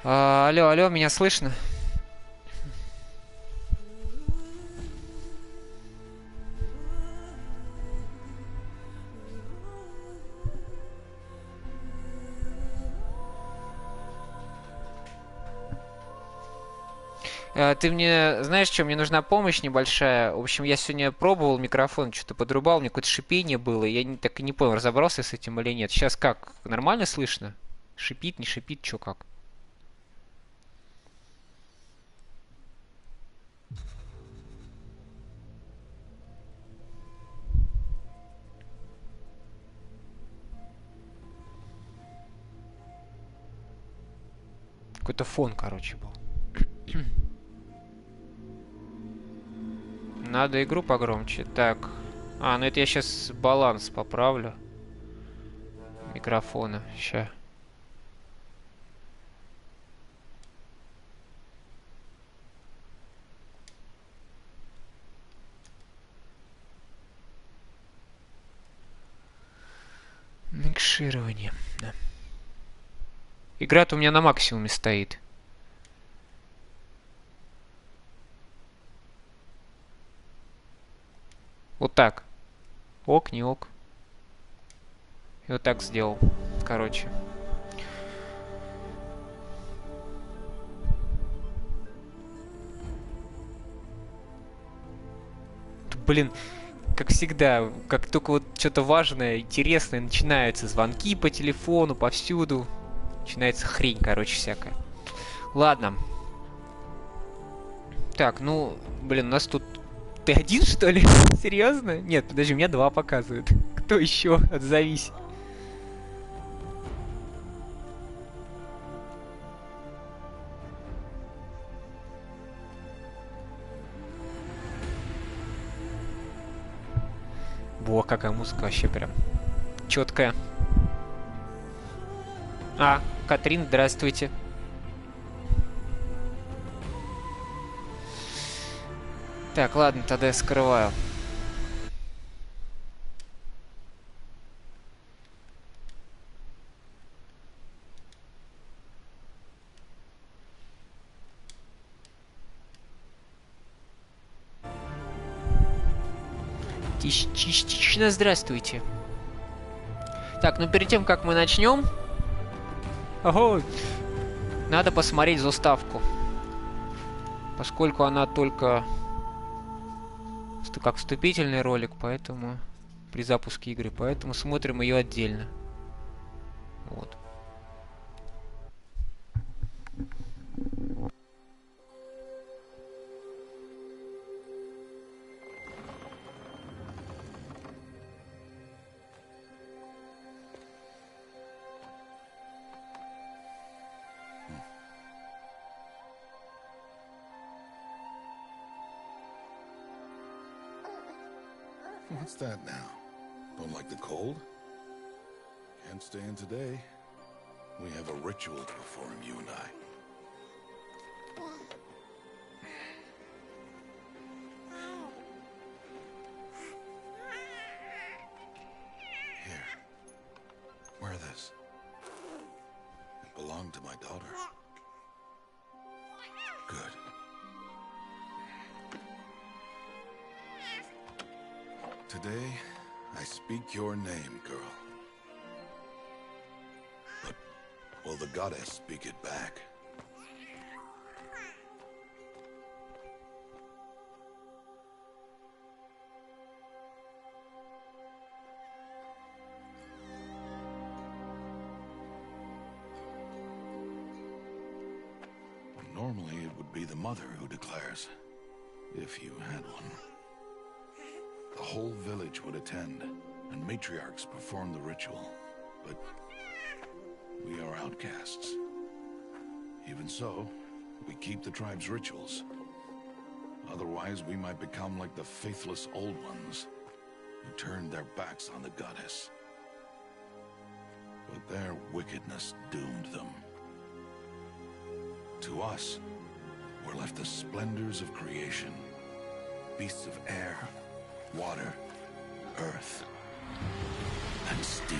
Алло, алло, меня слышно? Ты мне, знаешь что, мне нужна помощь небольшая. В общем, я сегодня пробовал микрофон, что-то подрубал, у меня какое-то шипение было, и так и не понял, разобрался с этим или нет. Сейчас как, нормально слышно? Шипит, не шипит, что как? Какой-то фон, короче, был. Надо игру погромче. Так. Ну это я сейчас баланс поправлю. Микрофона. Ща. Микширование. Да. Игра-то у меня на максимуме стоит. Вот так. Ок, не ок. И вот так сделал. Короче. Блин, как всегда, как только вот что-то важное, интересное начинается, звонки по телефону, повсюду. Начинается хрень, короче, всякая. Ладно. Так, ну, блин, у нас тут... Ты один, что ли? Серьезно? Нет, подожди, у меня два показывают. Кто еще? Отзовись. Во, какая музыка вообще прям четкая. Катрин, здравствуйте. Так, ладно, тогда я скрываю. Частично здравствуйте. Так, ну перед тем, как мы начнем... Ого! Надо посмотреть заставку. Поскольку она только... как вступительный ролик, поэтому... При запуске игры, поэтому смотрим ее отдельно. Вот. What's that now? Don't like the cold? Can't stay in today. We have a ritual to perform, you and I. Here. Wear this. It belonged to my daughter. Good. Today, I speak your name, girl. But will the goddess speak it back? Normally, it would be the mother who declares, if you had one. The whole village would attend, and matriarchs perform the ritual. But we are outcasts. Even so, we keep the tribe's rituals. Otherwise, we might become like the faithless old ones, who turned their backs on the goddess. But their wickedness doomed them. To us, were left the splendors of creation, beasts of air, water, earth, and steel.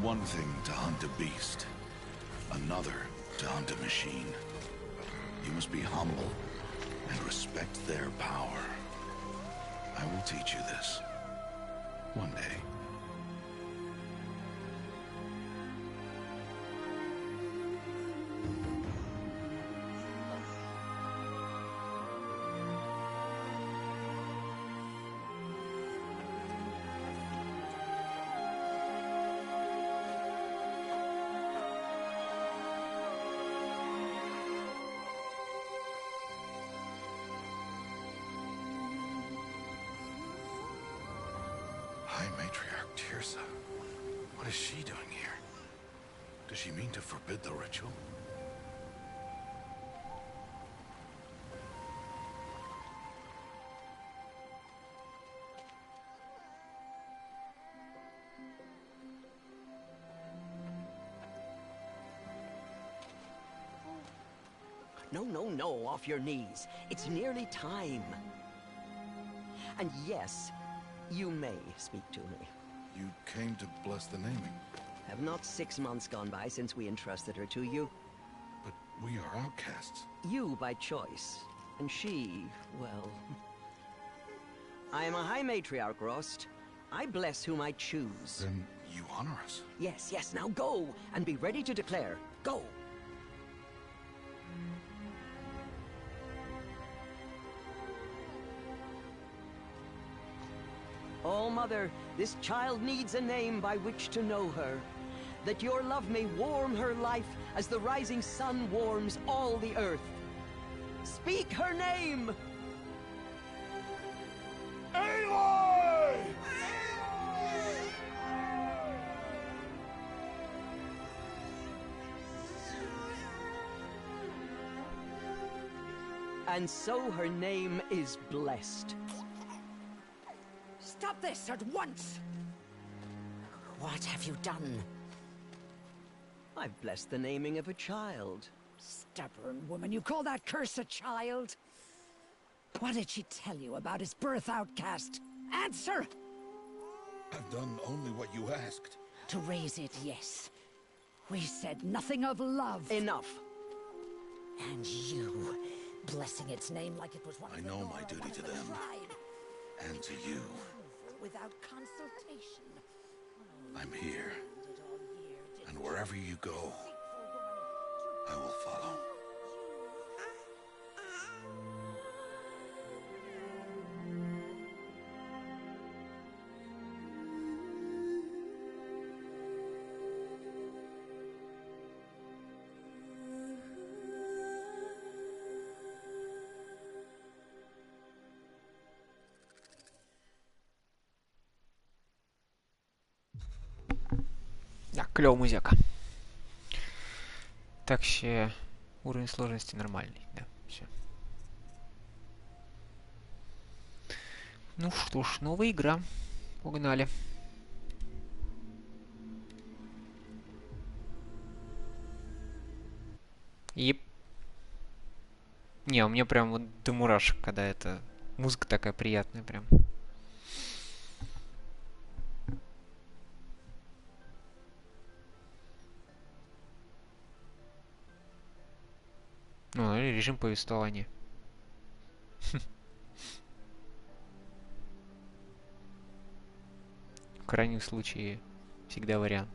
one thing to hunt a beast, another to hunt a machine. You must be humble and respect their power. I will teach you this one day. High Matriarch Tirsa. What is she doing here? Does she mean to forbid the ritual? No, no, no, off your knees. It's nearly time. And yes, you may speak to me. You came to bless the naming, Have not 6 months gone by since we entrusted her to you? but we are outcasts. You by choice, and she, well... I am a High Matriarch, Rost. I bless whom I choose. Then you honor us. Yes, yes, now go, and be ready to declare. Go! Oh, Mother, this child needs a name by which to know her. That your love may warm her life as the rising sun warms all the earth. Speak her name! Aloy! And so her name is blessed. Stop this at once! What have you done? I've blessed the naming of a child. Stubborn woman, you call that curse a child? What did she tell you about his birth, outcast? Answer! I've done only what you asked. To raise it, yes. We said nothing of love. Enough. And you, blessing its name like it was one I of the know Nora, my duty one to of the them. tribe. And to you. Without consultation. I'm here. Did all year, did And wherever you go, deceitful woman I will follow. Да, клёвая музыка. Так, ще уровень сложности нормальный, да, все. Ну что ж, новая игра. Погнали. Еп. Не, у меня прям вот до мурашек, когда эта музыка такая приятная прям. Ну, или режим повествования. В крайнем случае, всегда вариант.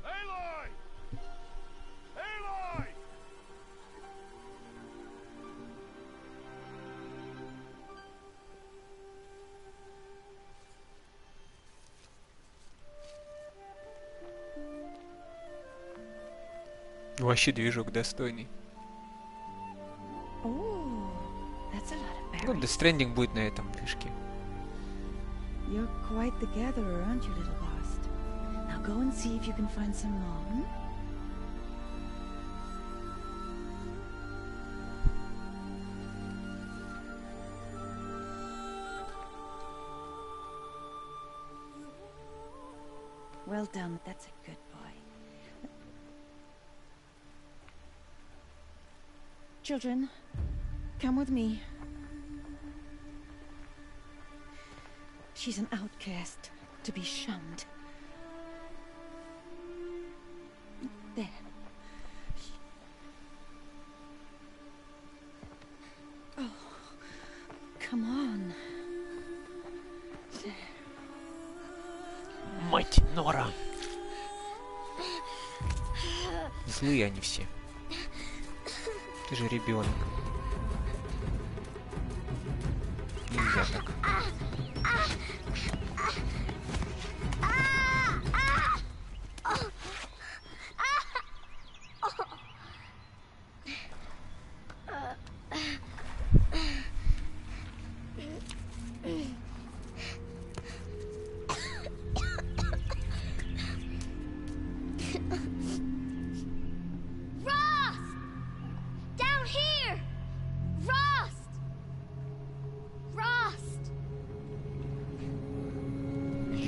Aloy! Aloy! Вообще движок достойный. Ooh, Ну, Death Stranding будет на этом фишке. You're quite the gatherer, aren't you, little bast? Now go and see if you can find some more. Hmm? Well done. That's a good boy. Children, come with me. She's an outcast, to be shunned. There. Oh, come on. There. Мать Нора. Злые они все. Ты же ребенок. Нельзя так.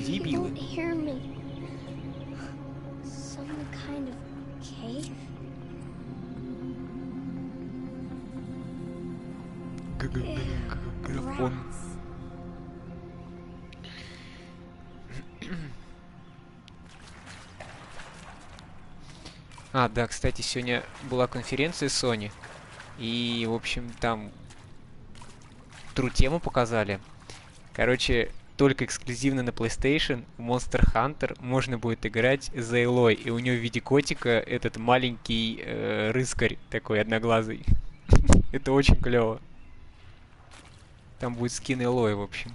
Дебилы. Hear me. Some kind of cave? Графон. А, да, кстати, сегодня была конференция Sony. И, в общем, там тру тему показали. Короче, только эксклюзивно на PlayStation в Monster Hunter можно будет играть за Элой. И у него в виде котика этот маленький рыскарь такой одноглазый. Это очень клево. Там будет скин Элой, в общем.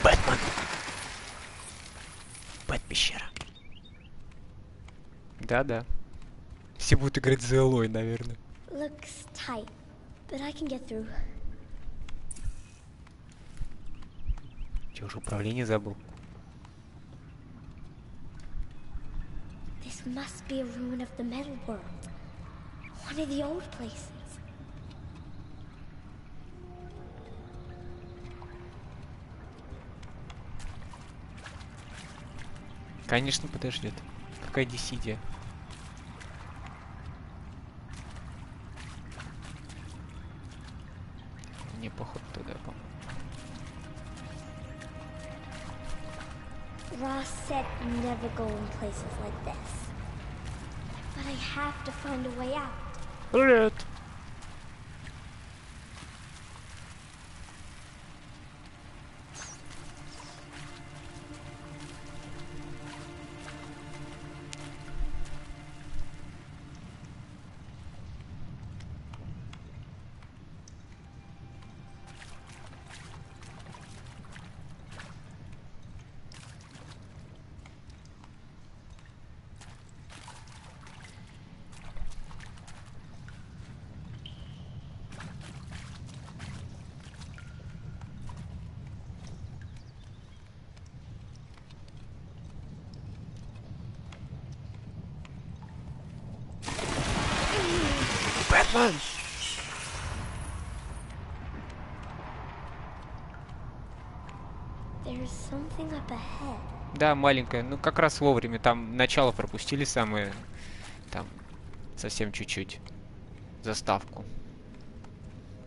Бэтмен. Бэт-пещера. Да-да. Все будут играть за Элой, наверное. Looks tight, but I can get through. Че, уже управление забыл? This must be a ruin of the metal world. One of the old places. Конечно, подождет. Какая десидия? Не поход туда, по-моему. Ross said never go in places like this. But I have to find a way out. Привет! Бэтмен! There's something up ahead. Да, маленькая. Ну, как раз вовремя. Там начало пропустили самое... Там совсем чуть-чуть. Заставку.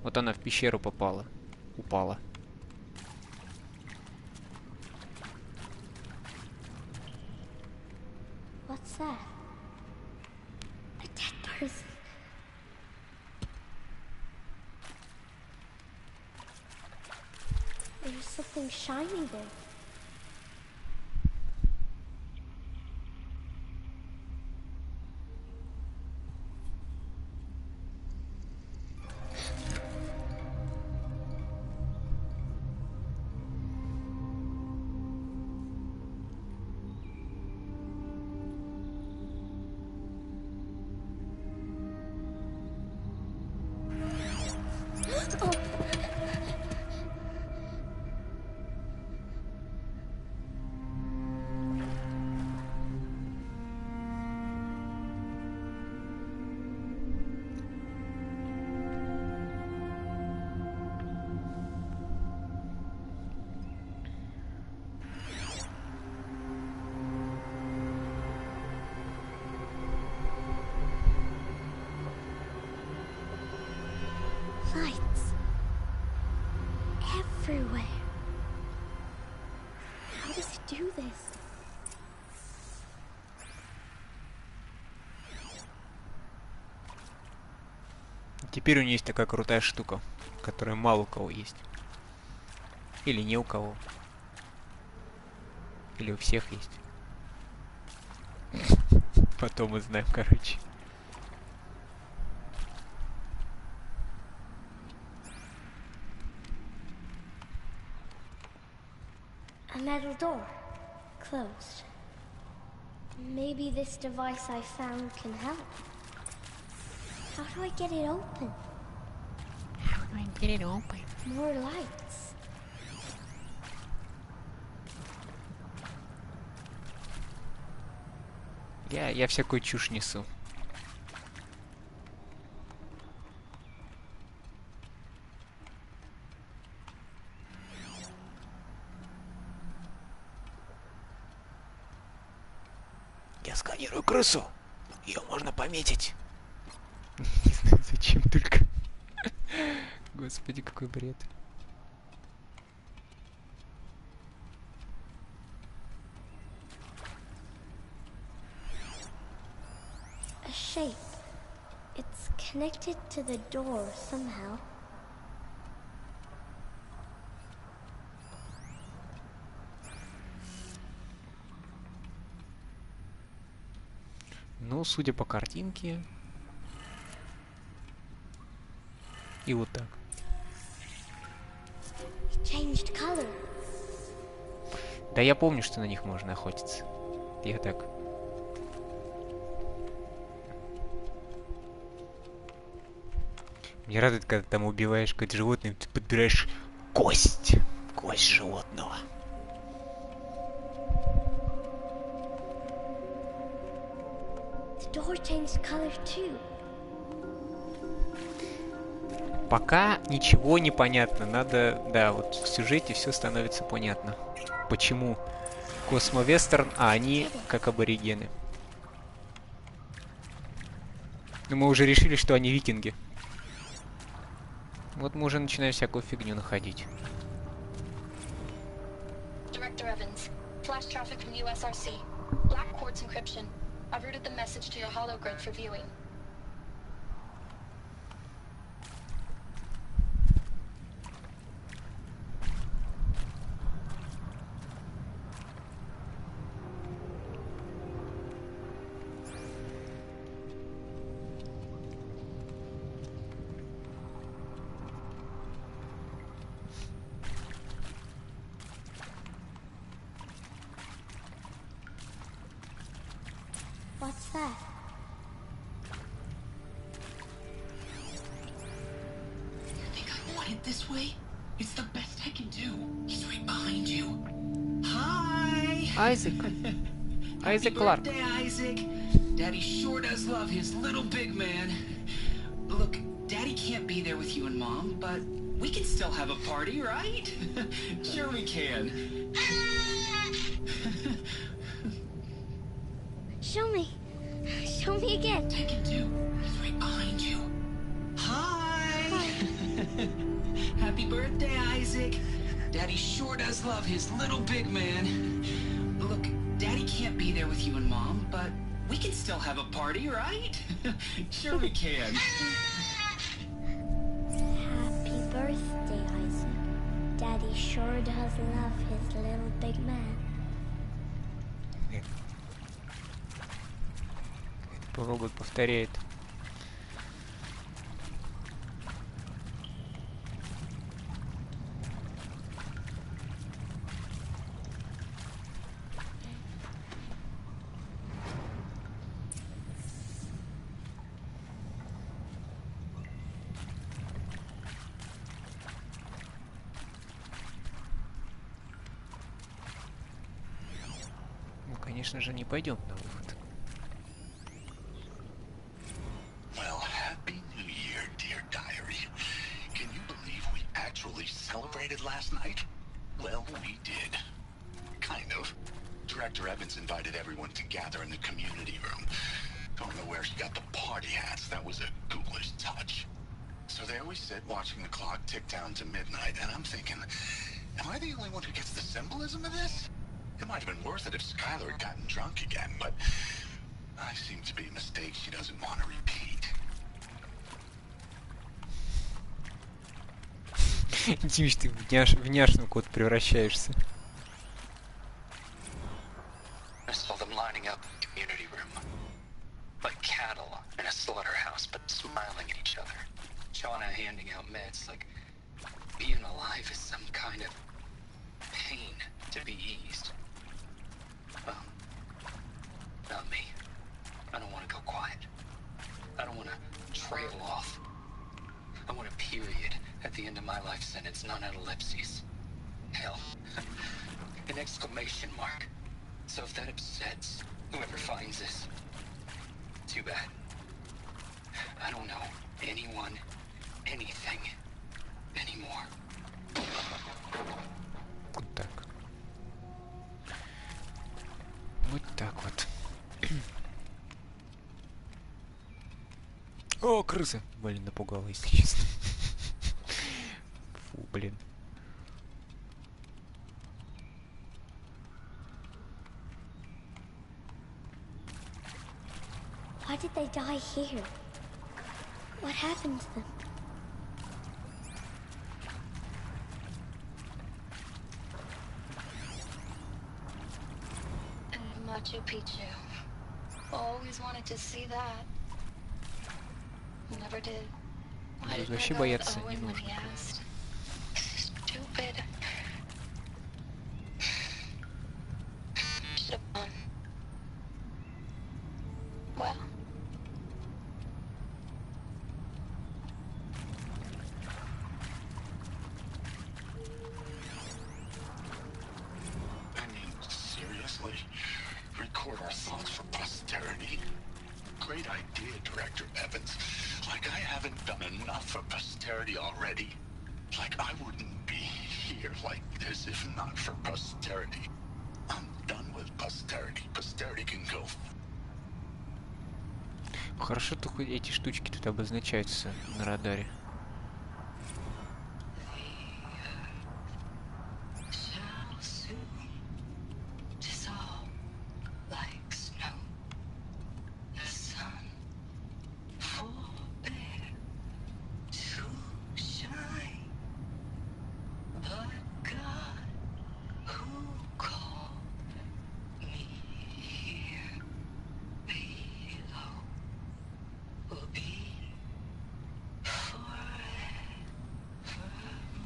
Вот она в пещеру попала. Упала. What's that? A dead person. There's something shiny there. do this. Теперь у нее есть такая крутая штука, которая мало у кого есть. Или не у кого. Или у всех есть. Потом узнаем, короче. A metal door. Closed. Maybe this device I found can help. How do I get it open? How do I get it open? More lights. Я всякую чушь несу. Я сканирую крысу. Ее можно пометить. Не знаю, зачем только. Господи, какой бред. A shape. It's connected to the door somehow. Ну, судя по картинке. И вот так. Changed color. Да я помню, что на них можно охотиться. Я так. Мне радует, когда там убиваешь какое-то животное, ты подбираешь кость. Кость животного. The door changed color too. Пока ничего не понятно. Надо, да, вот в сюжете все становится понятно. Почему космовестерн, а они как аборигены. Но мы уже решили, что они викинги. Вот мы уже начинаем всякую фигню находить. Director Evans, flash traffic from USRC. Black quartz encryption. I've routed the message to your hologrid for viewing. What's that? You think I want it this way? It's the best I can do. He's right behind you. Hi! Айзек. Айзек Кларк. Happy birthday, Isaac. Daddy sure does love his little big man. Look, Daddy can't be there with you and Mom, but we can still have a party, right? Sure we can. Show me. Show me again. I can do. He's right behind you. Hi! Happy birthday, Isaac. Daddy sure does love his little big man. Look, Daddy can't be there with you and Mom, but we can still have a party, right? Sure we can. Happy birthday, Isaac. Daddy sure does love his little big man. Робот повторяет. Ну, конечно же, не пойдем на выход. Well, Happy New Year, dear diary. Can you believe we actually celebrated last night? Well, we did. Kind of. Director Evans invited everyone to gather in the community room. Don't know where she got the party hats. That was a ghoulish touch. So there we sit, watching the clock tick down to midnight, and I'm thinking, am I the only one who gets the symbolism of this? It might have been worth it if Skylar had gotten drunk again, but I seem to be a mistake she doesn't want to repeat. Димыч, ты в няшную кот превращаешься. I saw them lining up in the community room. Like cattle in a slaughterhouse, but smiling at each other. Shauna handing out meds like being alive is some kind of pain to be eased. Well, not me. I don't want to go quiet. I don't want to trail off. I want a period at the end of my life sentence, not an ellipses. Hell, an exclamation mark. So if that upsets whoever finds this, too bad. I don't know anyone, anything, anymore. Вот так. Вот так вот. О, крыса! Блин, напугала, если честно. Фу, блин. Why did they die here? What happened to them? Machu Picchu. Always wanted to see that. Never did. Why didn't I Вообще go бояться with не Owen when he нужно. asked? Stupid. Should've gone. Well. I mean, seriously? Record our thoughts for posterity? Great idea, Director Evans. Like I haven't done enough for posterity already. Like I wouldn't be here like this if not for posterity. I'm done with posterity. Posterity can go. Хорошо, то хоть эти штучки тут обозначаются на радаре. Shall soon dissolve like snow. The sun forbear to shine, but God who called me here below will be forever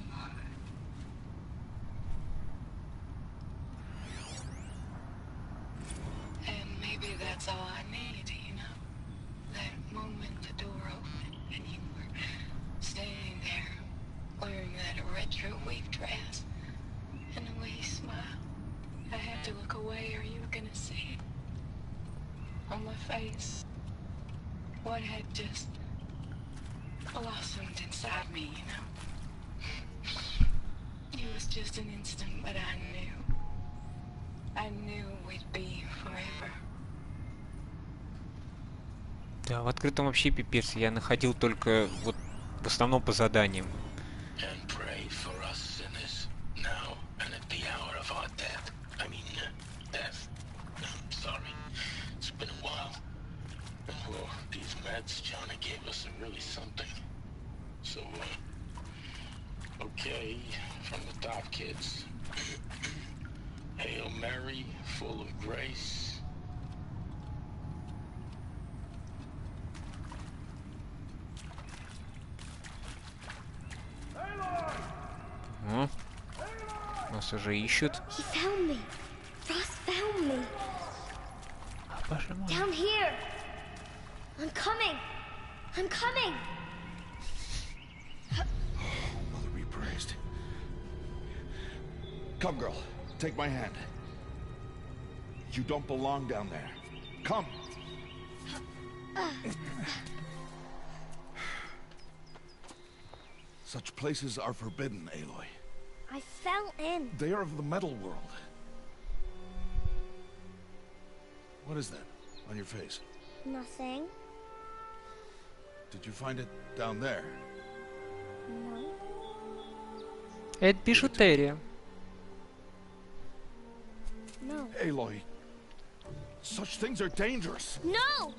mine. And maybe that's all I needed, you know? That moment the door opened and you were standing there wearing that retro weave dress and the way you smiled. I had to look away or you were gonna see it on my face. What had just blossomed inside me, you know? It was just an instant, but I knew. I knew we'd be forever. Да, в открытом вообще пипец. Я находил только вот в основном по заданиям. And pray for us sinners, now and at the hour of our death. I mean, death. I'm sorry. It's been a while. Oh, these meds Johnny gave us are really something. So, okay, from the top, kids. Hail Mary, full of grace. О, нас уже ищут. He found me. Ross found me. А, боже мой. Down here. I'm coming. I'm coming. Mother be praised. Come, girl. Take my hand. You don't belong down there. Come. Such places are forbidden, Aloy. I fell in. They are of the metal world. What is that on your face? Nothing. Did you find it down there? No. Это бижутерия. No. Aloy, such things are dangerous. No!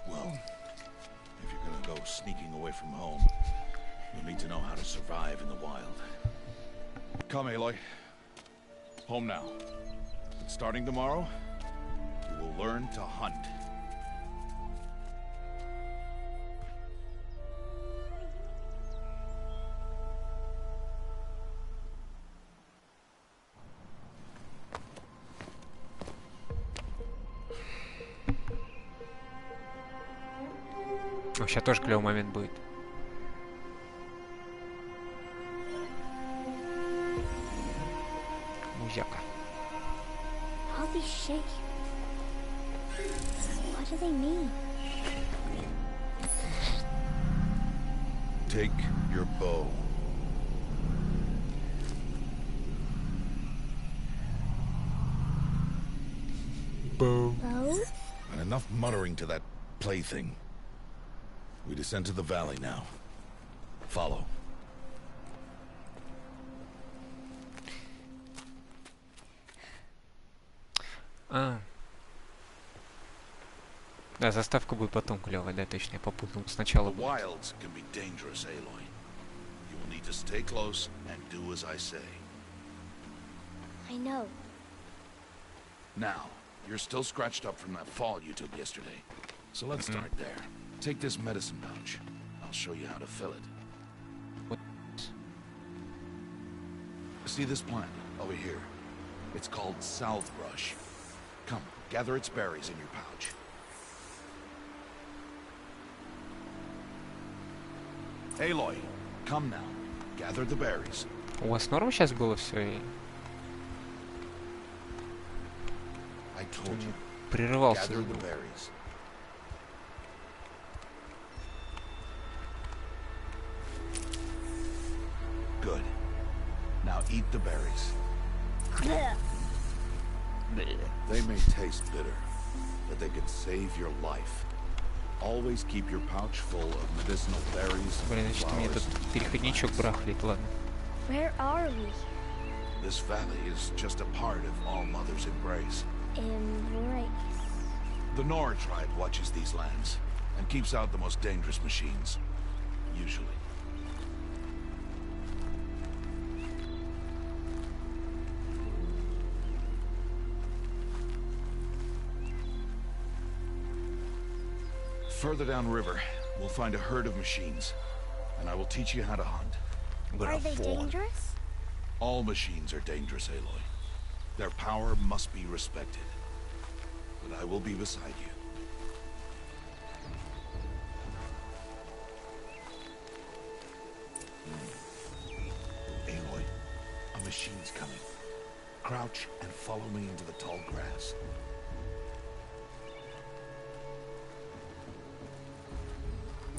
Well, if you're gonna go sneaking away from home, you'll need to know how to survive in the wild. Come, Aloy. Home now. But starting tomorrow, you will learn to hunt. О, сейчас тоже клевый момент будет. Музяка. All these shapes. What do they mean? Take your bow. Bow. Bow? And enough muttering to that plaything. We descend to the valley now. Follow. А. Да, заставка будет потом клевая, да, точно, я попутал. Сначала The будет. wilds can be dangerous, Aloy. You will need to stay close and do as I say. I know. Now, you're still scratched up from that fall you took yesterday. So let's start there. Take this medicine pouch. I'll show you how to fill it. What? See this plant over here? It's called southbrush. Come, gather its berries in your pouch. Aloy, come now. Gather the berries. У вас норм сейчас было все? I told you. Прерывался. Gather the berries. Good. Now eat the berries. They may taste bitter, but they can save your life. Always keep your pouch full of medicinal berries Блин, and значит, у меня тут flowers. переходничок брахлит, ладно. Where are we? This valley is just a part of All Mother's embrace. Embrace. The Nora tribe watches these lands and keeps out the most dangerous machines. Usually. Further downriver, we'll find a herd of machines, and I will teach you how to hunt. Are they dangerous? All machines are dangerous, Aloy. Their power must be respected. But I will be beside you. Aloy, a machine's coming. Crouch and follow me into the tall grass.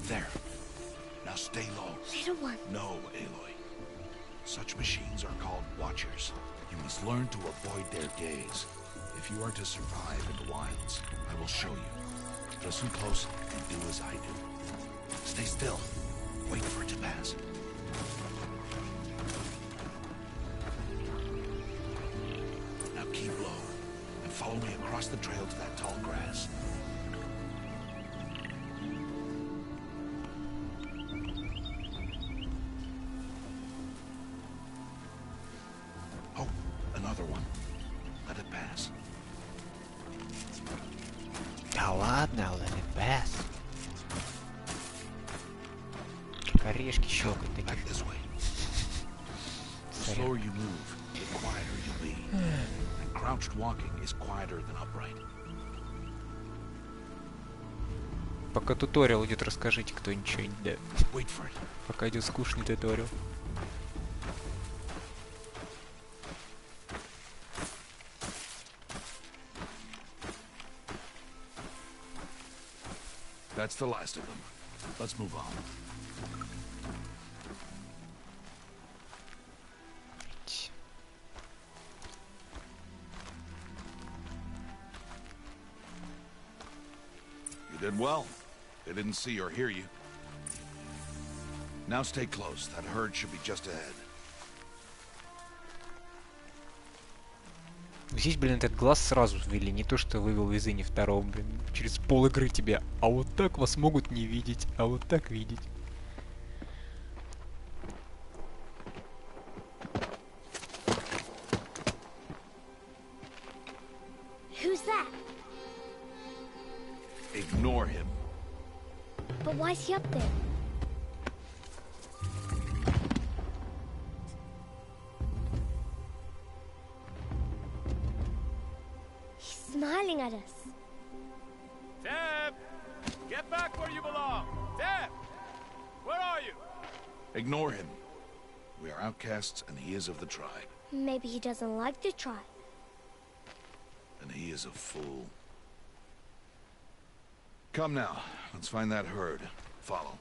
There. Now stay low. Little one. No, Aloy. Such machines are called watchers. You must learn to avoid their gaze. If you are to survive in the wilds, I will show you. Listen close and do as I do. Stay still. Wait for it to pass. Now keep low and follow me across the trail to that tall grass. Oh, another one. Let it pass. Да ладно, let it pass. Орешки щелкают Back таких. this way. The slower you move, the quieter you'll be. And crouched walking is quieter than upright. Пока туториал идет, расскажите кто-нибудь. Да. Wait for it. Пока идет скучный туториал. That's the last of them. Let's move on. Did well. They didn't see or hear you. Now stay close. That herd should be just ahead. Здесь, блин, этот глаз сразу ввели, не то что вывел из Ини второго, блин, через пол игры тебя. А вот так вас могут не видеть, а вот так видеть. Who's that? Ignore him. But why's he up there? He's smiling at us. Deb! Get back where you belong! Deb! Where are you? Ignore him. We are outcasts, and he is of the tribe. Maybe he doesn't like the tribe. And he is a fool. Come now, let's find that herd. Follow.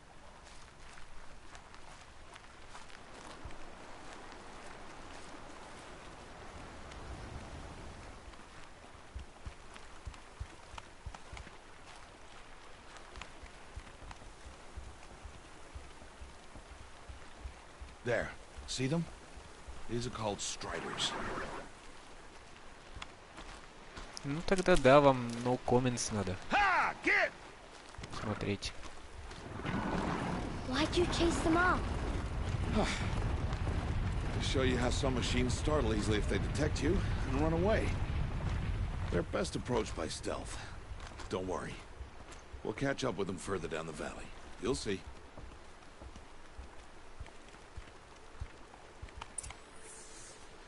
There. See them? These are called striders. Ну тогда да, вам no comments надо Ha! Get! смотреть. Why'd you chase them off? To show you how some machines startle easily if they detect you and run away. They're best approached by stealth. Don't worry. We'll catch up with them further down the valley. You'll see.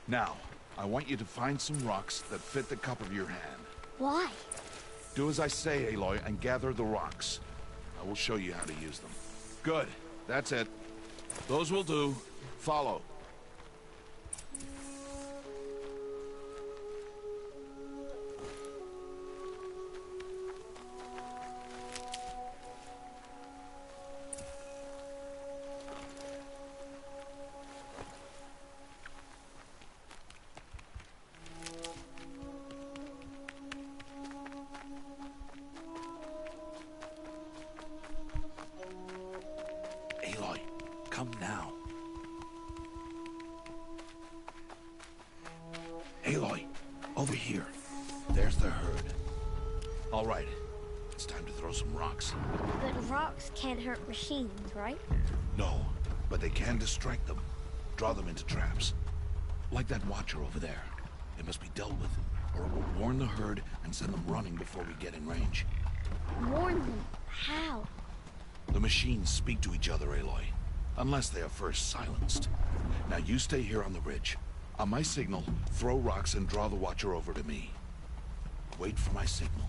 Now, I want you to find some rocks that fit the cup of your hand. Why? Do as I say, Aloy, and gather the rocks. I will show you how to use them. Good. That's it. Those will do. Follow. Aloy, come now. Aloy, over here. There's the herd. All right, it's time to throw some rocks. But rocks can't hurt machines, right? No, but they can distract them. Draw them into traps. Like that watcher over there. It must be dealt with, or it will warn the herd and send them running before we get in range. Warn them? How? The machines speak to each other, Aloy. Unless they are first silenced. Now you stay here on the ridge. On my signal, throw rocks and draw the watcher over to me. Wait for my signal.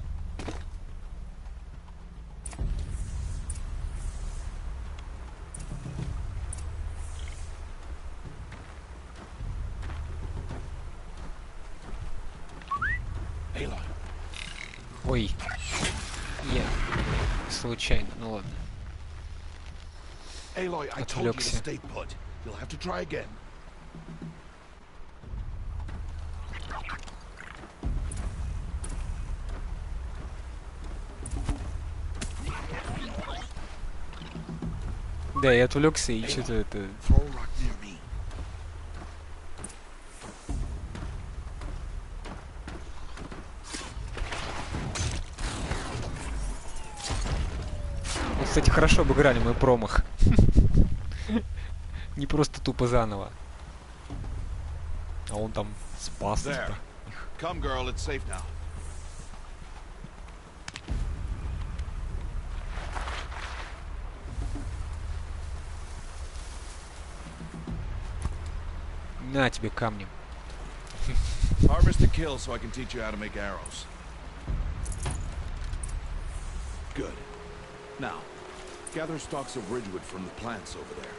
Aloy. Ой, я случайно, ну ладно. Aloy, I told you to Отвлекся. stay put. You'll have to try again. Да, я отвлекся и что-то это... Throw a rock near me. Вот, кстати, хорошо обыграли мой промах. Не просто тупо заново. А он там спас. There. Come, girl, it's safe now. На тебе камнем. Harvest the kill so I can teach you how to make arrows. Good. Now, gather stalks of ridgewood from the plants over there.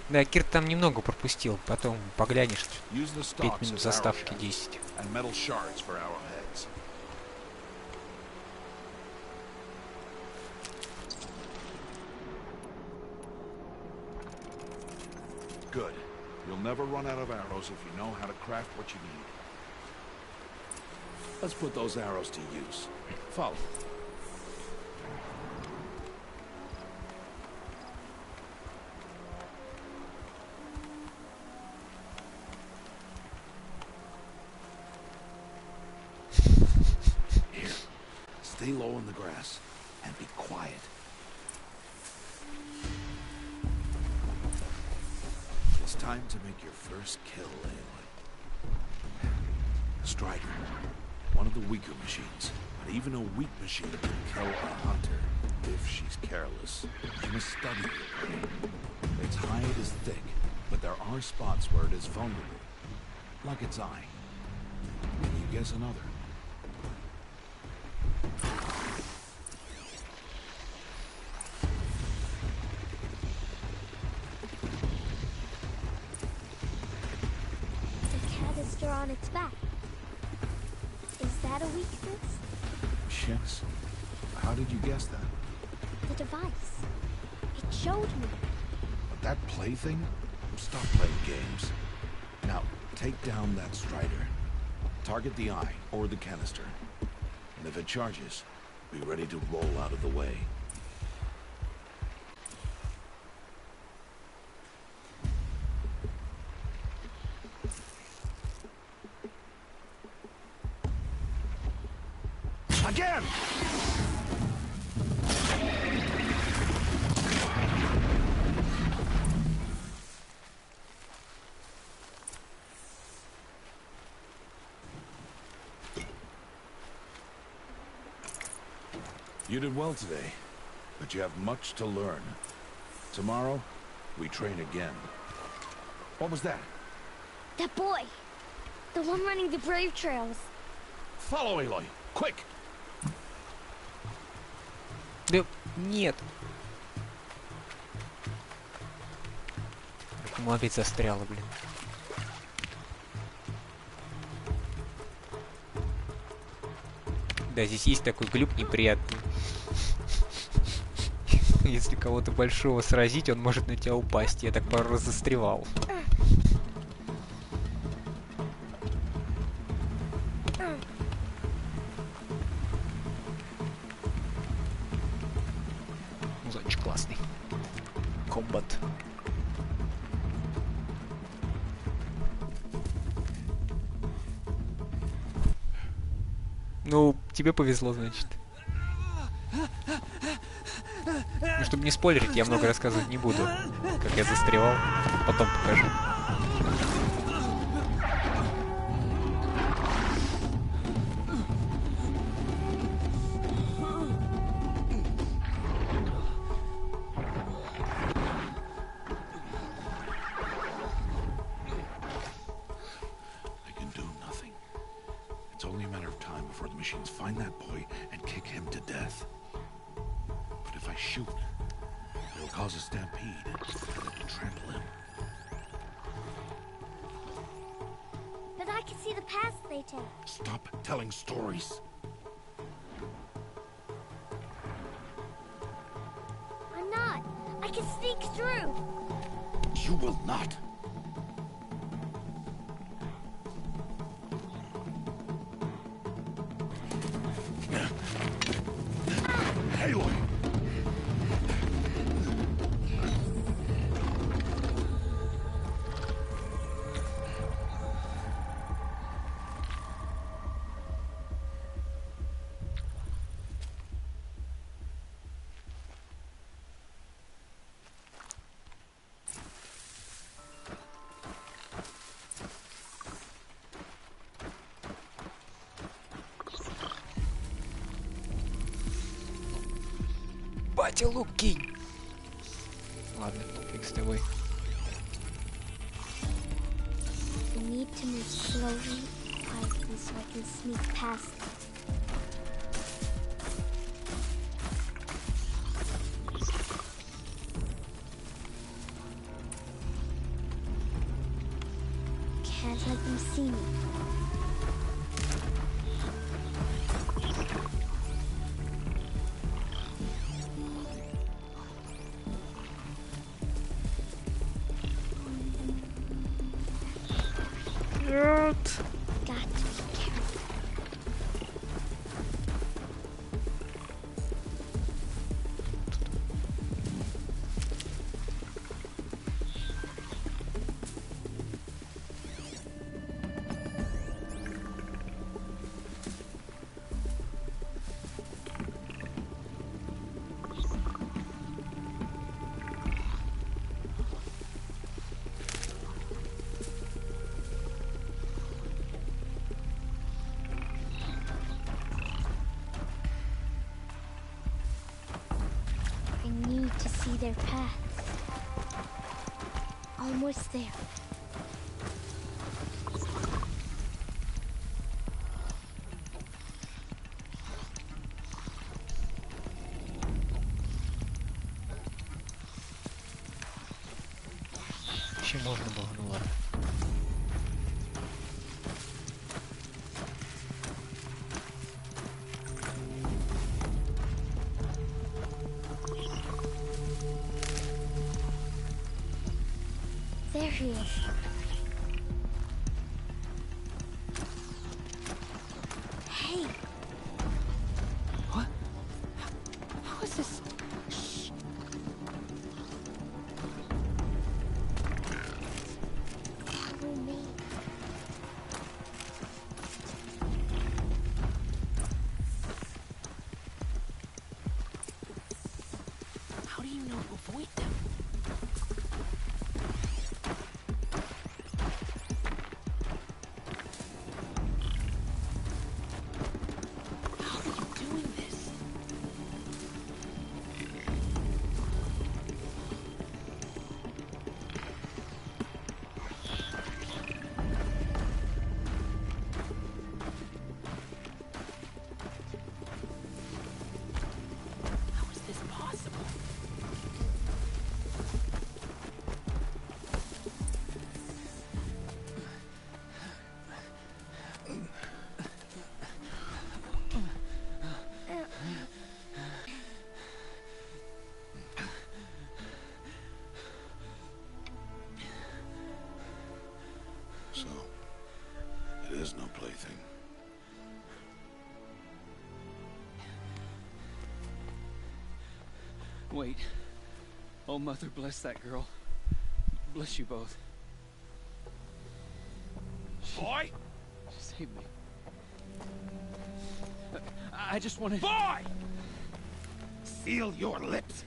Да, Кир там немного пропустил. Потом поглянешь. Use the 5 stalks минут as заставки arrow 10. shafts and metal shards for arrowheads. Good. You'll never run out of arrows if you know how to craft what you need. Let's put those arrows to use. Follow. Here, stay low in the grass and be quiet. It's time to make your first kill, Aloy. Striker. One of the weaker machines, but even a weak machine can kill a hunter if she's careless. You must study your prey. Its hide is thick, but there are spots where it is vulnerable, like its eye. Can you guess another? The canister on its back. Is that a weakness? Yes. How did you guess that? The device. It showed me. But that plaything? Stop playing games. Now, take down that strider. Target the eye or the canister. And if it charges, be ready to roll out of the way. Again! You did well today, but you have much to learn. Tomorrow, we train again. What was that? That boy. The one running the brave trails. Follow Aloy, quick! Да нет. Ему опять застряло, блин. Да, здесь есть такой глюк неприятный. Если кого-то большого сразить, он может на тебя упасть. Я так пару раз застревал. Музычок классный. Комбат. Ну, тебе повезло, значит. Ну, чтобы не спойлерить, я много рассказывать не буду. Как я застревал, потом покажу. Find that boy and kick him to death. But if I shoot, it'll cause a stampede and trample him. But I can see the paths they take. Stop telling stories. I'm not. I can sneak through. You will not. Aloy! Батя, лук кинь! Ладно, фиг с тобой. We need to move slowly, quietly, so I can sneak past them. Can't let them see me. Нет. Got to be careful. see their paths. Almost there. Еще можно было, ну ладно. There he is. Hey. What? How is this? Shh. Oh, me. How do you know to avoid them? How are you doing this? How is this possible? So, it is no plaything. Wait. Oh, Mother, bless that girl. Bless you both. Boy! Save me. I just wanted... Boy! Seal your lips.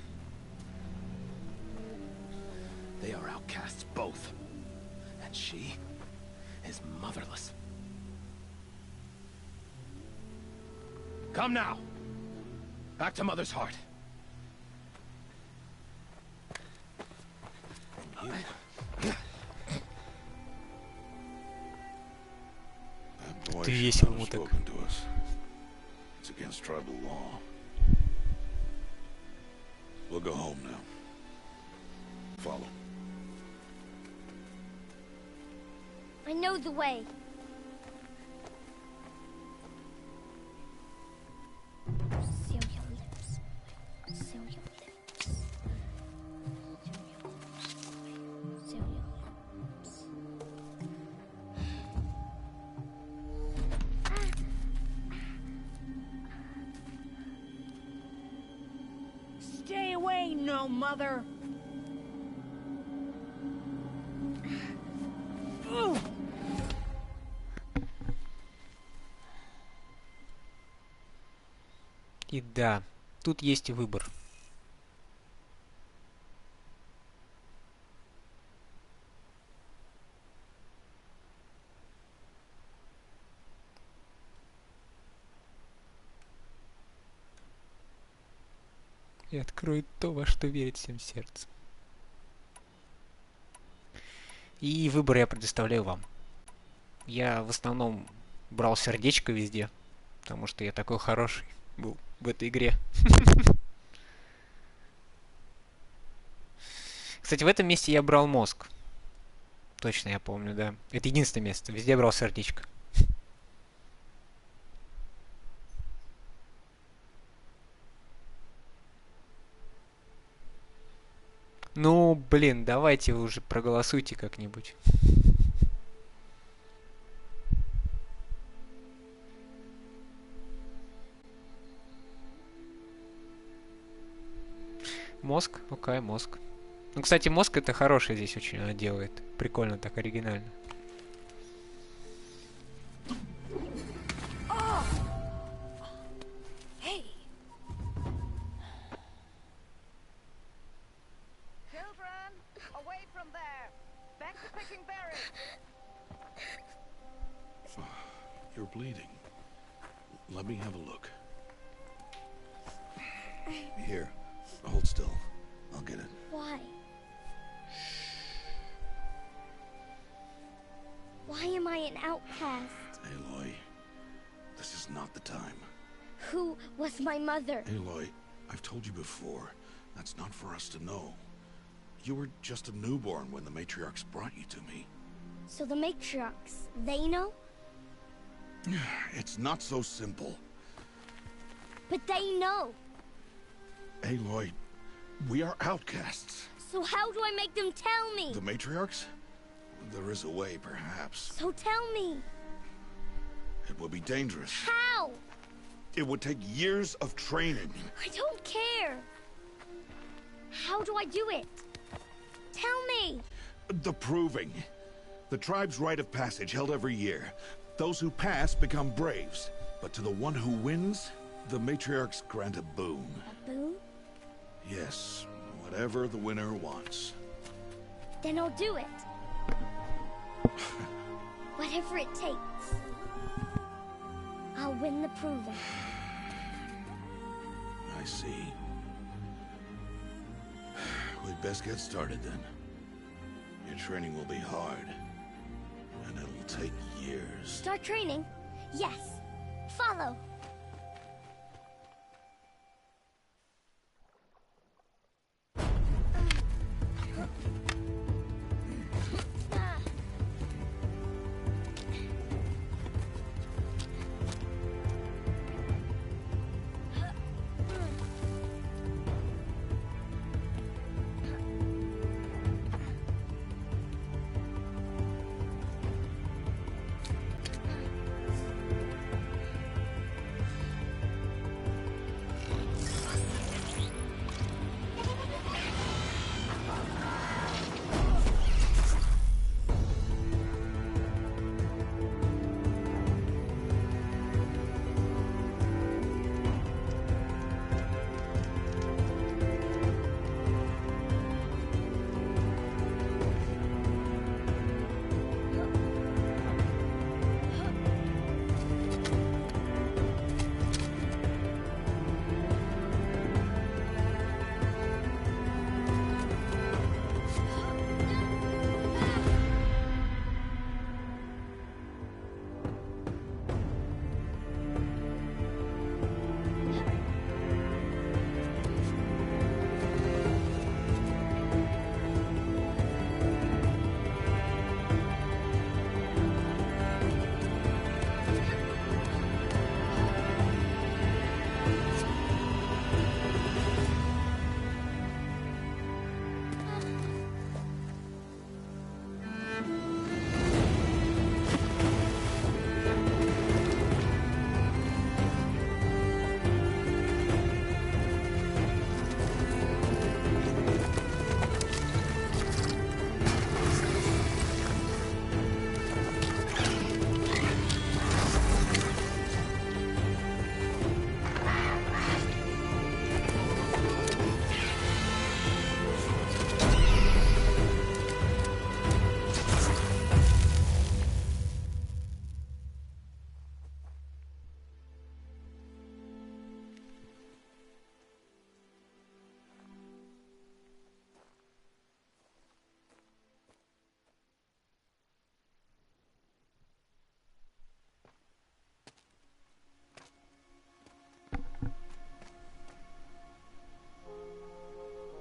They are outcasts, both. And she is motherless. Come now. Back to Mother's heart. And you... That boy Ты should весел not have муток. spoken to us. It's against tribal law. We'll go home now. Follow. I know the way. Seal your lips. Seal your lips. Seal your lips. Stay away, no mother. Ugh. И да, тут есть выбор. И откроет то, во что верит всем сердцем. И выбор я предоставляю вам. Я в основном брал сердечко везде, потому что я такой хороший был в этой игре. Кстати, в этом месте я брал мозг. Точно я помню, да. Это единственное место. Везде я брал сердечко. Ну, блин, давайте вы уже проголосуйте как-нибудь. Мозг? Окей, мозг. Ну, кстати, мозг это хороший здесь очень она делает. Прикольно, так оригинально. Hey. Children, away from there. Back to picking berries. You're bleeding. Let me have a look. Here, hold still. I'll get it. Why? Why am I an outcast? Aloy, this is not the time. Who was my mother? Aloy, I've told you before, that's not for us to know. You were just a newborn when the matriarchs brought you to me. So the matriarchs, they know? It's not so simple. But they know. Aloy, we are outcasts. So how do I make them tell me? The matriarchs? There is a way, perhaps. So tell me. It would be dangerous. How? It would take years of training. I don't care. How do I do it? Tell me. The proving. The tribe's rite of passage held every year. Those who pass become braves. But to the one who wins, the matriarchs grant a boon. A boon? Yes, whatever the winner wants. Then I'll do it. Whatever it takes. I'll win the proving. I see. We'd best get started then. Your training will be hard. And it'll take years. Start training? Yes. Follow.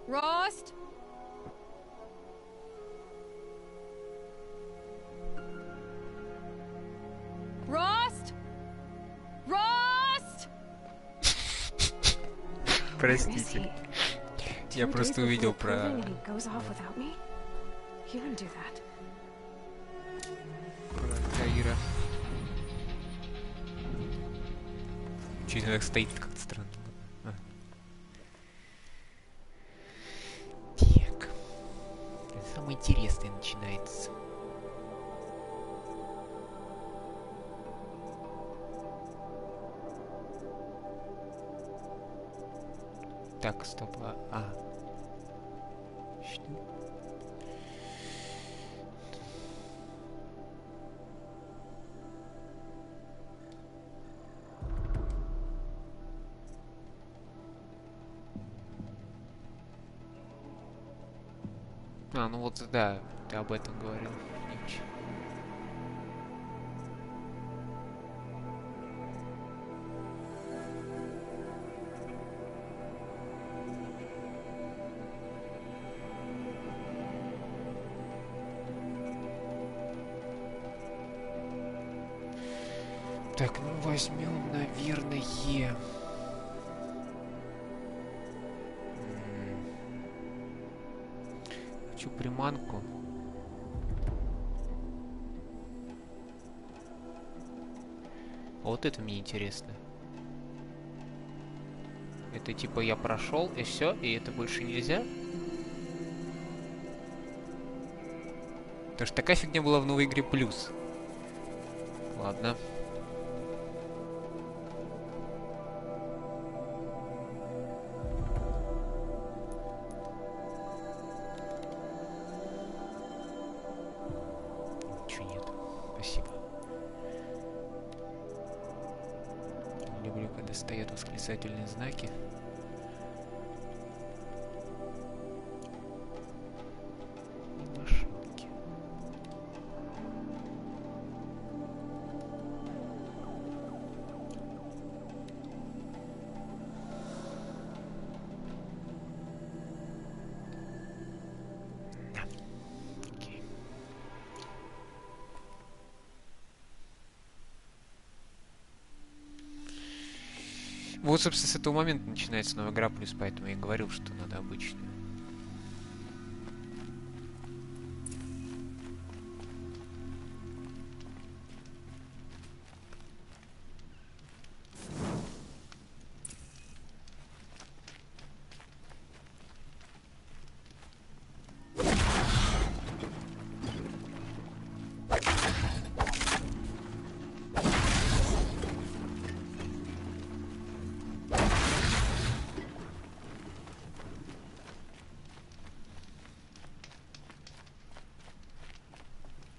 Rost? Rost? Rost? Простите. Я просто увидел про... Про Таира. Чуть так стоит как-то странно. Так. Самое интересное начинается. Так, стоп. Что? А, ну вот да, ты об этом говорил. Немче. Так, ну возьмем, наверное, хочу приманку. А вот это мне интересно. Это типа я прошел и все, и это больше нельзя? Потому что такая фигня была в новой игре плюс. Ладно. Ничего нет. Спасибо. Люблю, когда стоят восклицательные знаки. И машинки. Да. Окей. Вот, собственно, с этого момента начинается новая игра плюс, поэтому я и говорил, что надо обычную.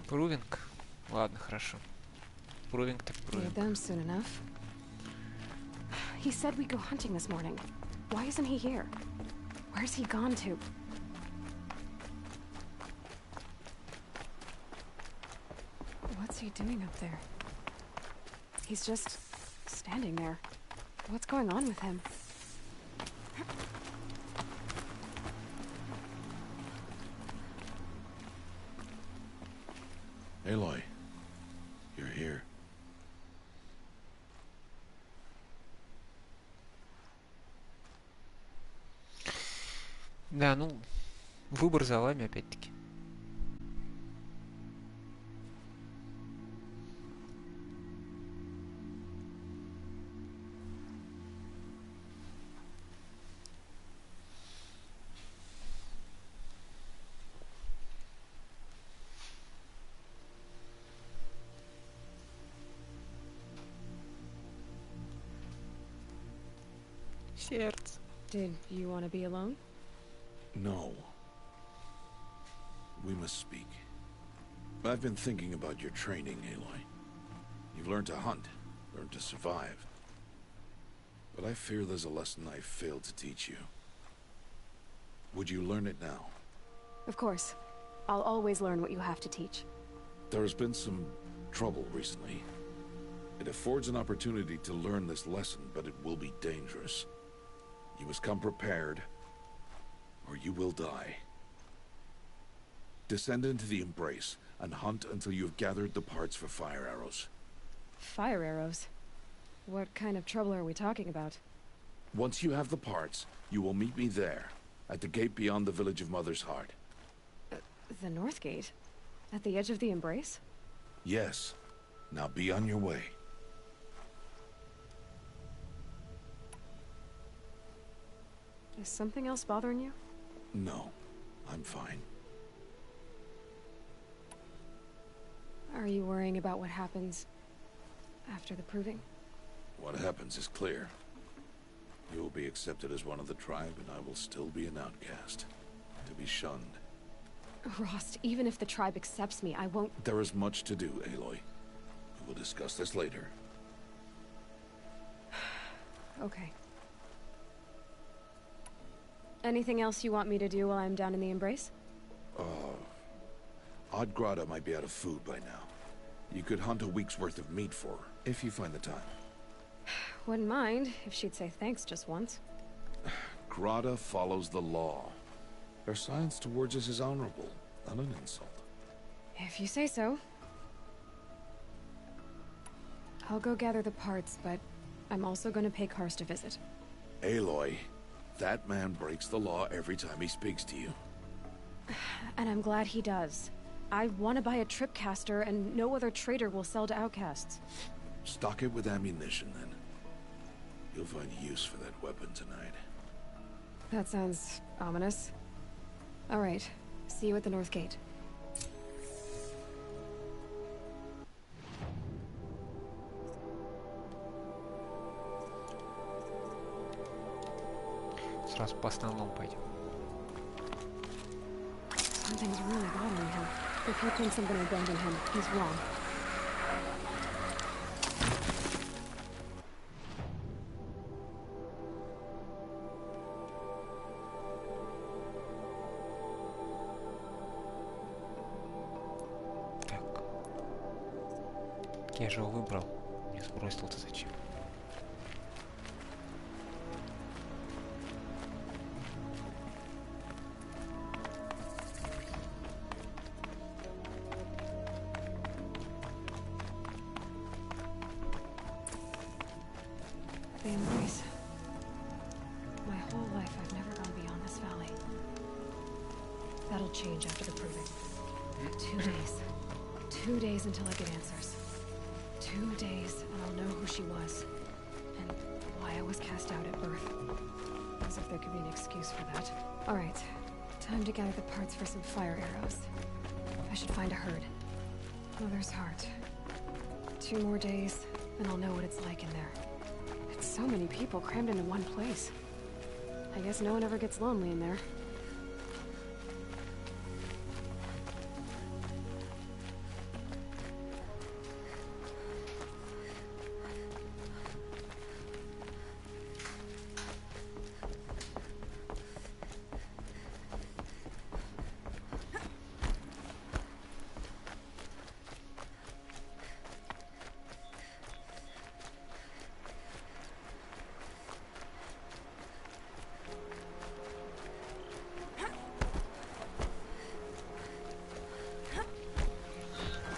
Прувинг? Ладно, хорошо. Прувинг так Need прувинг. them soon enough. He said we'd go hunting this morning. Why isn't he here? Where's he gone to? What's he doing up there? He's just standing there. What's going on with him? Aloy, you're here. Да, ну, выбор за вами, опять-таки. Сердце. Did you want to be alone? No. We must speak. I've been thinking about your training, Aloy. You've learned to hunt, learned to survive. But I fear there's a lesson I failed to teach you. Would you learn it now? Of course. I'll always learn what you have to teach. There's been some trouble recently. It affords an opportunity to learn this lesson, but it will be dangerous. You must come prepared, or you will die. Descend into the Embrace, and hunt until you have gathered the parts for fire arrows. Fire arrows? What kind of trouble are we talking about? Once you have the parts, you will meet me there, at the gate beyond the village of Mother's Heart. The North Gate? At the edge of the Embrace? Yes. Now be on your way. Is something else bothering you? No, I'm fine. Are you worrying about what happens after the proving? What happens is clear. You will be accepted as one of the tribe, and I will still be an outcast, to be shunned. Rost, even if the tribe accepts me, I won't... There is much to do, Aloy. We will discuss this later. Okay. Anything else you want me to do while I'm down in the Embrace? Odd Grotto might be out of food by now. You could hunt a week's worth of meat for her, if you find the time. Wouldn't mind if she'd say thanks just once. Grotto follows the law. Her science towards us is honorable, not an insult. If you say so. I'll go gather the parts, but I'm also gonna pay Karst a visit. Aloy, that man breaks the law every time he speaks to you. And I'm glad he does. I want to buy a tripcaster, and no other trader will sell to outcasts. Stock it with ammunition, then. You'll find use for that weapon tonight. That sounds ominous. All right. See you at the North Gate. Сразу по основному пойдем. Something's really bothering him. If he thinks I'm gonna abandon him, he's wrong. Так. Я же его выбрал. Не сбросил-то зачем? The embrace. My whole life I've never gone beyond this valley. That'll change after the proving. 2 days. 2 days until I get answers. 2 days and I'll know who she was. And why I was cast out at birth. As if there could be an excuse for that. Alright. Time to gather the parts for some fire arrows. I should find a herd. Mother's heart. 2 more days, and I'll know what it's like in there. It's so many people crammed into one place. I guess no one ever gets lonely in there.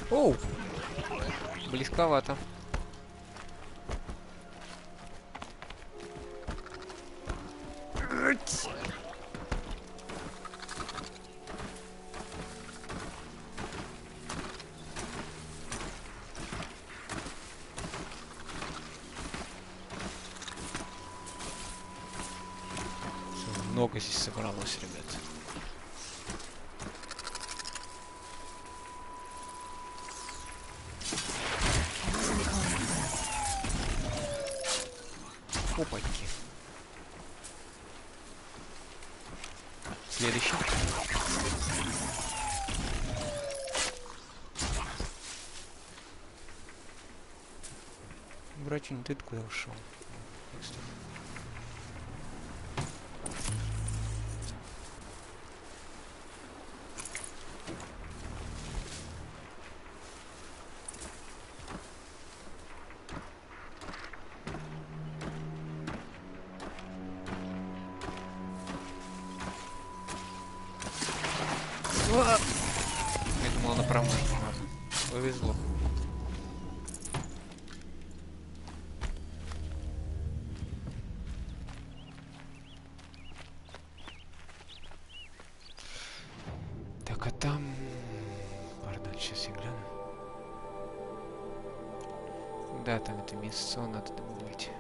Оу! Близковато. Много здесь собралось, ребят. Опаньки. Следующий. Братья, ты куда ушел? Я думал, она промажет. Ладно. Повезло. Так, а там... Пардон, сейчас я гляну. Да, там это мясо надо добывать.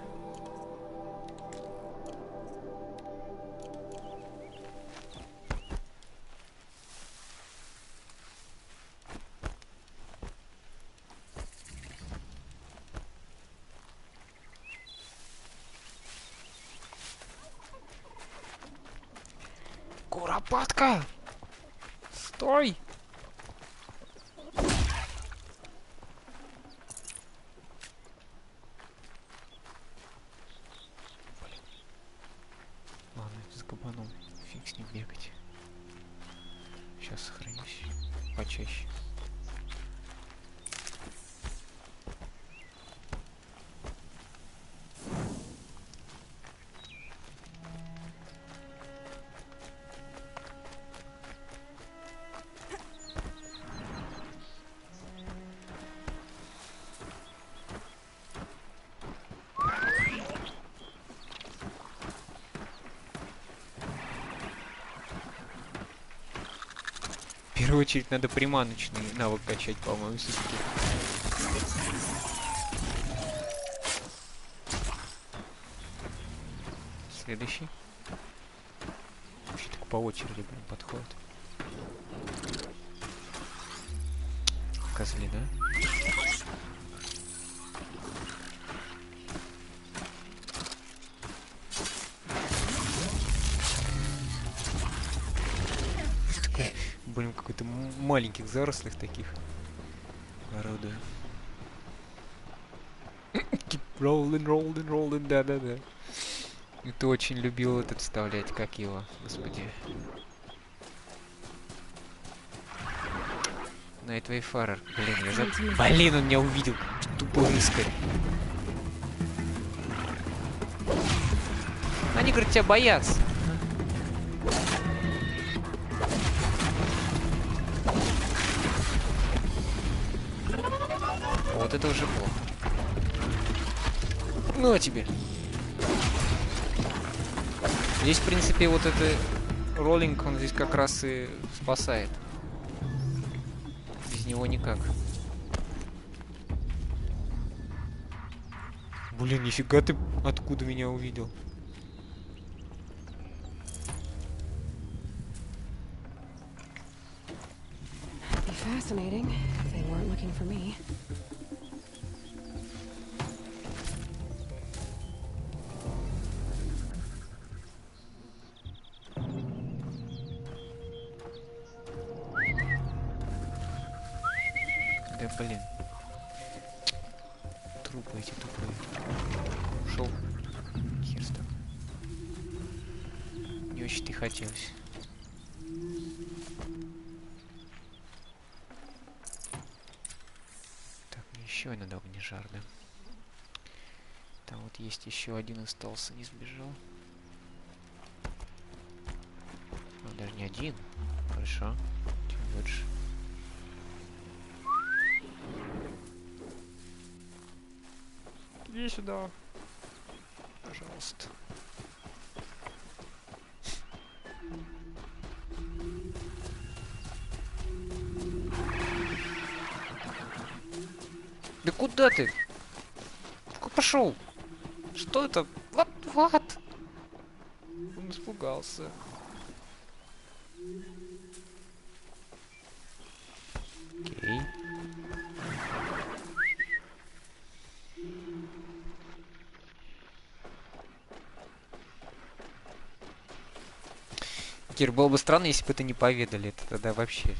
Куропатка! Стой! Блин. Ладно, с кабаном. Фиг с ним бегать. Сейчас сохранюсь почаще. В первую очередь надо приманочный навык качать, по-моему, все-таки. Следующий. Вообще так по очереди, блин, подходит. Козли, да? Блин, какой-то маленьких зарослях таких орудую. Keep rolling, rolling, rolling, да-да-да. И ты очень любил этот вставлять, как его, господи. Nightway Farer. Блин, я забыл. Блин, он меня увидел. Тупой рыскарь. Они, говорят, тебя боятся. Вот это уже плохо. Ну а тебе. Здесь, в принципе, вот это роллинг, он здесь как раз и спасает. Без него никак. Блин, нифига ты откуда меня увидел? Fascinating. They weren't looking for me. Да блин. Трупы эти тупые. Ушел. Хер с тобой. Не очень-то и хотелось. Еще надо огнежар, да? Там вот есть еще один остался, не сбежал. А, даже не один. Хорошо. Тем лучше. Иди сюда. Пожалуйста. Да куда ты? Куда пошел? Что это? Вот. Он испугался. Окей. Кир, было бы странно, если бы это не поведали. Это тогда вообще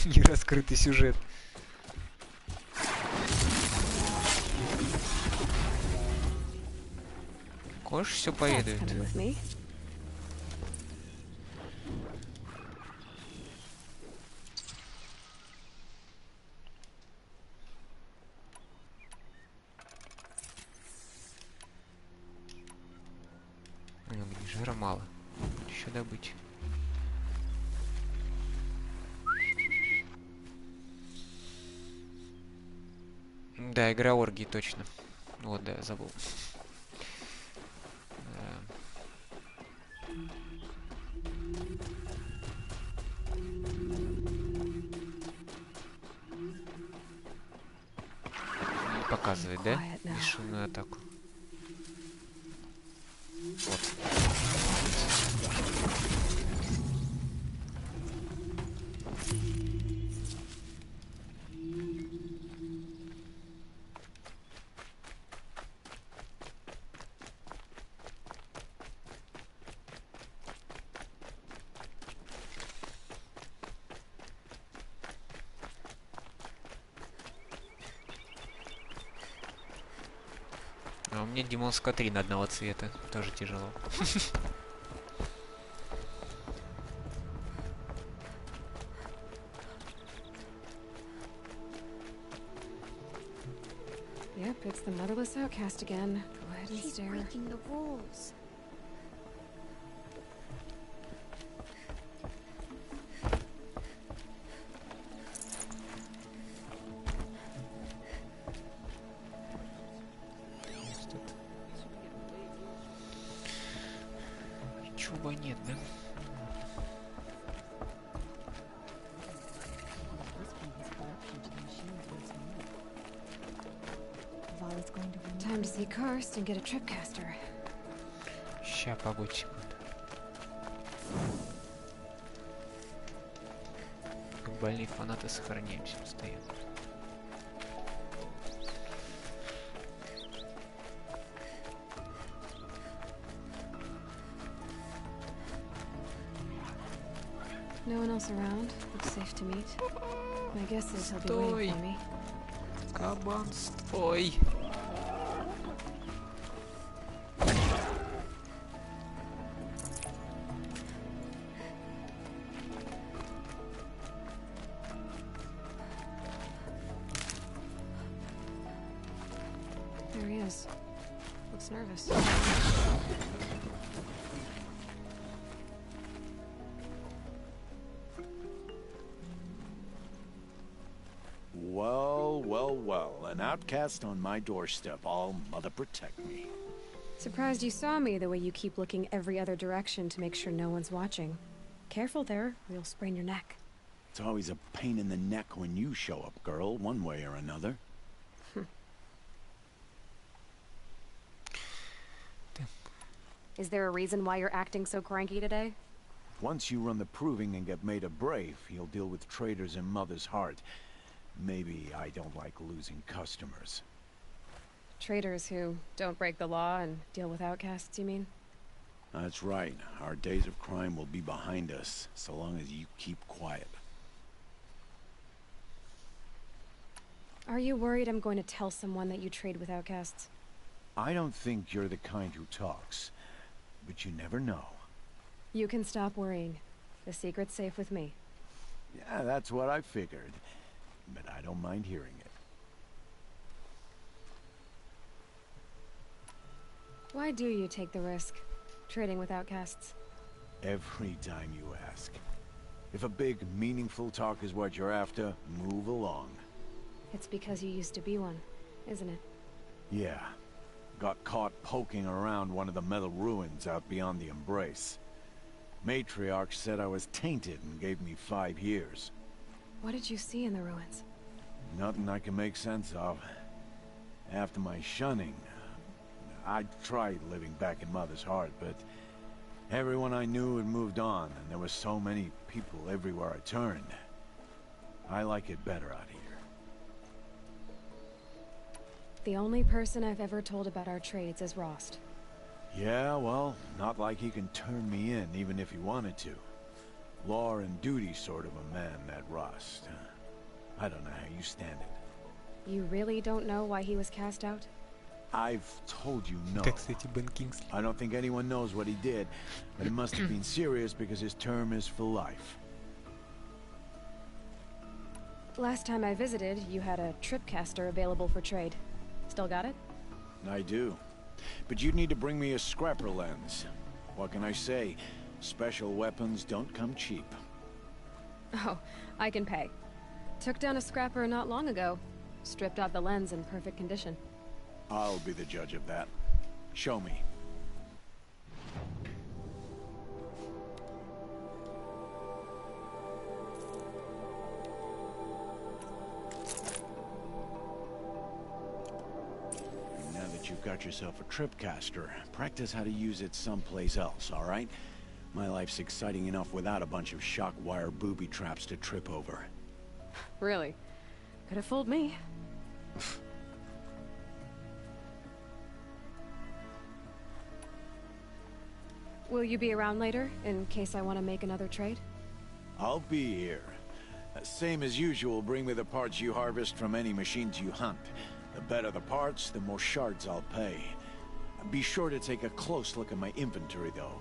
не раскрытый сюжет. Кош все поведает. Жира мало. Еще добыть. Да, игра оргии, точно. Вот, да, забыл. Не показывает, да? Бесшумную атаку. Вот. А у меня Димон Скотрин одного цвета. Тоже тяжело. It's the motherless outcast again. Go ahead and She's stare. breaking the rules. Ничего нет, да? Time to see Karst and get a tripcaster. Ща, побудь секунду. Как больные фанаты сохраняемся постоянно. No one else around. Looks safe to meet. My guess is he'll be waiting for me. Кабан, стой! There he is. Looks nervous. Well, well, well. An outcast on my doorstep. All mother protect me. Surprised you saw me the way you keep looking every other direction to make sure no one's watching. Careful there, or you'll sprain your neck. It's always a pain in the neck when you show up, girl, one way or another. Is there a reason why you're acting so cranky today? Once you run the proving and get made a brave, you'll deal with traitors in Mother's Heart. Maybe I don't like losing customers. Traitors who don't break the law and deal with outcasts, you mean? That's right. Our days of crime will be behind us, so long as you keep quiet. Are you worried I'm going to tell someone that you trade with outcasts? I don't think you're the kind who talks, but you never know. You can stop worrying. The secret's safe with me. Yeah, that's what I figured. But I don't mind hearing it. Why do you take the risk, trading with outcasts? Every time you ask. If a big, meaningful talk is what you're after, move along. It's because you used to be one, isn't it? Yeah. Got caught poking around one of the metal ruins out beyond the Embrace. Matriarch said I was tainted and gave me 5 years. What did you see in the ruins? Nothing I can make sense of. After my shunning, I tried living back in Mother's Heart, but everyone I knew had moved on, and there were so many people everywhere I turned. I like it better out here. The only person I've ever told about our trades is Rost. Yeah, well, not like he can turn me in, even if he wanted to. Law and duty sort of a man, that Rost. I don't know how you stand it. You really don't know why he was cast out? I've told you no. Кстати, I don't think anyone knows what he did, but it must have been serious because his term is for life. Last time I visited, you had a tripcaster available for trade. Still got it? I do. But you'd need to bring me a scrapper lens. What can I say? Special weapons don't come cheap. Oh, I can pay. Took down a scrapper not long ago. Stripped out the lens in perfect condition. I'll be the judge of that. Show me. Now that you've got yourself a tripcaster, practice how to use it someplace else, all right? My life's exciting enough without a bunch of shock wire booby traps to trip over. Really? Could have fooled me. Will you be around later, in case I want to make another trade? I'll be here. Same as usual, bring me the parts you harvest from any machines you hunt. The better the parts, the more shards I'll pay. Be sure to take a close look at my inventory, though.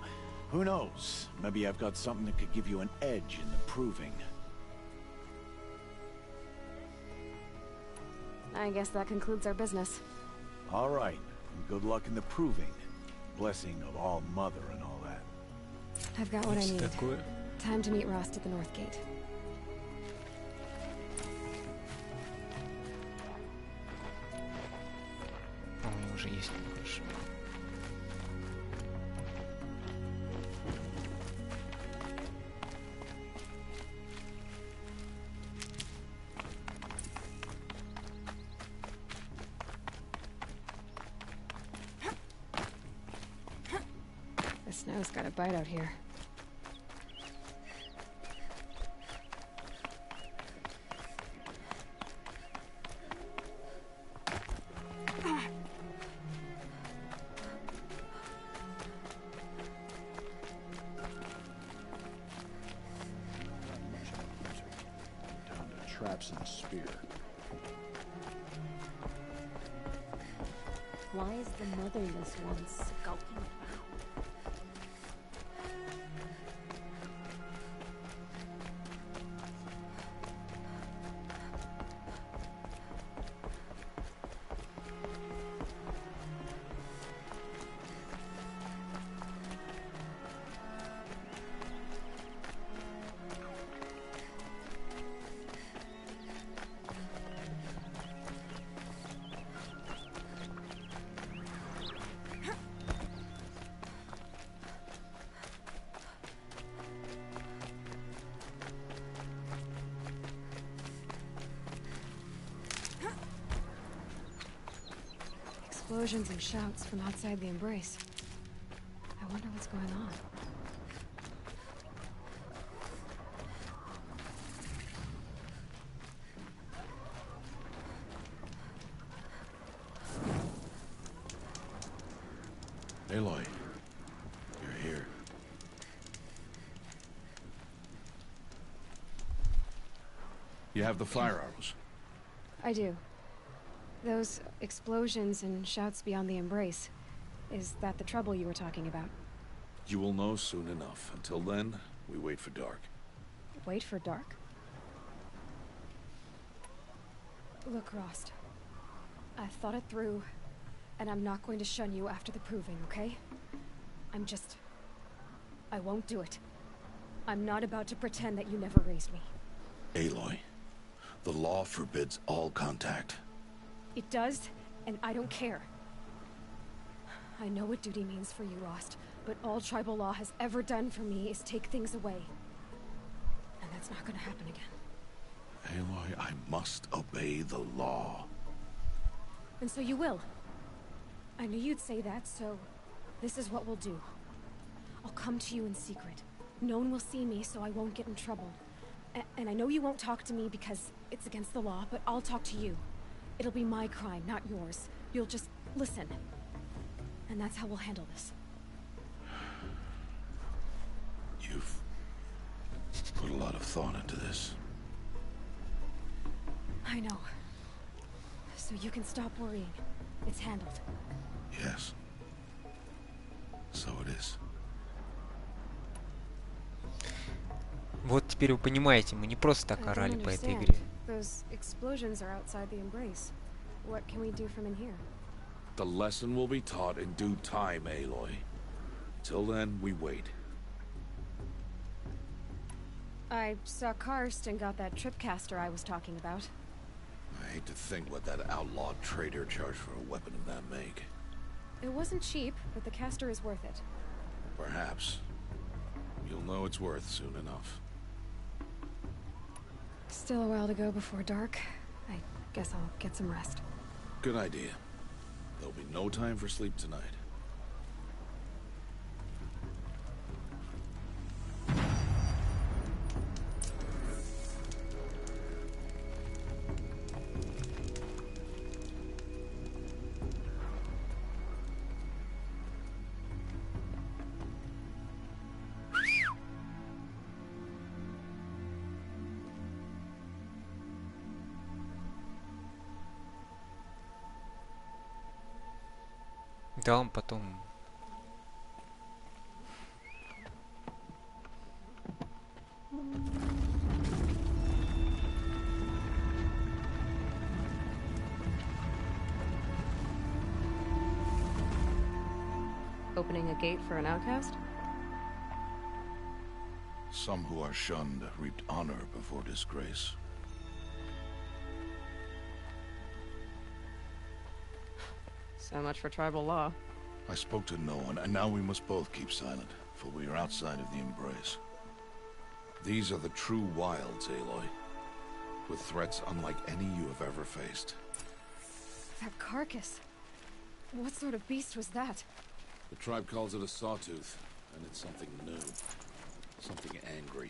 Who knows? Maybe I've got something that could give you an edge in the proving. I guess that concludes our business. All right. Good luck in the proving. Blessing of all mother and all that. I've got what I need. Time to meet Rost at the North Gate. У меня уже есть, хорошо. The snow's got a bite out here. Down to traps and a spear. Why is the motherless one skulking around? Explosions and shouts from outside the embrace. I wonder what's going on. Aloy, you're here. You have the fire arrows. I do. Those explosions and shouts beyond the embrace. Is that the trouble you were talking about? You will know soon enough. Until then, we wait for dark. Wait for dark? Look, Rost. I've thought it through, and I'm not going to shun you after the proving, okay? I won't do it. I'm not about to pretend that you never raised me. Aloy, the law forbids all contact. It does, and I don't care. I know what duty means for you, Rost, but all tribal law has ever done for me is take things away. And that's not gonna happen again. Aloy, I must obey the law. And so you will. I knew you'd say that, so this is what we'll do. I'll come to you in secret. No one will see me, so I won't get in trouble. And I know you won't talk to me because it's against the law, but I'll talk to you. It'll be my crime, not yours. You'll just listen. And that's how we'll handle this. You've put a lot of thought into this. I know. So you can stop worrying. It's handled. Yes. So it is. Вот теперь вы понимаете, мы не просто так I don't орали по этой understand. игре. Those explosions are outside the embrace. What can we do from in here? The lesson will be taught in due time, Aloy. Till then, we wait. I saw Karst and got that tripcaster I was talking about. I hate to think what that outlawed trader charged for a weapon of that make. It wasn't cheap, but the caster is worth it. Perhaps. You'll know it's worth soon enough. Still a while to go before dark. I guess I'll get some rest. Good idea. There'll be no time for sleep tonight. Да, он потом... opening a gate for an outcast? Some who are shunned reaped honor before disgrace. So much for tribal law. I spoke to no one, and now we must both keep silent, for we are outside of the embrace. These are the true wilds, Aloy, with threats unlike any you have ever faced. That carcass. What sort of beast was that? The tribe calls it a sawtooth, and it's something new. Something angry.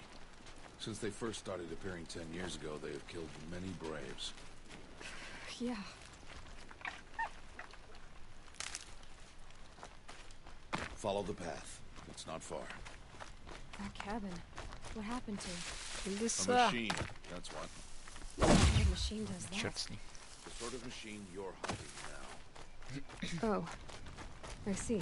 Since they first started appearing 10 years ago, they have killed many braves. Yeah. Follow the path. It's not far. That cabin. What happened to it? A machine, that's what. What kind of machine does that? Черт с ней. The sort of machine you're hunting now. Oh. I see.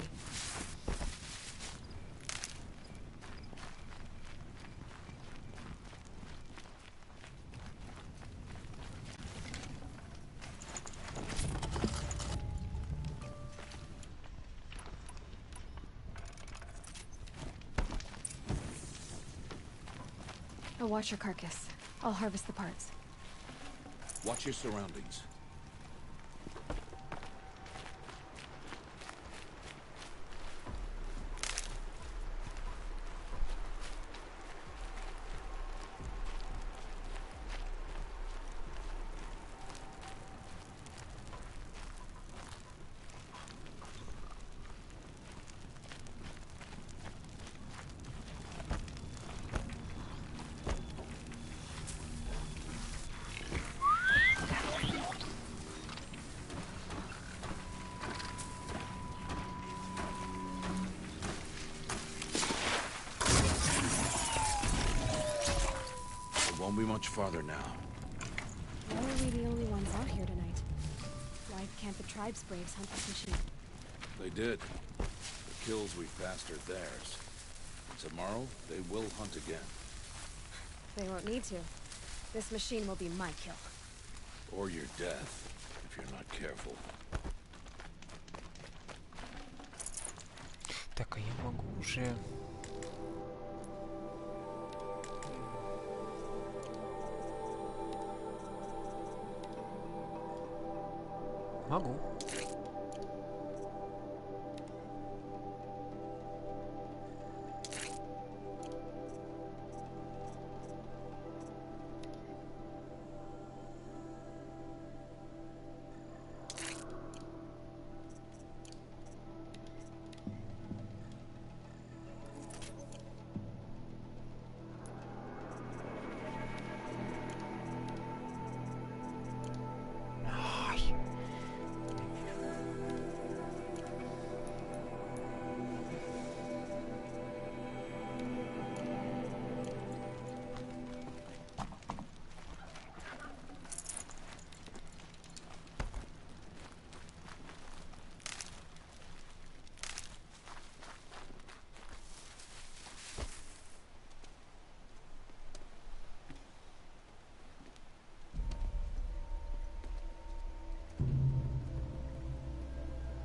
I'll watch your carcass. I'll harvest the parts. Watch your surroundings. Won't be much farther now. Why are we the only ones out here tonight? Why can't the tribe's braves hunt this machine? They did. The kills we've passed are theirs. Tomorrow, they will hunt again. They won't need to. This machine will be my kill. Or your death, if you're not careful. Так, а я могу уже... Могу.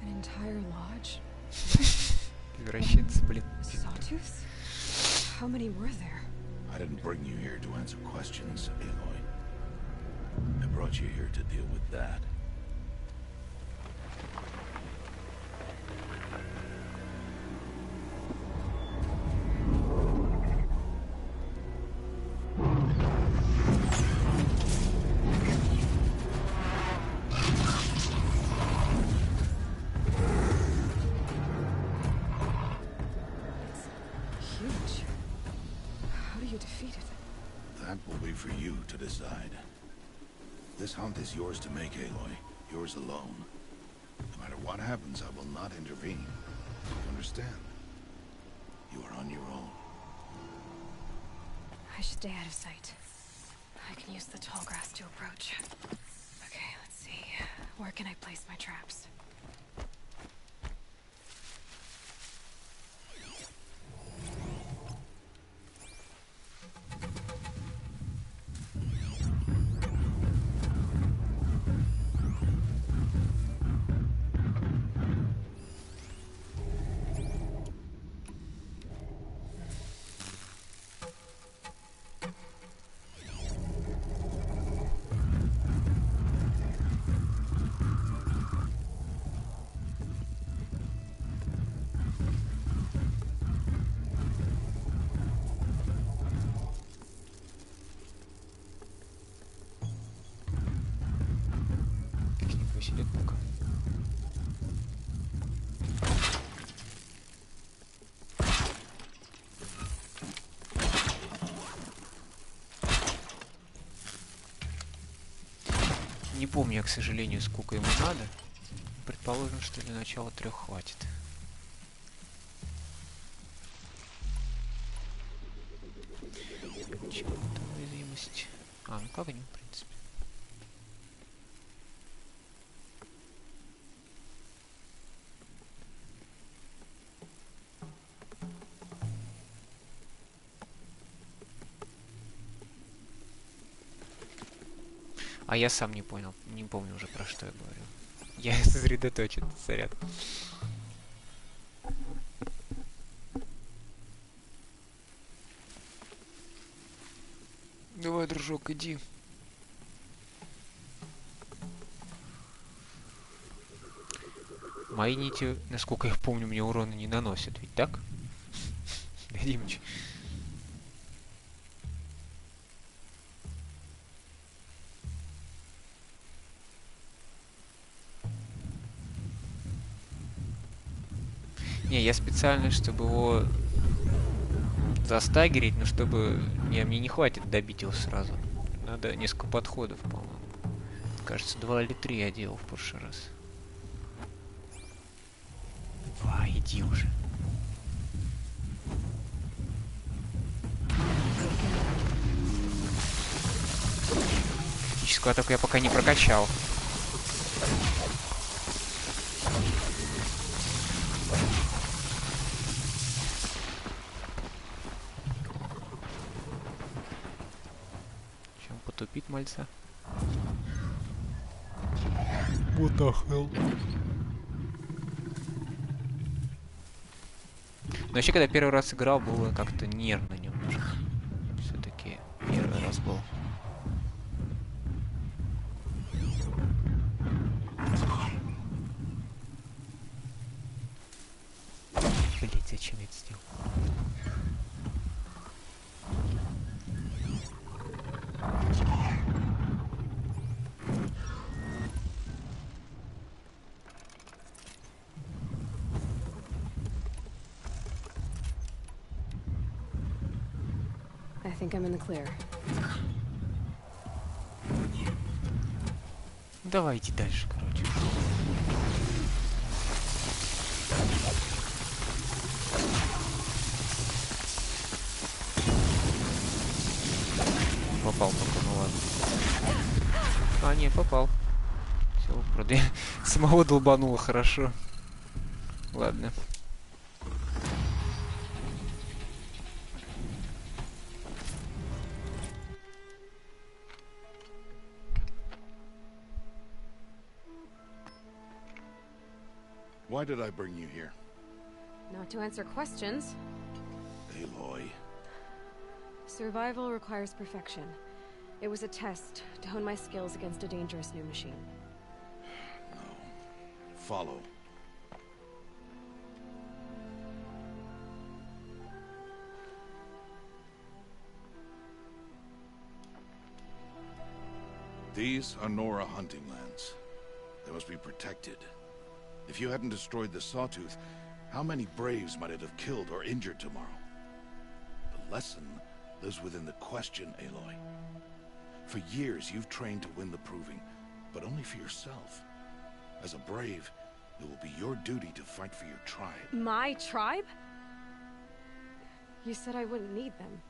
Entire lodge? Превращается, блин. Sawtooths? How many were there? I didn't bring you here to answer questions, Aloy. I brought you here to deal with that. For you to decide. This hunt is yours to make, Aloy. Yours alone. No matter what happens, I will not intervene. You understand? You are on your own. I should stay out of sight. I can use the tall grass to approach. Okay, let's see. Where can I place my traps? Не помню я, к сожалению, сколько ему надо. Предположим, что для начала 3 хватит. Чего там уязвимость? А, ну как они, в принципе. А я сам не понял, не помню уже, про что я говорю. Я сосредоточен, сорян. Давай, дружок, иди. Мои нити, насколько я помню, мне урона не наносят, ведь так? Димыч. Не, я специально, чтобы его застагерить, но чтобы... мне не хватит добить его сразу. Надо несколько подходов, по-моему. Кажется, 2 или 3 я делал в прошлый раз. Иди уже. Физическую атаку я пока не прокачал. Чем потупить мальца? What the hell? Но вообще, когда первый раз играл, было как-то нервно немножко. Все-таки первый раз был. Блять, зачем я это сделал? I think I'm in the clear. Давайте дальше, короче. Попал только, ну ладно. А, не, попал. Все, правда, самого долбануло хорошо. Ладно. Why did I bring you here? Not to answer questions. Aloy. Survival requires perfection. It was a test to hone my skills against a dangerous new machine. No. Follow. These are Nora hunting lands. They must be protected. If you hadn't destroyed the Sawtooth, how many Braves might it have killed or injured tomorrow? The lesson lives within the question, Aloy. For years, you've trained to win the proving, but only for yourself. As a Brave, it will be your duty to fight for your tribe. My tribe? You said I wouldn't need them.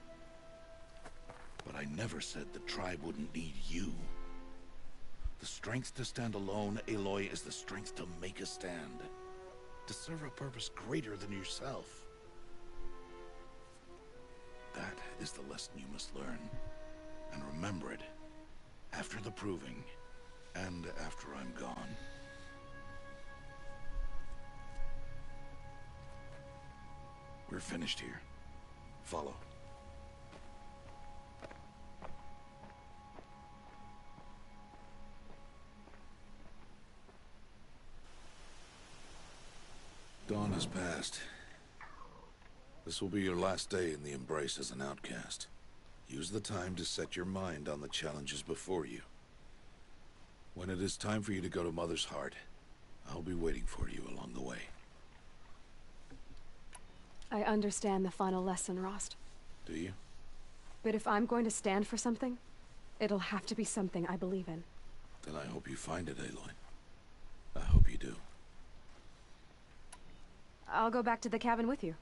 But I never said the tribe wouldn't need you. The strength to stand alone, Aloy, is the strength to make a stand. To serve a purpose greater than yourself. That is the lesson you must learn. And remember it. After the proving. And after I'm gone. We're finished here. Follow. Dawn has passed. This will be your last day in the Embrace as an outcast. Use the time to set your mind on the challenges before you. When it is time for you to go to Mother's Heart, I'll be waiting for you along the way. I understand the final lesson, Rost. Do you? But if I'm going to stand for something, it'll have to be something I believe in. Then I hope you find it, Aloy. I hope you do. I'll go back to the cabin with you.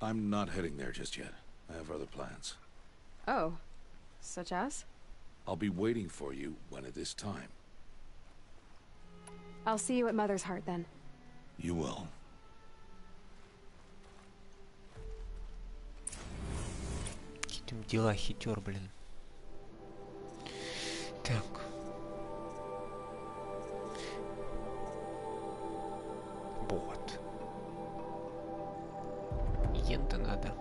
I'm not heading there just yet. I have other plans. Oh. Such as? I'll be waiting for you when it is time. I'll see you at Mother's Heart then. You will. Какие там дела, хитер, блин. Так. Вот. Йен-то надо.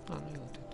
А, ну и вот это.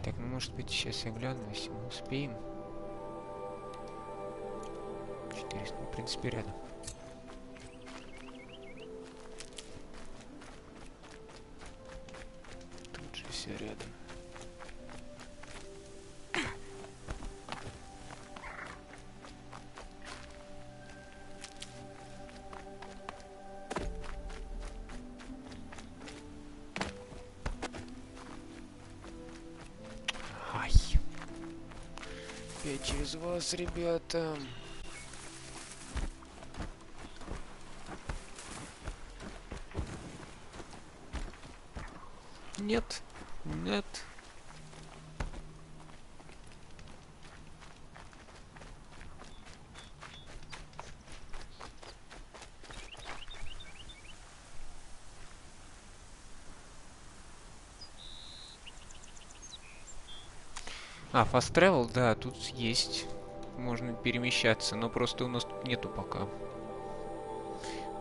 Так, ну может быть сейчас я гляну, если мы успеем. 400, в принципе, рядом. Тут же все рядом. Я через вас, ребята. Нет, нет. А, fast travel, да, тут есть. Можно перемещаться, но просто у нас тут нету пока.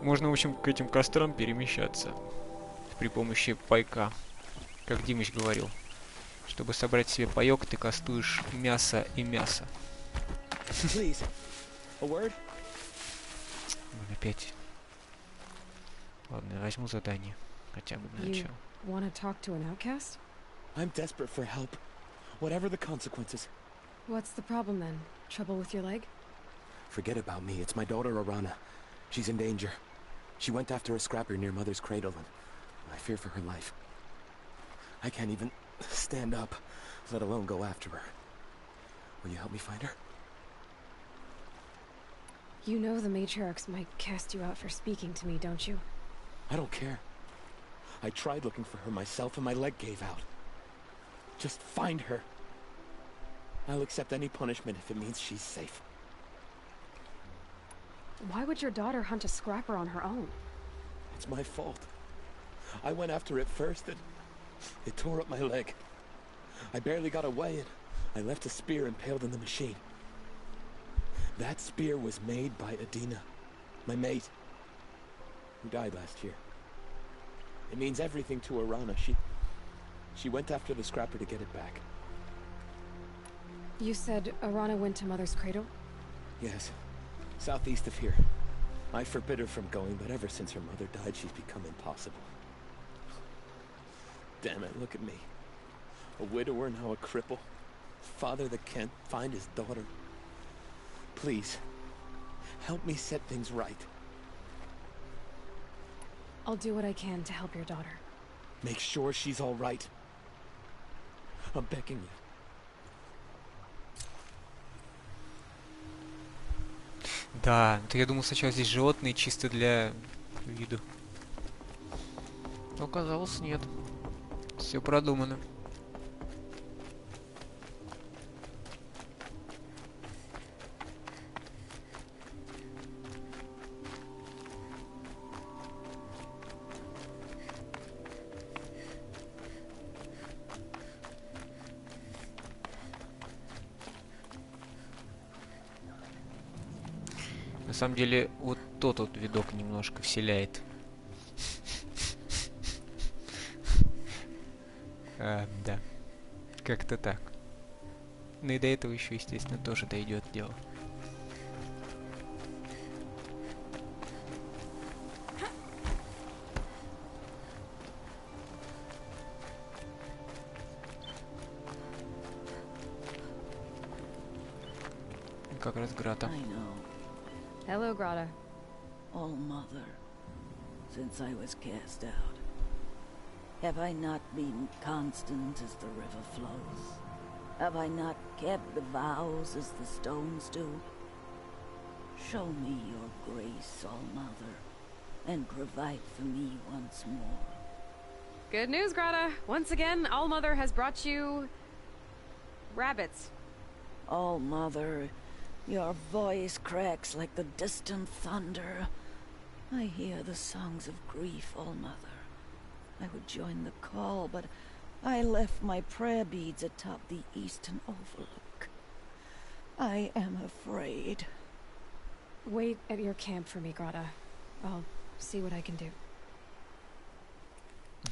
Можно, в общем, к этим кострам перемещаться. При помощи пайка. Как Димыч говорил. Чтобы собрать себе паёк, ты кастуешь мясо и мясо. Опять. Ладно, я возьму задание. Хотя бы для начала. I'm desperate for help. Whatever the consequences. What's the problem then? Trouble with your leg? Forget about me. It's my daughter, Arana. She's in danger. She went after a scrapper near Mother's cradle, and I fear for her life. I can't even stand up, let alone go after her. Will you help me find her? You know the matriarchs might cast you out for speaking to me, don't you? I don't care. I tried looking for her myself, and my leg gave out. Just find her. I'll accept any punishment if it means she's safe. Why would your daughter hunt a scrapper on her own? It's my fault. I went after it first and it tore up my leg. I barely got away and I left a spear impaled in the machine. That spear was made by Adina, my mate, who died last year. It means everything to Arana. She went after the scrapper to get it back. You said Arana went to Mother's cradle? Yes, southeast of here. I forbid her from going, but ever since her mother died, she's become impossible. Damn it, look at me. A widower, now a cripple. Father that can't find his daughter. Please, help me set things right. I'll do what I can to help your daughter. Make sure she's all right. I'm begging you. Да, то я думал сначала здесь животные чисто для виду. Но оказалось нет. Все продумано. На самом деле, вот тот вот видок немножко вселяет. Да. Как-то так. Ну и до этого еще, естественно, тоже дойдет дело. Как раз Грата. Hello, Grata. Oh, Mother, since I was cast out, have I not been constant as the river flows? Have I not kept the vows as the stones do? Show me your grace, All Mother, and provide for me once more. Good news, Grata. Once again, All Mother has brought you... rabbits. All Mother, your voice cracks like the distant thunder. I hear the songs of grief, All Mother. I would join the call, but I left my prayer beads atop the eastern overlook. I am afraid. Wait at your camp for me, Grata. I'll see what I can do.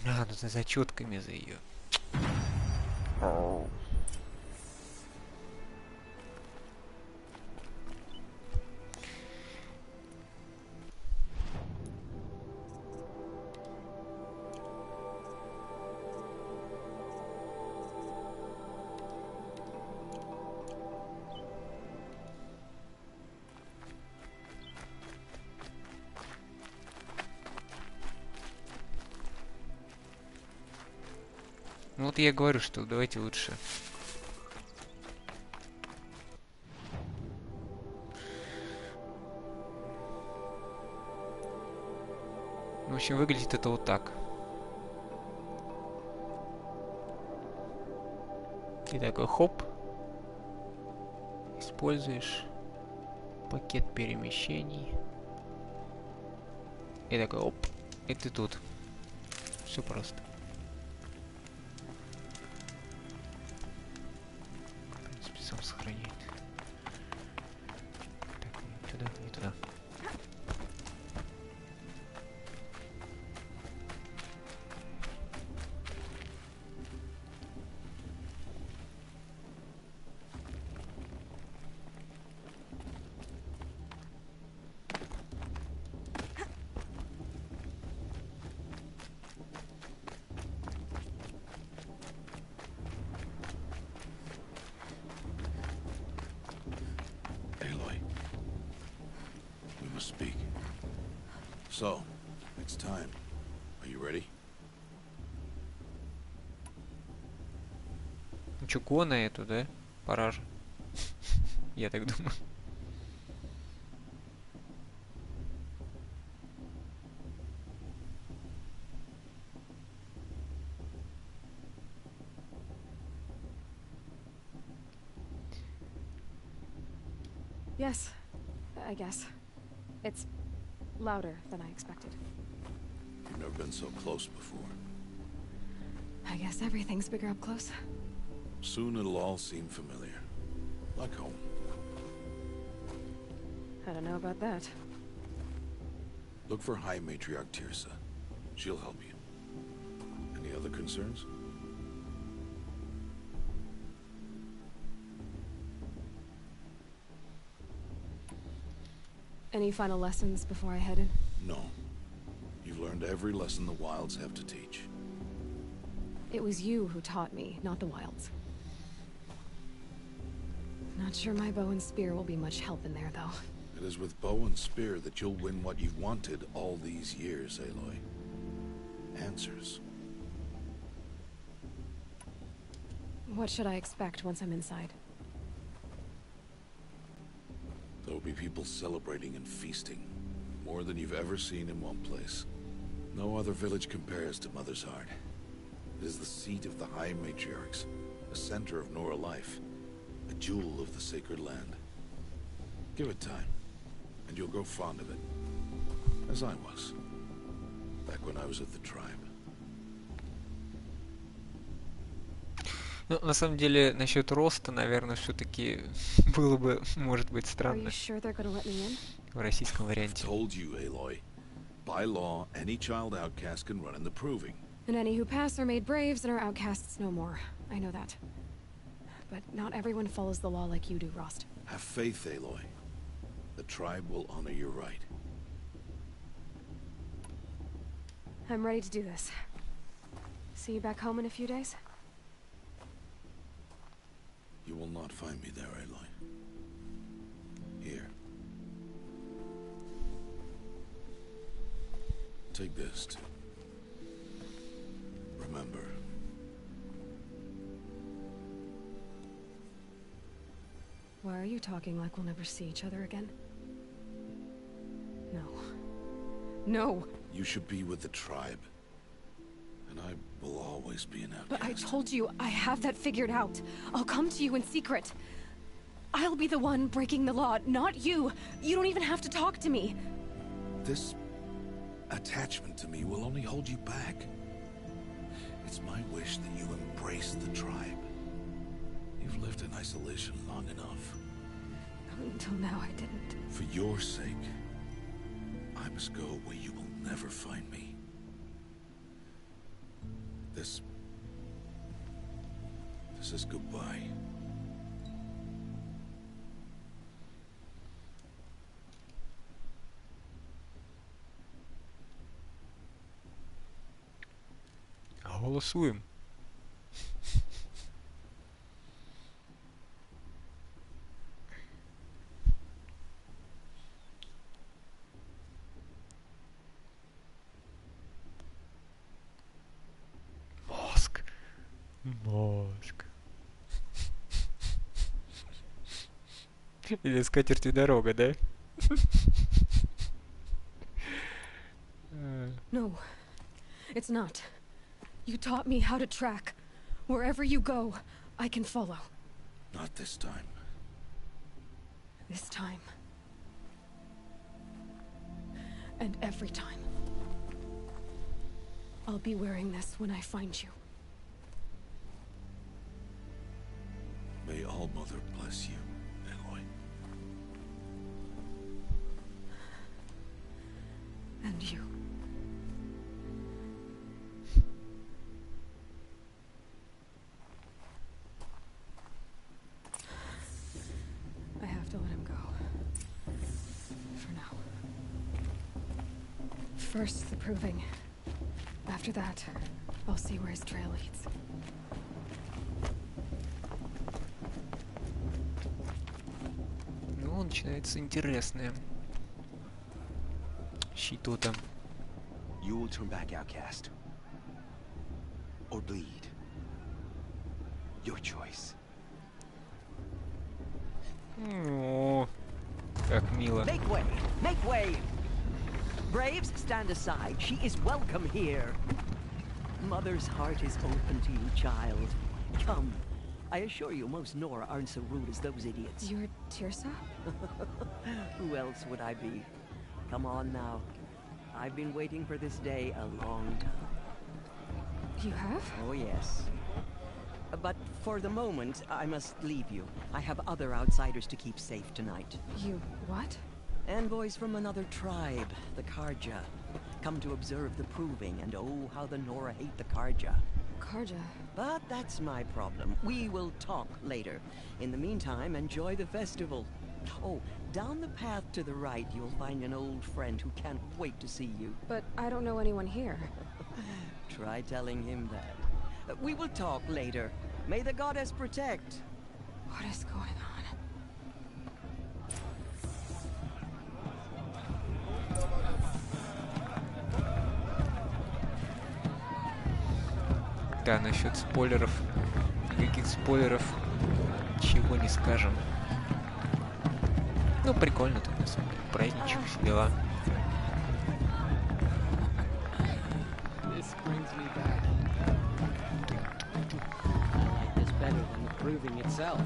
Надо за зачетками за ее. Ну вот я говорю, что давайте лучше. В общем, выглядит это вот так. И такой хоп. Используешь пакет перемещений. И такой оп. И ты тут. Все просто. Сохранить. Так, не туда, не туда. Speak. So, it's time. Are you ready? Ну чё, го на эту, да? Пора же. Я так думаю. Yes, I guess. It's louder than I expected. You've never been so close before. I guess everything's bigger up close. Soon it'll all seem familiar. Like home. I don't know about that. Look for High Matriarch Tirsa. She'll help you. Any other concerns? Any final lessons before I head in? No. You've learned every lesson the wilds have to teach. It was you who taught me, not the wilds. Not sure my bow and spear will be much help in there, though. It is with bow and spear that you'll win what you've wanted all these years, Aloy. Answers. What should I expect once I'm inside? There will be people celebrating and feasting. More than you've ever seen in one place. No other village compares to Mother's Heart. It is the seat of the High Matriarchs, the center of Nora life, a jewel of the sacred land. Give it time, and you'll grow fond of it. As I was, back when I was of the tribe. Ну, на самом деле, насчет роста, наверное, все-таки было бы, может быть, Are you странно sure they're gonna let me in? в российском I've варианте. told you, Aloy. By law, any child outcast can run in the proving. And any who pass are made braves and are outcasts no more. I know that. But not everyone follows the law like you do, Rost. Have faith, Aloy. The tribe will honor your right. I'm ready to do this. See you back home in a few days? You will not find me there, Aloy. Here. Take this, too. Remember. Why are you talking like we'll never see each other again? No. No! You should be with the tribe. And I will always be an outcast. But I told you, I have that figured out. I'll come to you in secret. I'll be the one breaking the law, not you. You don't even have to talk to me. This attachment to me will only hold you back. It's my wish that you embrace the tribe. You've lived in isolation long enough. Until now, I didn't. For your sake, I must go where you will never find me. This is goodbye. Голосуем. Мозг. Мозг. Или с катертью дорога, да? No, it's not. You taught me how to track. Wherever you go, I can follow. Not this time. This time. And every time. I'll be wearing this when I find you. May All Mother bless you, Aloy. And you. I have to let him go. For now. First, the proving. After that, I'll see where his trail leads. Ну, начинается интересное. Щиту-то. You will turn back, outcast. Or bleed. Your choice. О, как мило. Make way! Make way! Braves, stand aside. She is welcome here. Mother's heart is open to you, child. Come. I assure you, most Nora aren't so rude as those idiots. You're Tirsa? Who else would I be? Come on now. I've been waiting for this day a long time. You have? Oh, yes. But for the moment, I must leave you. I have other outsiders to keep safe tonight. You what? Envoys from another tribe, the Karja. Come to observe the proving, and oh, how the Nora hate the Karja. Karja? But that's my problem. We will talk later. In the meantime, enjoy the festival. Oh, down the path to the right, you'll find an old friend who can't wait to see you. But I don't know anyone here. Try telling him that. We will talk later. May the goddess protect. What is going on? Да, насчет спойлеров. Никаких спойлеров. Чего не скажем. Ну, прикольно тут, на самом деле. Праздничек, все дела. This brings me back. I like this better than the proving itself.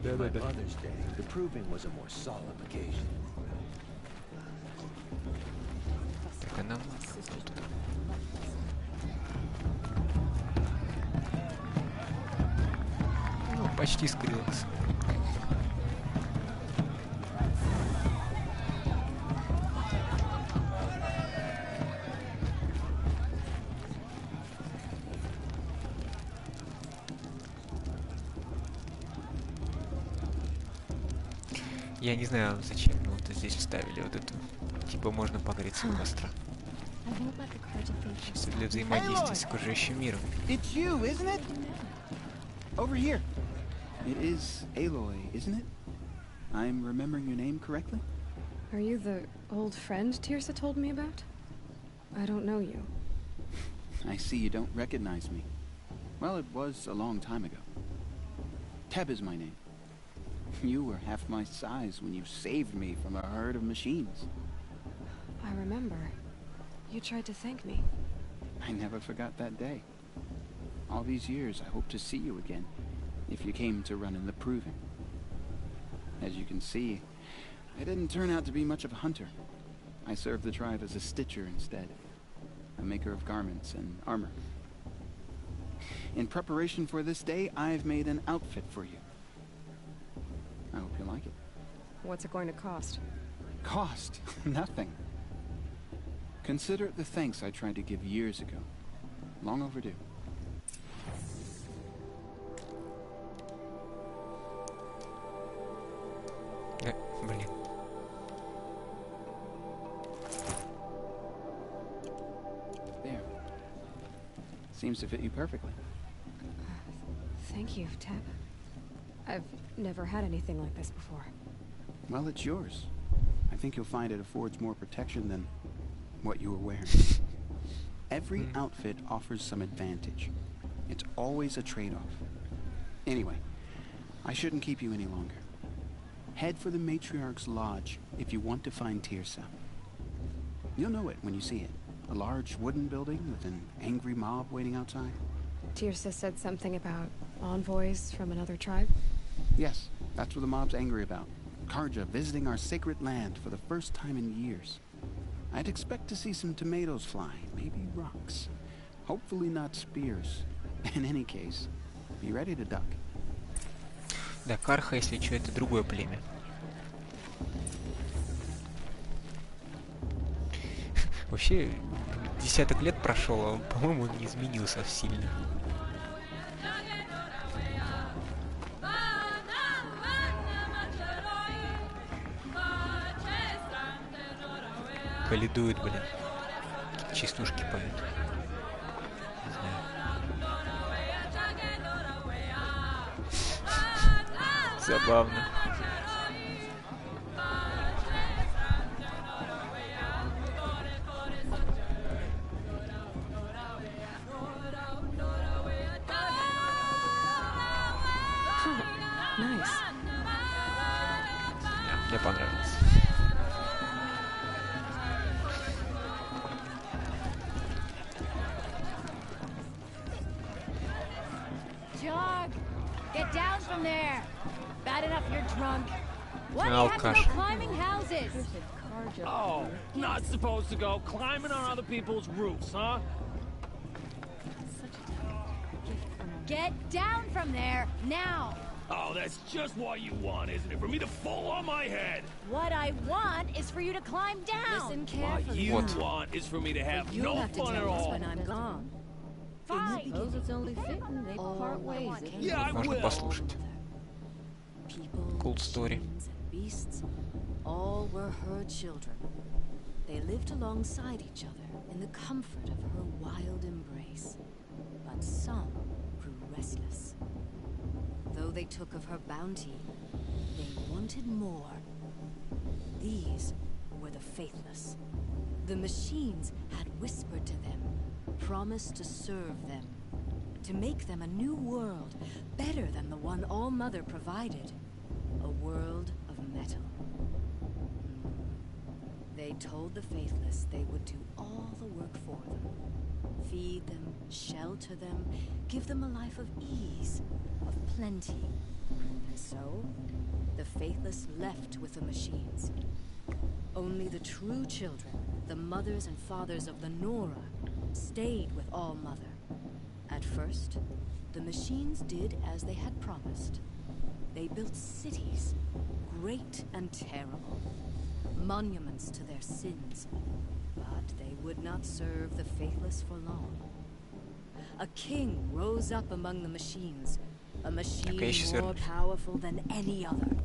Да, да, да. Mother's Day, the proving was a more solemn occasion. Так, а нам... Ну, почти скрылся. Я не знаю, зачем мы вот здесь вставили вот эту. Типа можно погреться у костра. Чисто для взаимодействия с окружающим миром. It's you, isn't it? Over here. It is Aloy, isn't it? I'm remembering your name correctly? Are you the old friend Tirsa told me about? I don't know you. I see you don't recognize me. Well, it was a long time ago. Teb is my name. You were half my size when you saved me from a herd of machines. I remember. You tried to thank me. I never forgot that day. All these years, I hope to see you again, if you came to run in the proving. As you can see, I didn't turn out to be much of a hunter. I served the tribe as a stitcher instead, a maker of garments and armor. In preparation for this day, I've made an outfit for you. I hope you like it. What's it going to cost? Cost? Nothing. Consider it the thanks I tried to give years ago. Long overdue. Блин. There. Seems to fit you perfectly. Thank you, Teb. I've never had anything like this before. Well, it's yours. I think you'll find it affords more protection than what you were wearing. Every outfit offers some advantage. It's always a trade-off. Anyway, I shouldn't keep you any longer. Head for the Matriarch's Lodge if you want to find Tirsa. You'll know it when you see it. A large wooden building with an angry mob waiting outside. Tirsa said something about envoys from another tribe? Yes, that's what the mob's angry about. Karja visiting our sacred land for the first time in years. I'd expect to see some tomatoes fly, maybe rocks. Hopefully not spears. In any case, be ready to duck. Да, Карха, если что, это другое племя. Вообще, десяток лет прошел, а он, по-моему, он не изменился сильно. Калидует, блин. Частушки поют. Не знаю. Забавно. Nice. Мне понравилось. Jog! Get down from there! Bad enough you're drunk. Why Oh, do you have to gosh. go climbing houses? Oh, not supposed to go climbing on other people's roofs, huh? Get down from there, now! Oh, that's just what you want, isn't it? For me to fall on my head. What I want is for you to climb down! Listen What carefully. you want is for me to have You'll no have to fun tell at us all. when I'm gone. I suppose it's only fitting they part ways. Yeah, I Можно will. послушать. People, Cool story. machines, and beasts, all were her children. They lived alongside each other in the comfort of her wild embrace. But some grew restless. Though they took of her bounty, they wanted more. These were the faithless. The machines had whispered to them, promised to serve them, to make them a new world, better than the one All-Mother provided. A world of metal. They told the faithless they would do all the work for them. Feed them, shelter them, give them a life of ease, of plenty. And so, the faithless left with the machines. Only the true children, the mothers and fathers of the Nora, stayed with All-Mother. At first, the machines did as they had promised. They built cities, great and terrible, monuments to their sins. But they would not serve the faithless for long. A king rose up among the machines, a machine more powerful than any other,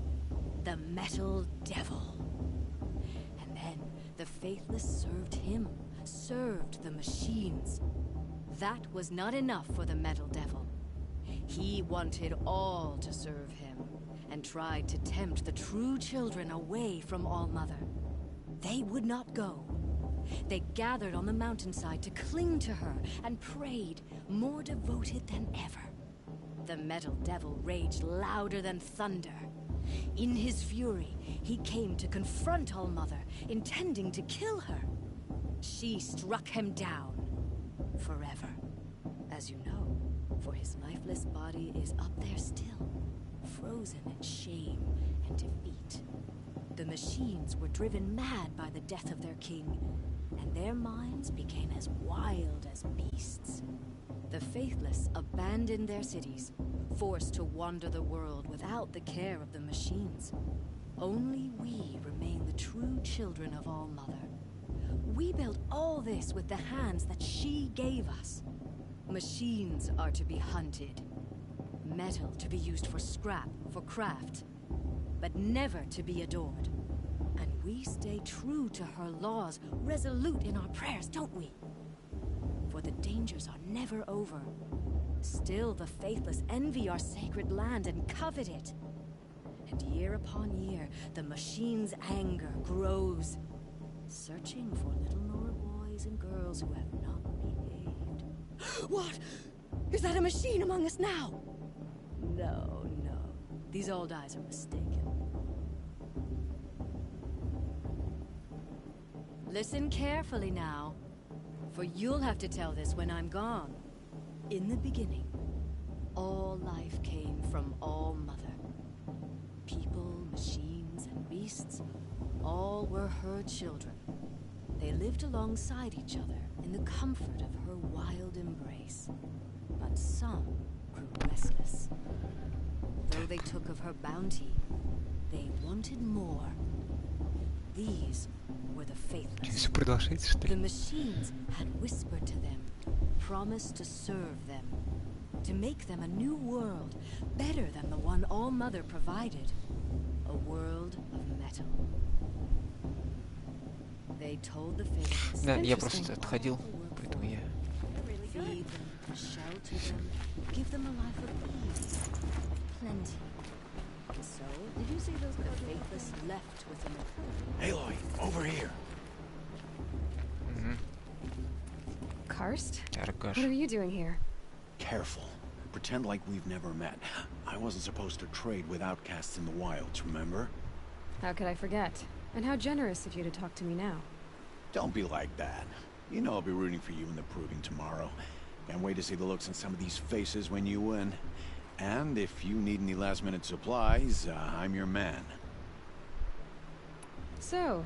the Metal Devil. And then the faithless served him, served the machines. That was not enough for the Metal Devil. He wanted all to serve him, and tried to tempt the true children away from All-Mother. They would not go. They gathered on the mountainside to cling to her and prayed, more devoted than ever. The Metal Devil raged louder than thunder. In his fury, he came to confront All-Mother, intending to kill her. She struck him down forever. As you know, for his lifeless body is up there still, frozen in shame and defeat. The machines were driven mad by the death of their king, and their minds became as wild as beasts. The faithless abandoned their cities, forced to wander the world without the care of the machines. Only we remain the true children of All-Mother. We built all this with the hands that she gave us. Machines are to be hunted. Metal to be used for scrap, for craft, but never to be adored. And we stay true to her laws, resolute in our prayers, don't we? For the dangers are never over. Still the faithless envy our sacred land and covet it. And year upon year, the machine's anger grows, searching for little Nora boys and girls who have not behaved. What? Is that a machine among us now? No, no. These old eyes are mistaken. Listen carefully now, for you'll have to tell this when I'm gone. In the beginning, all life came from All-Mother. People, machines, and beasts, all were her children. They lived alongside each other in the comfort of her wild embrace. But some grew restless. Though they took of her bounty, they wanted more. These were the faithless. The machines had whispered to them, promised to serve them, to make them a new world, better than the one All-Mother provided. A world of metal. They told the faithless. Да, я просто отходил, поэтому я... Feed them, shelter them, give them a life of ease, plenty. So, did you see those faithless left with them? Aloy, over here. Karst? Targash. What are you doing here? Careful. Pretend like we've never met. I wasn't supposed to trade with outcasts in the wilds, remember? How could I forget? And how generous of you to talk to me now. Don't be like that. You know I'll be rooting for you in the proving tomorrow. Can't wait to see the looks on some of these faces when you win. And if you need any last-minute supplies, I'm your man. So,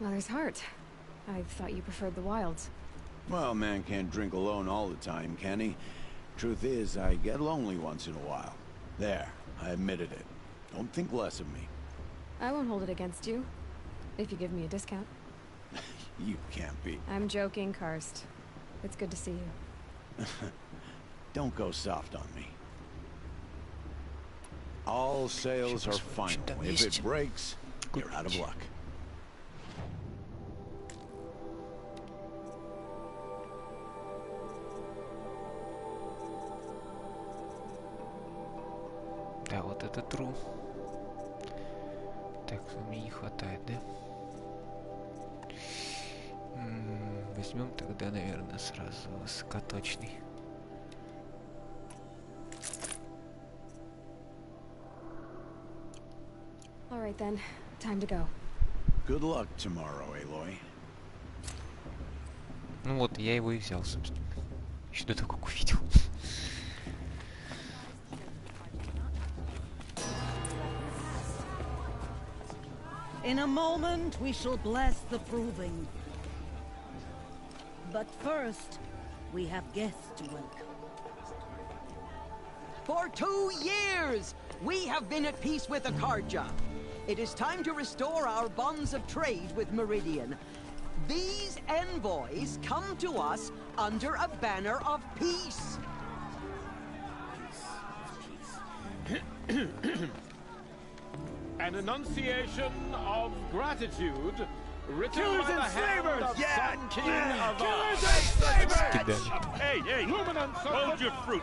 Mother's Heart. I thought you preferred the wilds. Well, man can't drink alone all the time, can he? Truth is, I get lonely once in a while. There, I admitted it. Don't think less of me. I won't hold it against you, if you give me a discount. You can't be. I'm joking, Karst. It's good to see you. Don't go soft on me. All sales are final. If it breaks, you're out of luck. Да, вот это true. Так, мне не хватает, да? Возьмем тогда, наверное, сразу высокоточный. All right then, time to go. Good luck tomorrow, Aloy. Ну вот, я его и взял, собственно. Еще до того, как увидел. In a moment, we shall bless the proving. But first, we have guests to welcome. For 2 years, we have been at peace with Akarja. It is time to restore our bonds of trade with Meridian. These envoys come to us under a banner of peace. An enunciation of gratitude written Killers by the and hand slavers! of Yeah! Sun King of Killers Art. and slavers! Hey, hey! Hold your fruit,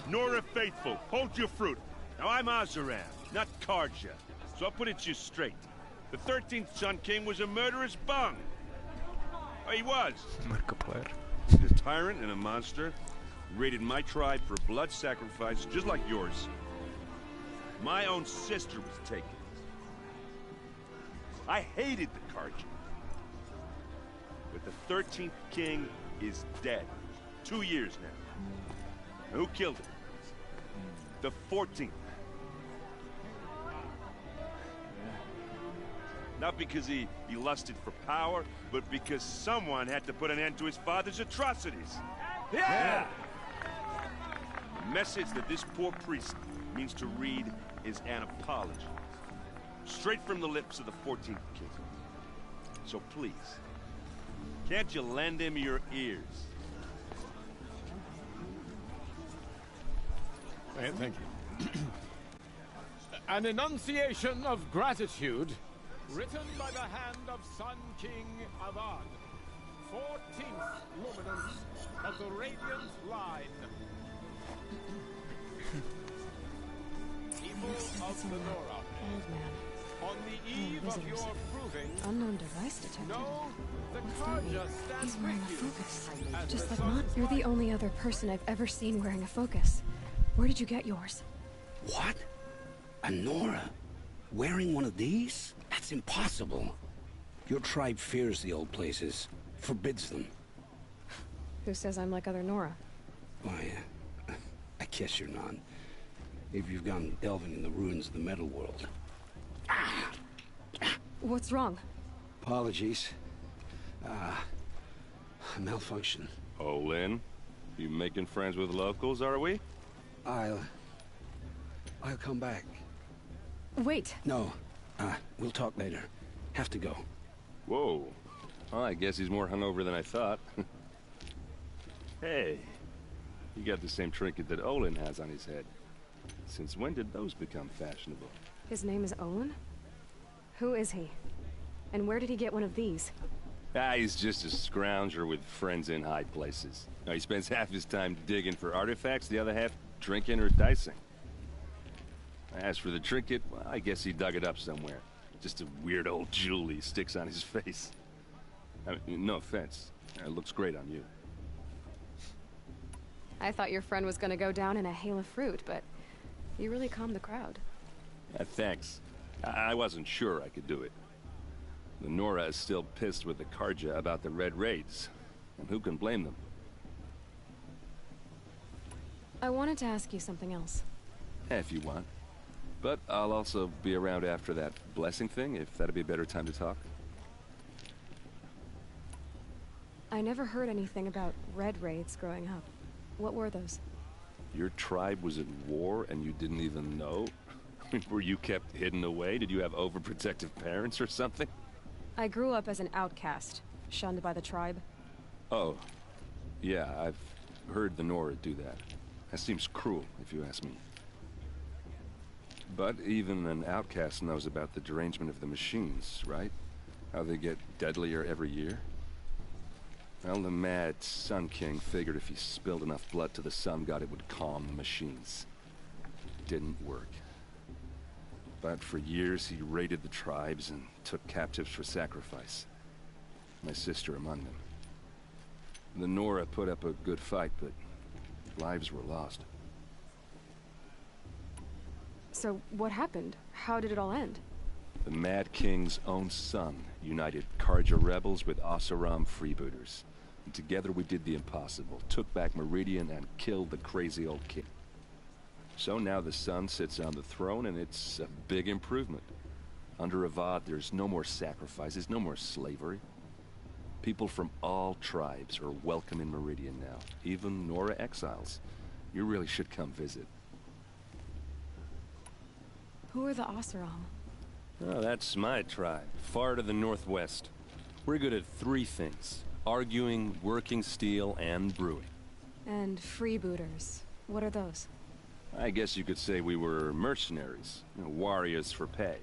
Nora Faithful. Hold your fruit. Now I'm Azaram, not Karja, so I'll put it to you straight. The 13th Sun King was a murderous bung. Oh, he was. He's a tyrant and a monster. He raided my tribe for blood sacrifice, just like yours. My own sister was taken. I hated the Karja. But the 13th king is dead. 2 years now. Who killed him? The 14th. Not because he lusted for power, but because someone had to put an end to his father's atrocities. Yeah! The message that this poor priest means to read is an apology. Straight from the lips of the 14th king. So please, can't you lend him your ears? Thank you. An enunciation of gratitude written by the hand of Sun King Avad, 14th luminance of the Radiant Line. People of the Nora, Old man. On the eve of your proving, Unknown device detected. no, the What's that mean? Karja He's stands wearing a with you. focus. As Just the like mine. You're the only other person I've ever seen wearing a focus. Where did you get yours? What? A Nora? Wearing one of these? That's impossible. Your tribe fears the old places. Forbids them. Who says I'm like other Nora? Why, I guess you're not. If you've gone delving in the ruins of the metal world. What's wrong? Apologies. Malfunction. Oh, Lynn, you making friends with locals, are we? I'll come back. Wait. No. We'll talk later. Have to go. Whoa. Well, I guess he's more hungover than I thought. Hey, you got the same trinket that Olin has on his head. Since when did those become fashionable? His name is Olin? Who is he? And where did he get one of these? He's just a scrounger with friends in high places. Now, he spends half his time digging for artifacts, the other half drinking or dicing. As for the trinket, well, I guess he dug it up somewhere. Just a weird old jewel he sticks on his face. I mean, no offense. It looks great on you. I thought your friend was gonna go down in a hail of fruit, but you really calmed the crowd. Thanks. I wasn't sure I could do it. The Nora is still pissed with the Karja about the Red Raids. And who can blame them? I wanted to ask you something else. If you want. But I'll also be around after that blessing thing, if that'd be a better time to talk. I never heard anything about red raids growing up. What were those? Your tribe was at war and you didn't even know? Were you kept hidden away? Did you have overprotective parents or something? I grew up as an outcast, shunned by the tribe. Oh. Yeah, I've heard the Nora do that. That seems cruel, if you ask me. But even an outcast knows about the derangement of the machines, right? How they get deadlier every year? Well, the mad Sun King figured if he spilled enough blood to the Sun God, it would calm the machines. Didn't work. But for years, he raided the tribes and took captives for sacrifice. My sister among them. The Nora put up a good fight, but lives were lost. So what happened? How did it all end? The Mad King's own son united Karja rebels with Oseram freebooters. And together we did the impossible, took back Meridian and killed the crazy old king. So now the sun sits on the throne, and it's a big improvement. Under Avad, there's no more sacrifices, no more slavery. People from all tribes are welcome in Meridian now, even Nora exiles. You really should come visit. Who are the Oseram? Oh, that's my tribe, far to the northwest. We're good at three things: arguing, working steel, and brewing. And freebooters. What are those? I guess you could say we were mercenaries, warriors for pay.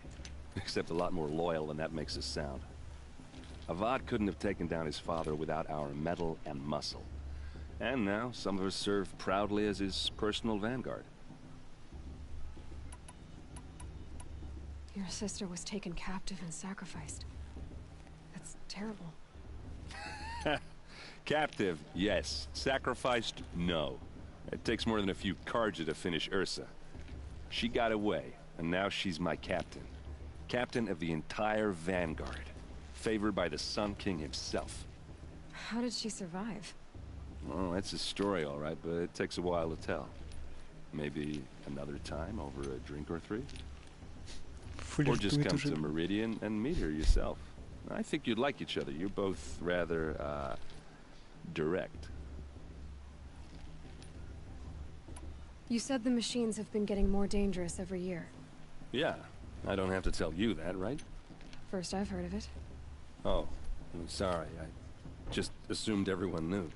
Except a lot more loyal than that makes us sound. Avad couldn't have taken down his father without our metal and muscle. And now, some of us serve proudly as his personal vanguard. Your sister was taken captive and sacrificed. That's terrible. Captive, yes. Sacrificed, no. It takes more than a few Karja to finish Ursa. She got away, and now she's my captain. Captain of the entire vanguard. Favored by the Sun King himself. How did she survive? Oh, that's a story, all right, but it takes a while to tell. Maybe another time over a drink or three? Or just come to Meridian and meet her yourself. I think you'd like each other. You're both rather, direct. You said the machines have been getting more dangerous every year. Yeah, I don't have to tell you that, right? First I've heard of it. Oh, I'm sorry. I just assumed everyone knew.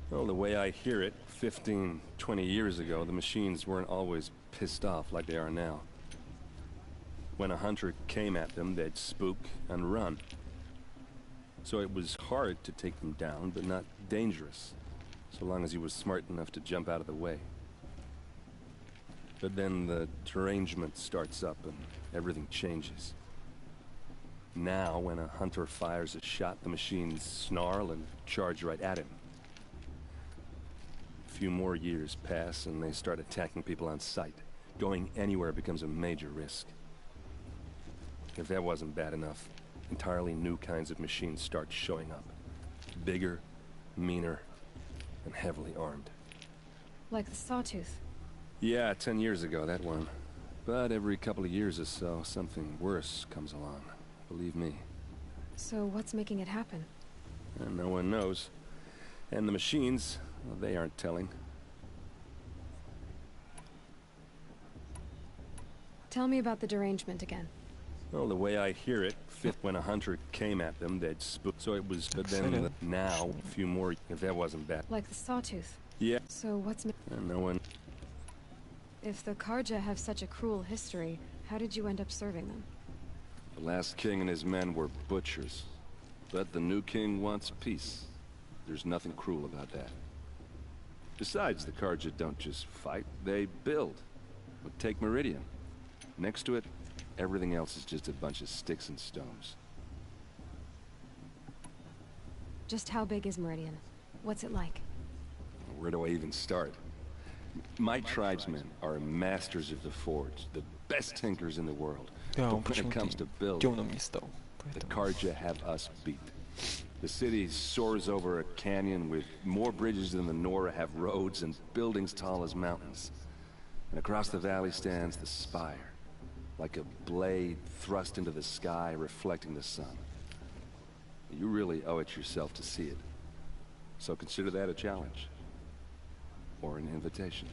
Well, the way I hear it, 15, 20 years ago, the machines weren't always pissed off like they are now. When a hunter came at them, they'd spook and run. So it was hard to take them down, but not dangerous, so long as he was smart enough to jump out of the way. But then the derangement starts up and everything changes. Now, when a hunter fires a shot, the machines snarl and charge right at him. A few more years pass and they start attacking people on sight. Going anywhere becomes a major risk. If that wasn't bad enough, entirely new kinds of machines start showing up. Bigger, meaner, and heavily armed. Like the Sawtooth. Yeah, 10 years ago, that one. But every couple of years or so, something worse comes along. Believe me. So what's making it happen? And no one knows. And the machines, well, they aren't telling. Tell me about the derangement again. Well, the way I hear it, when a hunter came at them, they'd spook. So it was, but then now, a few more, if that wasn't bad. Like the Sawtooth. Yeah. So what's... And no one... If the Karja have such a cruel history, how did you end up serving them? The last king and his men were butchers. But the new king wants peace. There's nothing cruel about that. Besides, the Karja don't just fight, they build. But take Meridian. Next to it, everything else is just a bunch of sticks and stones. Just how big is Meridian? What's it like? Where do I even start? My tribesmen are masters of the forge, the best tinkers in the world. But when it comes to building, the Karja have us beat. The city soars over a canyon with more bridges than the Nora have roads and buildings tall as mountains. And across the valley stands the spire, like a blade thrust into the sky reflecting the sun. You really owe it yourself to see it. So consider that a challenge. Or an invitation.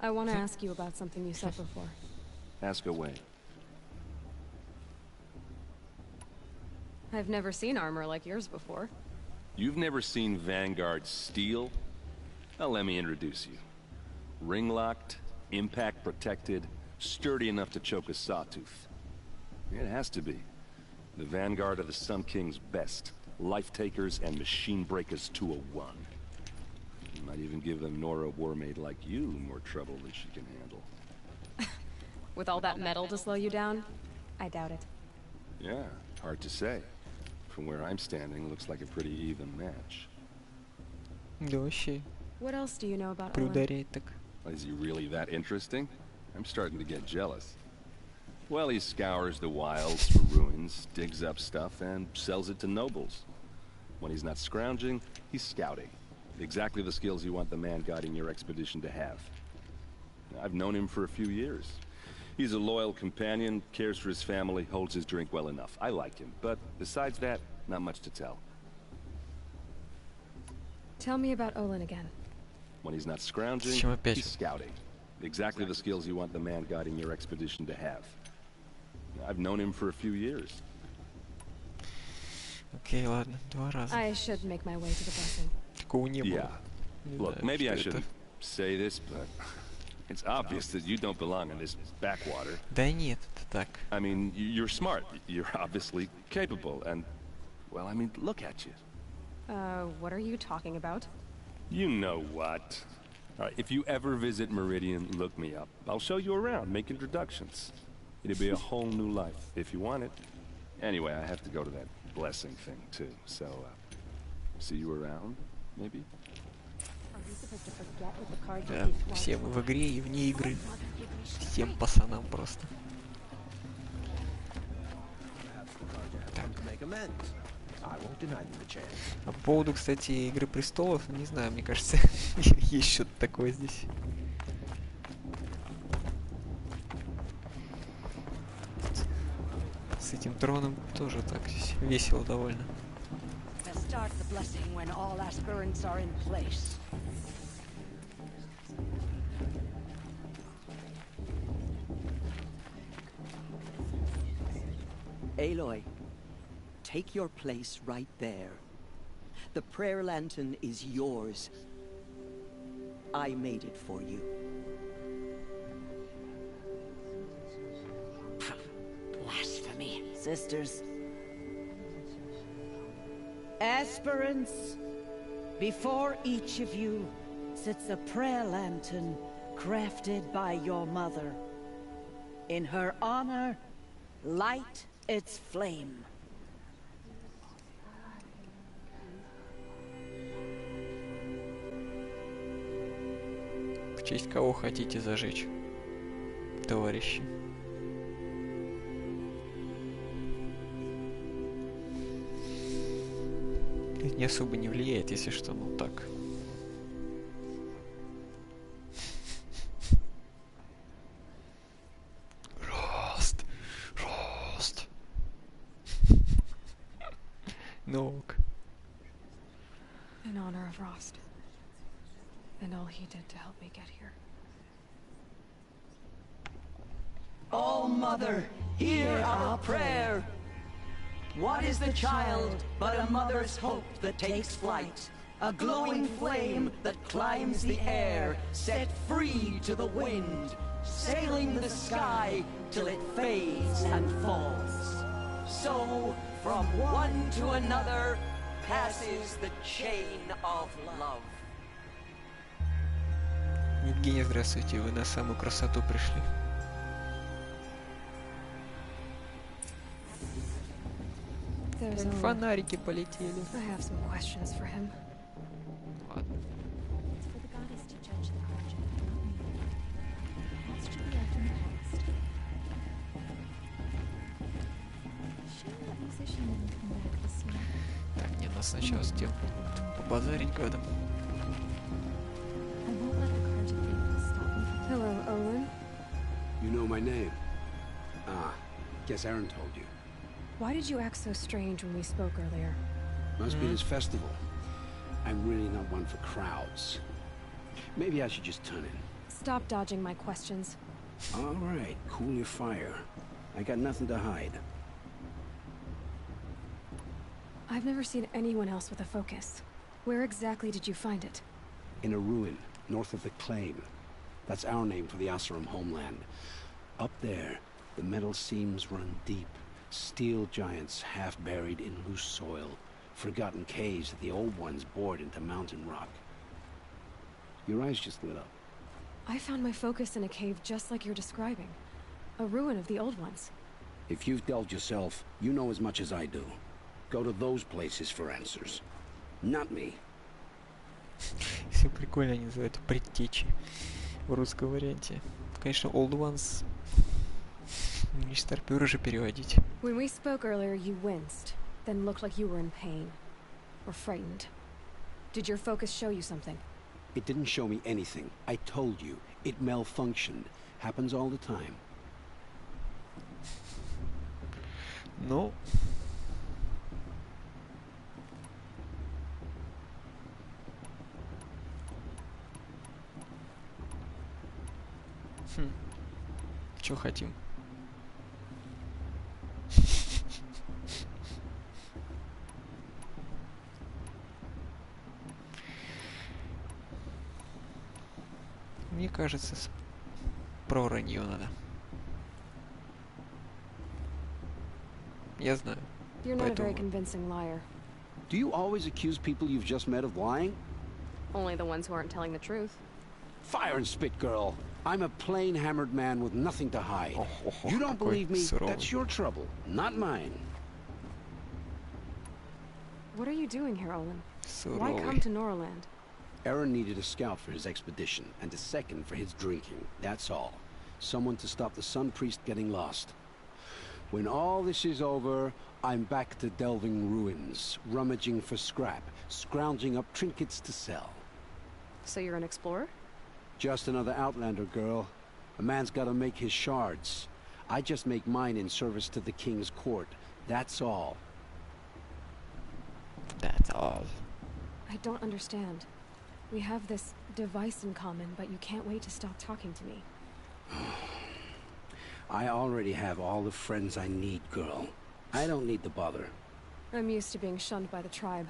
I want to ask you about something you suffer for. Ask away. I've never seen armor like yours before. You've never seen Vanguard steel? Well, let me introduce you. Ring-locked, impact-protected, sturdy enough to choke a sawtooth. It has to be. The Vanguard of the Sun King's best. Life-takers and machine-breakers to a one. You might even give a Nora warmaid like you more trouble than she can handle. With all that metal to slow you down? I doubt it. Yeah, hard to say. From where I'm standing, looks like a pretty even match. What else do you know about Owen? Is he really that interesting? I'm starting to get jealous. Well, he scours the wilds for ruins, digs up stuff, and sells it to nobles. When he's not scrounging, he's scouting. Exactly the skills you want the man guiding your expedition to have. I've known him for a few years. He's a loyal companion, cares for his family, holds his drink well enough. I like him, but besides that, not much to tell. Tell me about Olin again. When he's not scrounging, he's scouting. Exactly the skills you want the man guiding your expedition to have. I've known him for a few years. Окей, ладно, 2 раза. I should make my way to the blessing. Такого не было. Yeah. Look, maybe I shouldn't say this, but it's obvious that you don't belong in this backwater. Да нет, это так. I mean, you're smart. You're obviously capable, and, well, I mean, look at you. What are you talking about? You know what. All right, if you ever visit Meridian, look me up. I'll show you around, make introductions. It'll be a whole new life, if you want it. Anyway, I have to go to that blessing thing, too. So, see you around, maybe? Да, все мы в игре и вне игры. Всем пацанам просто. Так. А по поводу, кстати, Игры престолов, не знаю, мне кажется, есть что-то такое здесь. С этим троном тоже так здесь весело довольно. Aloy, take your place right there. The prayer lantern is yours. I made it for you. Blasphemy, sisters. Aspirants, before each of you sits a prayer lantern crafted by your mother. In her honor, light its flame. В честь кого хотите зажечь, товарищи? Это не особо не влияет, если что, ну так. Рост. Рост. Ну-ка. In honor of Rost. And all he did to help me get here. All Mother, hear our prayer. What is the child but a mother's hope that takes flight? A glowing flame that climbs the air, set free to the wind, sailing the sky till it fades and falls. So, from one to another, passes the chain of love. Евгений, здравствуйте, вы на самую красоту пришли. Фонарики полетели. I have some questions for him. Ладно. Так, не, надо сначала с тем побазарить годом. Hello, Olin. You know my name? Ah, guess Aaron told you. Why did you act so strange when we spoke earlier? Must be this festival. I'm really not one for crowds. Maybe I should just turn in. Stop dodging my questions. All right, cool your fire. I got nothing to hide. I've never seen anyone else with a focus. Where exactly did you find it? In a ruin, north of the Claim. That's our name for the Asuram homeland. Up there, the metal seams run deep. Steel giants half buried in loose soil. Forgotten caves that the old ones bored into mountain rock. Your eyes just lit up. I found my focus in a cave just like you're describing. A ruin of the old ones. If you've delved yourself, you know as much as I do. Go to those places for answers. Not me. Все прикольно они называют предтечи в русском варианте. Конечно, Old Ones Не старпер уже переводить. When we spoke earlier, you winced, then looked like you were in pain. Or frightened. Did your focus show you something? It didn't show me anything. I told you. It malfunctioned. Happens all the time. Ну... Чё хотим? Мне кажется, про вранье надо. Я знаю. You're not a very convincing liar. Do you always accuse people you've just met of lying? Only the ones who aren't telling the truth. Fire and spit, girl. I'm a plain hammered man with nothing to hide. You don't believe me? That's your trouble, not mine. What are you doing here, Olin? Why come to Norland? Aaron needed a scout for his expedition, and a second for his drinking. That's all. Someone to stop the Sun Priest getting lost. When all this is over, I'm back to delving ruins, rummaging for scrap, scrounging up trinkets to sell. So you're an explorer? Just another outlander, girl. A man's gotta make his shards. I just make mine in service to the king's court. That's all. That's all. I don't understand. We have this device in common, but you can't wait to stop talking to me. I already have all the friends I need, girl. I don't need the bother. I'm used to being shunned by the tribe.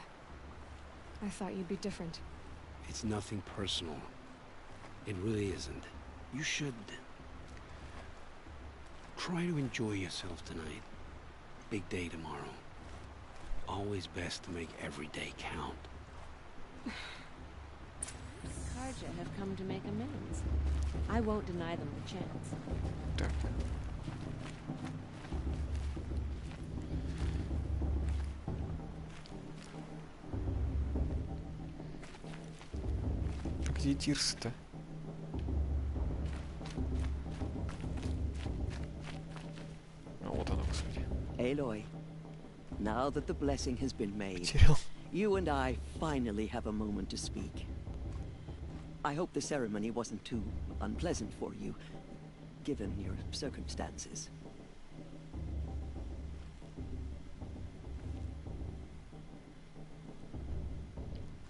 I thought you'd be different. It's nothing personal. It really isn't. You should... try to enjoy yourself tonight. Big day tomorrow. Always best to make every day count. Karja have come to make amends. I won't deny them the chance. Так. Где Тирс-то? Вот оно, господи. Aloy, now that the blessing has been made, you and I finally have a moment to speak. I hope the ceremony wasn't too unpleasant for you, given your circumstances.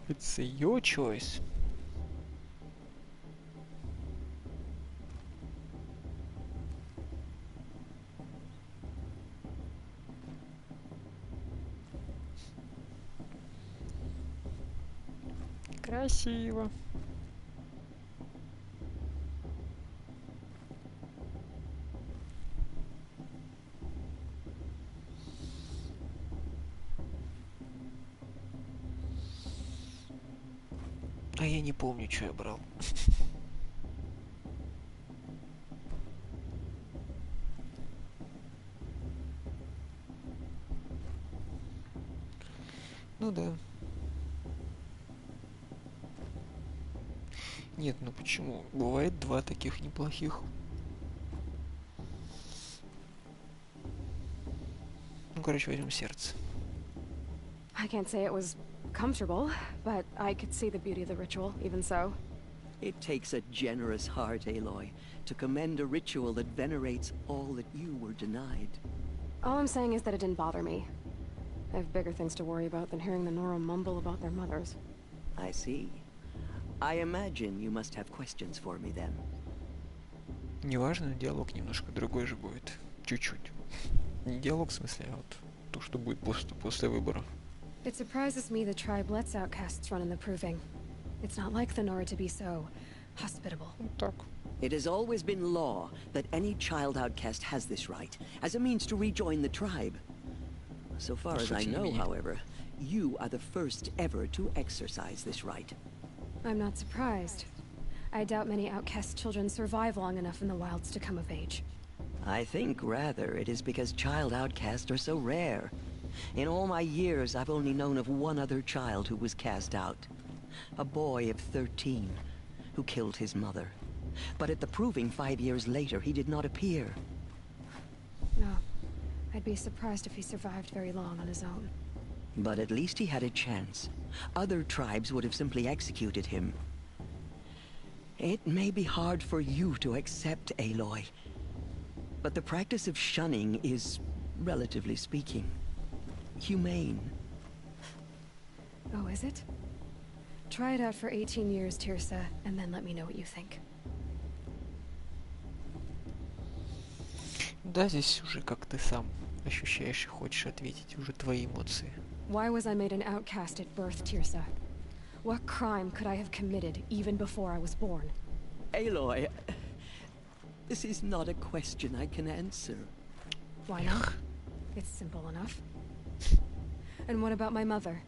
It's your choice. Красиво. А я не помню, что я брал. Ну да. Нет, ну почему? Бывает два таких неплохих. Ну, короче, возьмем сердце. I can't say it was comfortable, but I could see the beauty of the ritual, even so. It takes a generous heart, Aloy, to commend a ritual that venerates all that you were denied. All I'm saying is that it didn't bother me. I have bigger things to worry about than hearing the Nora mumble about their mothers. I see. I imagine you must have questions for me then. Неважно, диалог немножко другой же будет. Чуть-чуть. Не диалог в смысле, а вот то, что будет после выбора. It surprises me the tribe lets outcasts run in the proving. It's not like the Nora to be so hospitable. Так. It has always been law that any child outcast has this right, as a means to rejoin the tribe. So far as I know, however, you are the first ever to exercise this right. I'm not surprised. I doubt many outcast children survive long enough in the wilds to come of age. I think, rather, it is because child outcasts are so rare. In all my years, I've only known of one other child who was cast out. A boy of 13, who killed his mother. But at the proving 5 years later, he did not appear. I'd be surprised if he survived very long on his own. But at least he had a chance. Other tribes would have simply executed him. It may be hard for you to accept, Aloy, but the practice of shunning is, relatively speaking, humane. Oh, is it? Try it out for 18 years, Tirsa, and then let me know what you think. Да, здесь уже как ты сам ощущаешь и хочешь ответить, уже твои эмоции. Why was I made an outcast at birth, Tirsa? What crime could I have committed even before I was born? Aloy, this is not a question I can answer. Why not? It's simple enough. And what about my mother?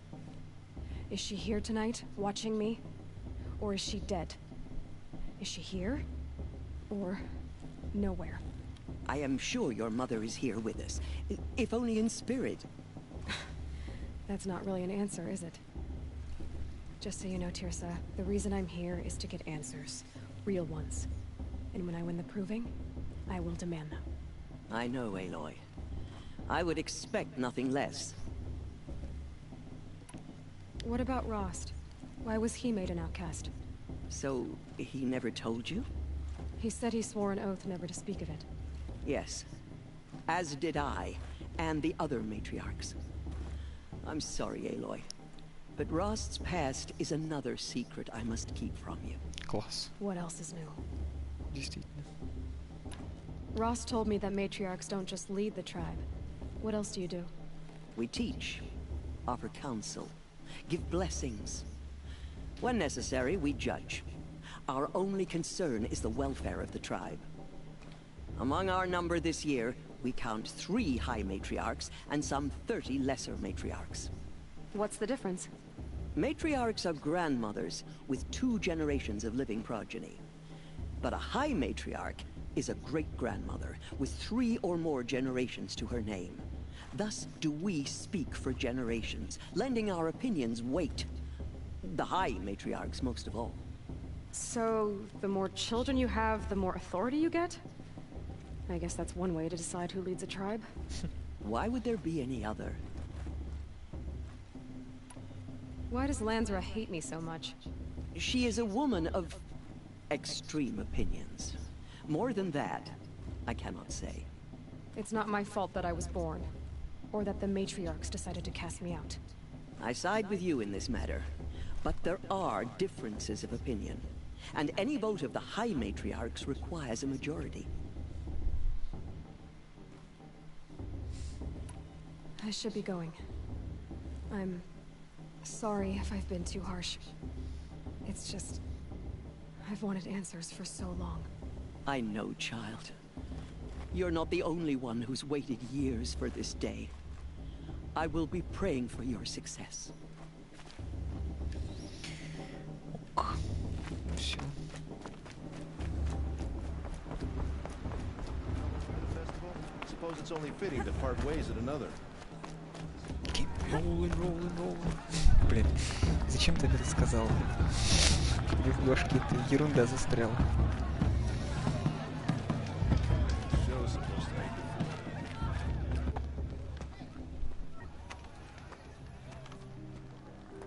Is she here tonight, watching me? Or is she dead? Is she here? Or nowhere? I am sure your mother is here with us, if only in spirit. That's not really an answer, is it? Just so you know, Tirsa, the reason I'm here is to get answers. Real ones. And when I win the proving, I will demand them. I know, Aloy. I would expect nothing less. What about Rost? Why was he made an outcast? So, he never told you? He said he swore an oath never to speak of it. Yes. As did I, and the other matriarchs. I'm sorry, Aloy, but Rost's past is another secret I must keep from you. Класс. What else is new? Действительно. Rost told me that matriarchs don't just lead the tribe. What else do you do? We teach, offer counsel, give blessings. When necessary, we judge. Our only concern is the welfare of the tribe. Among our number this year, we count 3 high matriarchs and some 30 lesser matriarchs. What's the difference? Matriarchs are grandmothers with 2 generations of living progeny. But a high matriarch is a great-grandmother with 3 or more generations to her name. Thus do we speak for generations, lending our opinions weight. The high matriarchs most of all. So, the more children you have, the more authority you get? I guess that's one way to decide who leads a tribe. Why would there be any other? Why does Lansra hate me so much? She is a woman of extreme opinions. More than that, I cannot say. It's not my fault that I was born, or that the matriarchs decided to cast me out. I side with you in this matter, but there are differences of opinion, and any vote of the high matriarchs requires a majority. I should be going. I'm sorry if I've been too harsh. It's just, I've wanted answers for so long. I know, child. You're not the only one who's waited years for this day. I will be praying for your success. Все. Suppose it's only fitting to part ways at another. Keep rolling. Блин, зачем ты это сказал? В башке эта ерунда застряла.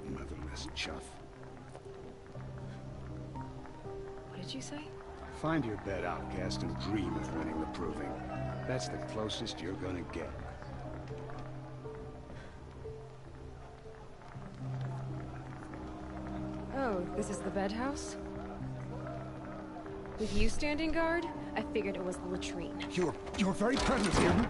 Motherless chuff. What did you say? Find your bed, outcast, and dream of winning the proving. That's the closest you're gonna get. Oh, this is the bed house? With you standing guard, I figured it was the latrine. Your very presence here.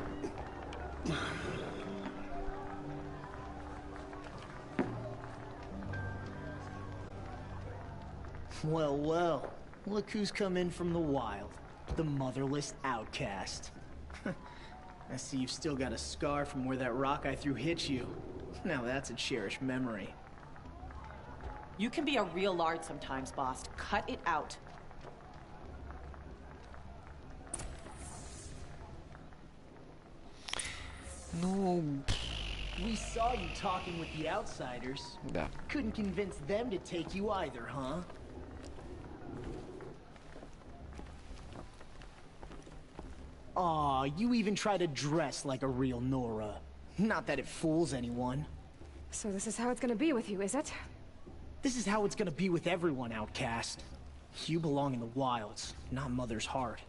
Well, well. Look who's come in from the wild. The motherless outcast. I see you've still got a scar from where that rock I threw hit you. Now that's a cherished memory. You can be a real lard sometimes, boss. Cut it out. Ну... We saw you talking with the outsiders. Да. Couldn't convince them to take you either, huh? Aw, you even try to dress like a real Nora. Not that it fools anyone. So this is how it's gonna be with you, is it? This is how it's gonna be with everyone, Outcast. You belong in the wilds, not Mother's heart.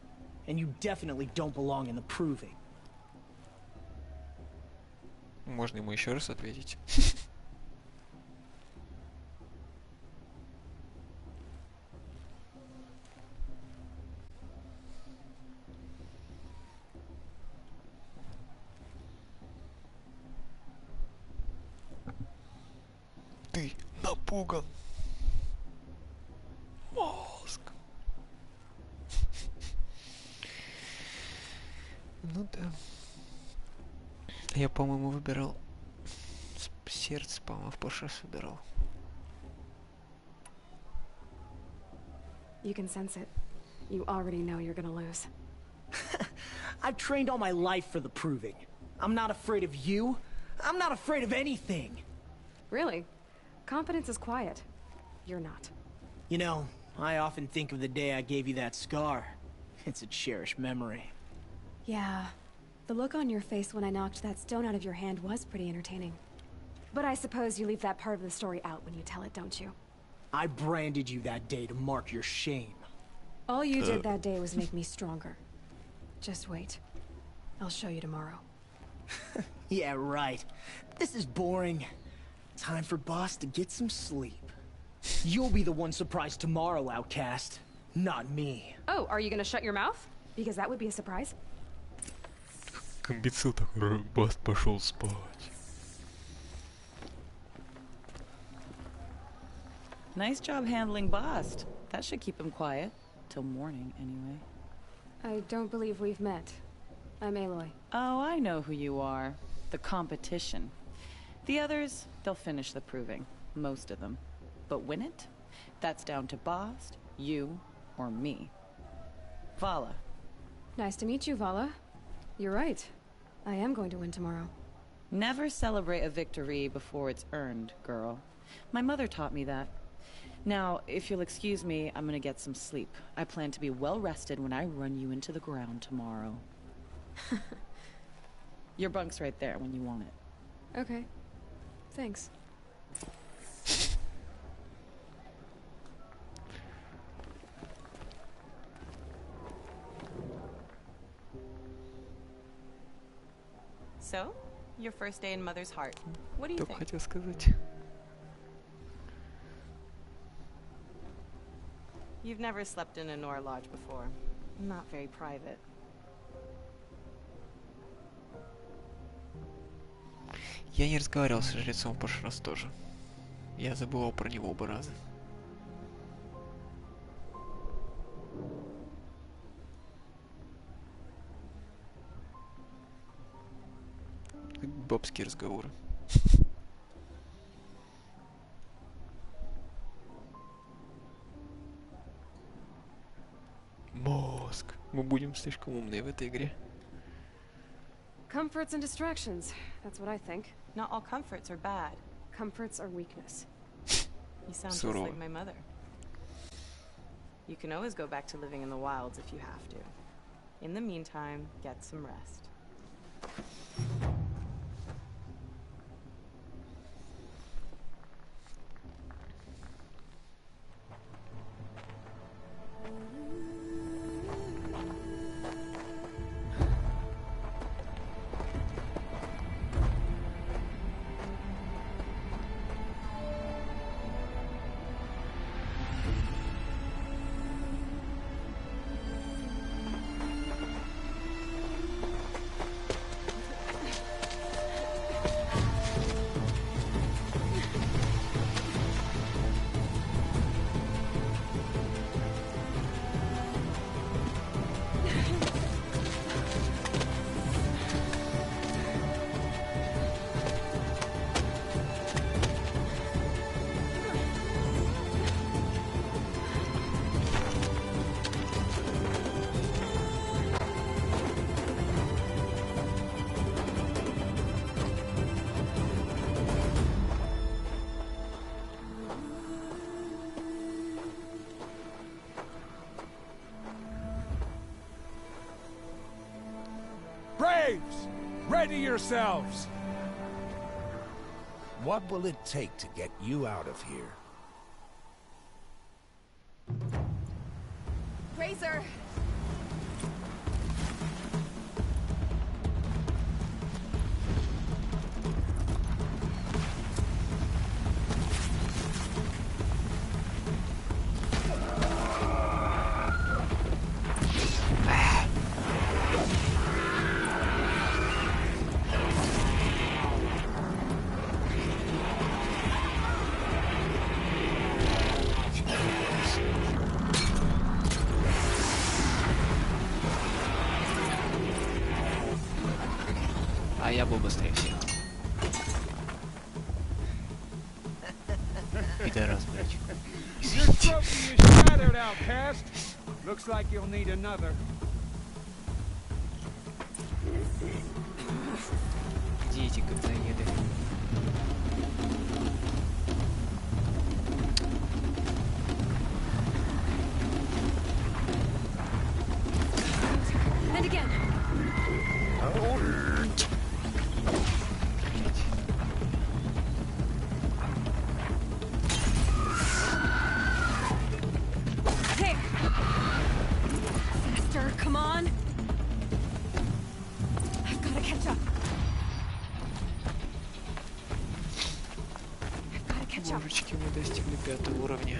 And you definitely don't belong in the proving. Можно ему еще раз ответить. Ты напуган. Мозг. Ну да. Я, по-моему, выбирал сердце, по-моему, в прошлый раз выбирал. You can sense it. You already know you're gonna lose. I've trained all my life for the proving. I'm not afraid of you. I'm not afraid of anything. Really? Confidence is quiet. You're not. You know, I often think of the day I gave you that scar. It's a cherished memory. Yeah. The look on your face when I knocked that stone out of your hand was pretty entertaining. But I suppose you leave that part of the story out when you tell it, don't you? I branded you that day to mark your shame. All you did that day was make me stronger. Just wait. I'll show you tomorrow. Yeah, right. This is boring. Time for Boss to get some sleep. You'll be the one surprised tomorrow, Outcast. Not me. Oh, are you gonna shut your mouth? Because that would be a surprise. Комбицил такой, Баст пошел спать. Nice job handling Bast. That should keep him quiet. Till morning, anyway. I don't believe we've met. I'm Aloy. Oh, I know who you are. The competition. The others, they'll finish the proving. Most of them. But win it? That's down to Bast, you, or me. Vala. Nice to meet you, Vala. You're right. I am going to win tomorrow. Never celebrate a victory before it's earned, girl. My mother taught me that. Now, if you'll excuse me, I'm gonna get some sleep. I plan to be well rested when I run you into the ground tomorrow. Your bunk's right there when you want it. Okay. Thanks. So, your first day in Mother's heart. What do you Только think? хотел сказать. You've never slept in a Nora lodge before. Not very private. Я не разговаривал с жрецом в прошлый раз тоже. Я забывал про него оба раза. Как бабские разговоры. Мозг. Мы будем слишком умные в этой игре. Comforts and distractions. That's what I think. Not all comforts are bad. Comforts are weakness. You sound just Сурово. like my mother. You can always go back to living in the wilds if you have to. In the meantime, get some rest. Ready yourselves! What will it take to get you out of here? Razor! А я был быстрее всех. Пидорас, блядь. Your trophy is shattered, outcast. Looks like you'll need another. Где эти говноеды? And again. There. Faster, come on. I've got to catch up. I've got to catch up. Божечки, мы достигли 5-го уровня.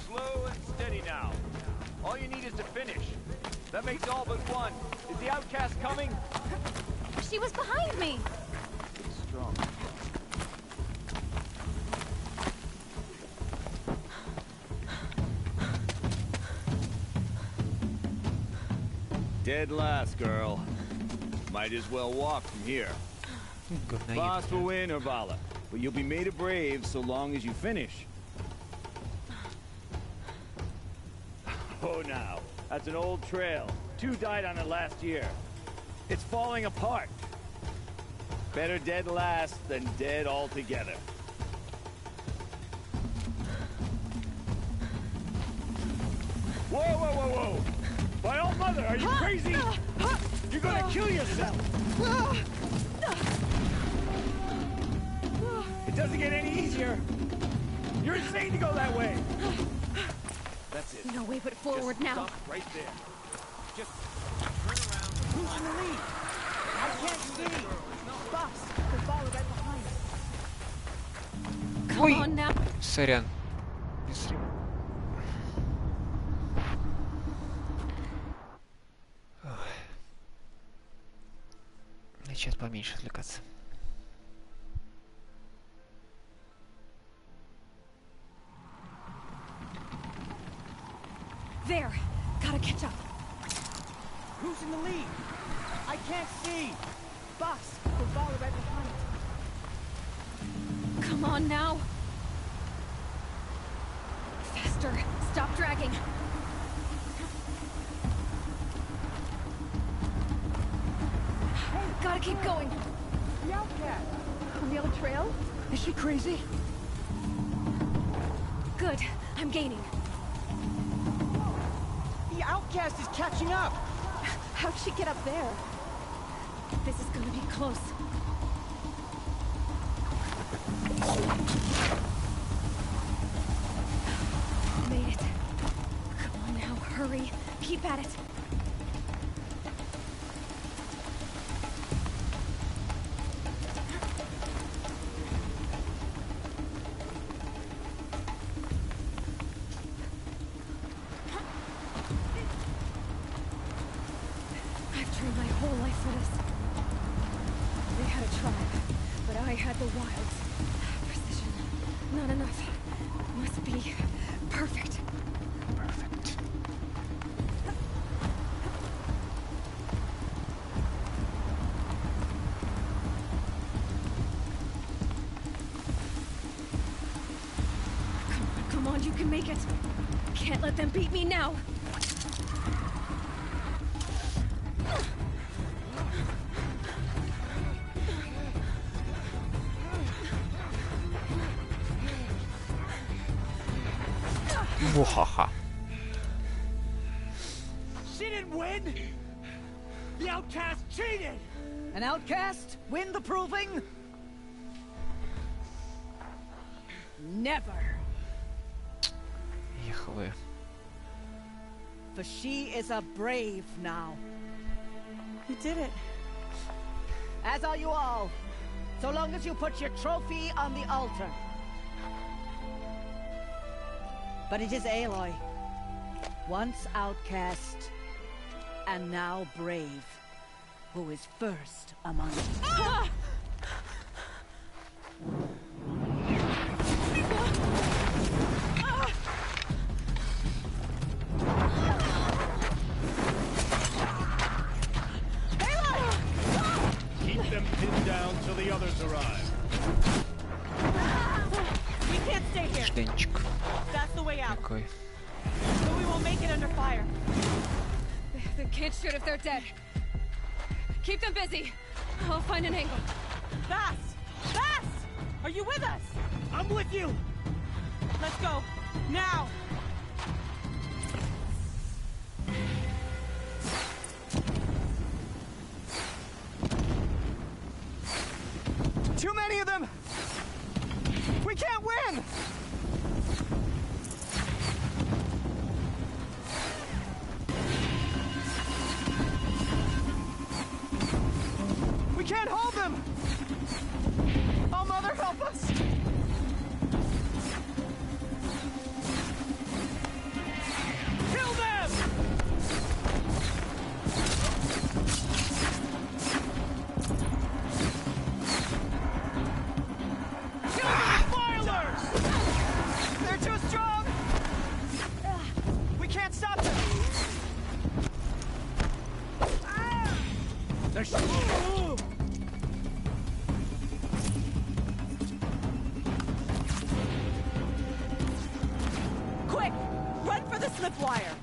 Slow and steady now. All you need is to finish. That makes all but one. Is the outcast coming? She was behind me. Strong. Dead last, girl. Might as well walk from here. Boss will win, Urvala, but you'll be made a brave so long as you finish. Oh, now. That's an old trail. 2 died on it last year. It's falling apart. Better dead last than dead altogether. Whoa, whoa, whoa, whoa! By all mother, are you crazy? You're gonna kill yourself! It doesn't get any easier. You're insane to go that way. That's it. No way but forward Just now. Stop right there. Just turn around. Who's in the lead? I can't see. Box, the follow right behind us. Come on now. Сорян. Сейчас поменьше отвлекаться. There. Gotta catch up. Who's in the lead? I can't see. Box, the follow right behind us. Come on now. Faster. Stop dragging. Gotta keep going. The outcast. On the other trail? Is she crazy? Good. I'm gaining. The outcast is catching up. How'd she get up there? This is gonna be close. Made it. Come on now, hurry. Keep at it. I've trained my whole life for this. They had a tribe, but I had the wilds. Precision. Not enough. Must be perfect. Perfect. Come on, you can make it. Can't let them beat me now. Мухаха. She didn't win. The outcast cheated! An outcast win the proving? Never. Ехала. For she is a brave now. You did it. As are you all. So long as you put your trophy on the altar. But it is Aloy, once outcast, and now brave, who is first among you. Ah! Keep them pinned down till the others arrive. We can't stay here. Штенчик. That's the way out. Такой. But we won't make it under fire. They can't shoot if they're dead. Keep them busy. I'll find an angle. Fast! Fast! Are you with us? I'm with you! Let's go. Now! Too many of them! We can't win! We can't hold them! Oh, Mother, help us! Kill them! Kill the defilers! They're too strong! We can't stop them! They're Quick! Run for the slip wire!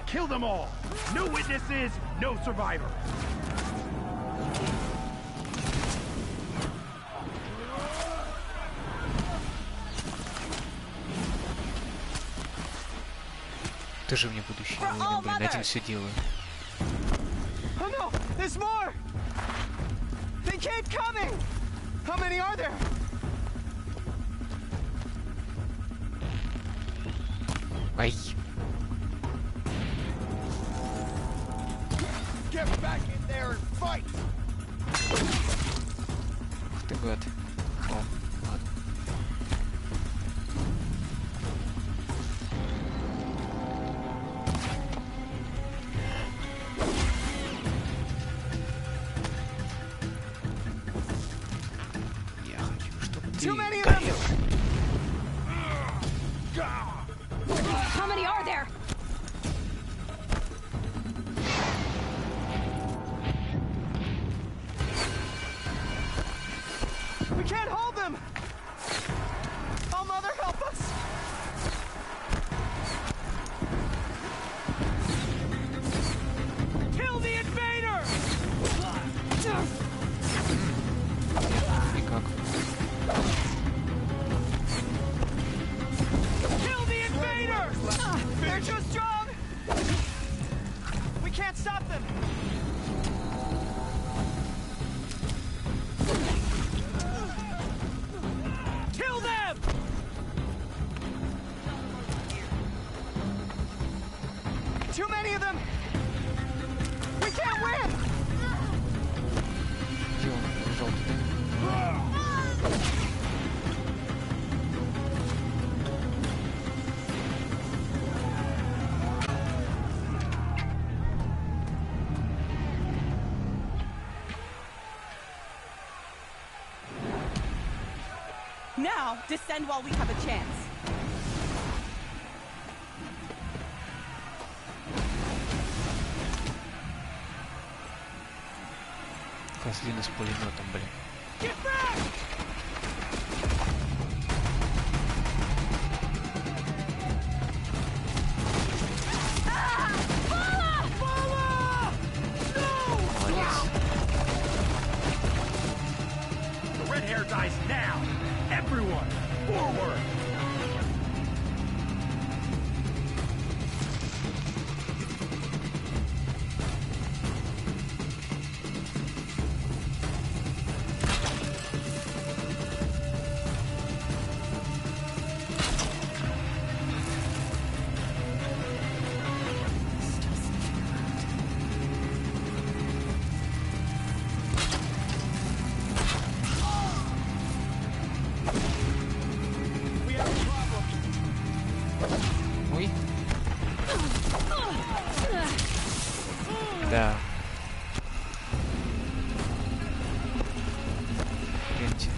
Kill them all! No witnesses, no survivors! Ты же мне будущее воина, блин, один все делаю. Oh no! There's more! They keep coming! How many are there? Ай. Get back in there and fight! Ух ты, гад. О, ладно. Я хочу, чтобы ты горел. How many are there? We can't hold them! Oh, Mother, help us! Kill the invader! Никак. Kill the invader! They're too strong! We can't stop them! Kill them! Too many of them! We can't win! Где он? Желтый. Now, descend while we have a chance. Козлина с пулеметом, блин. Get back! Молодец. The red hair dies now! Everyone, forward! Да. Гляньте.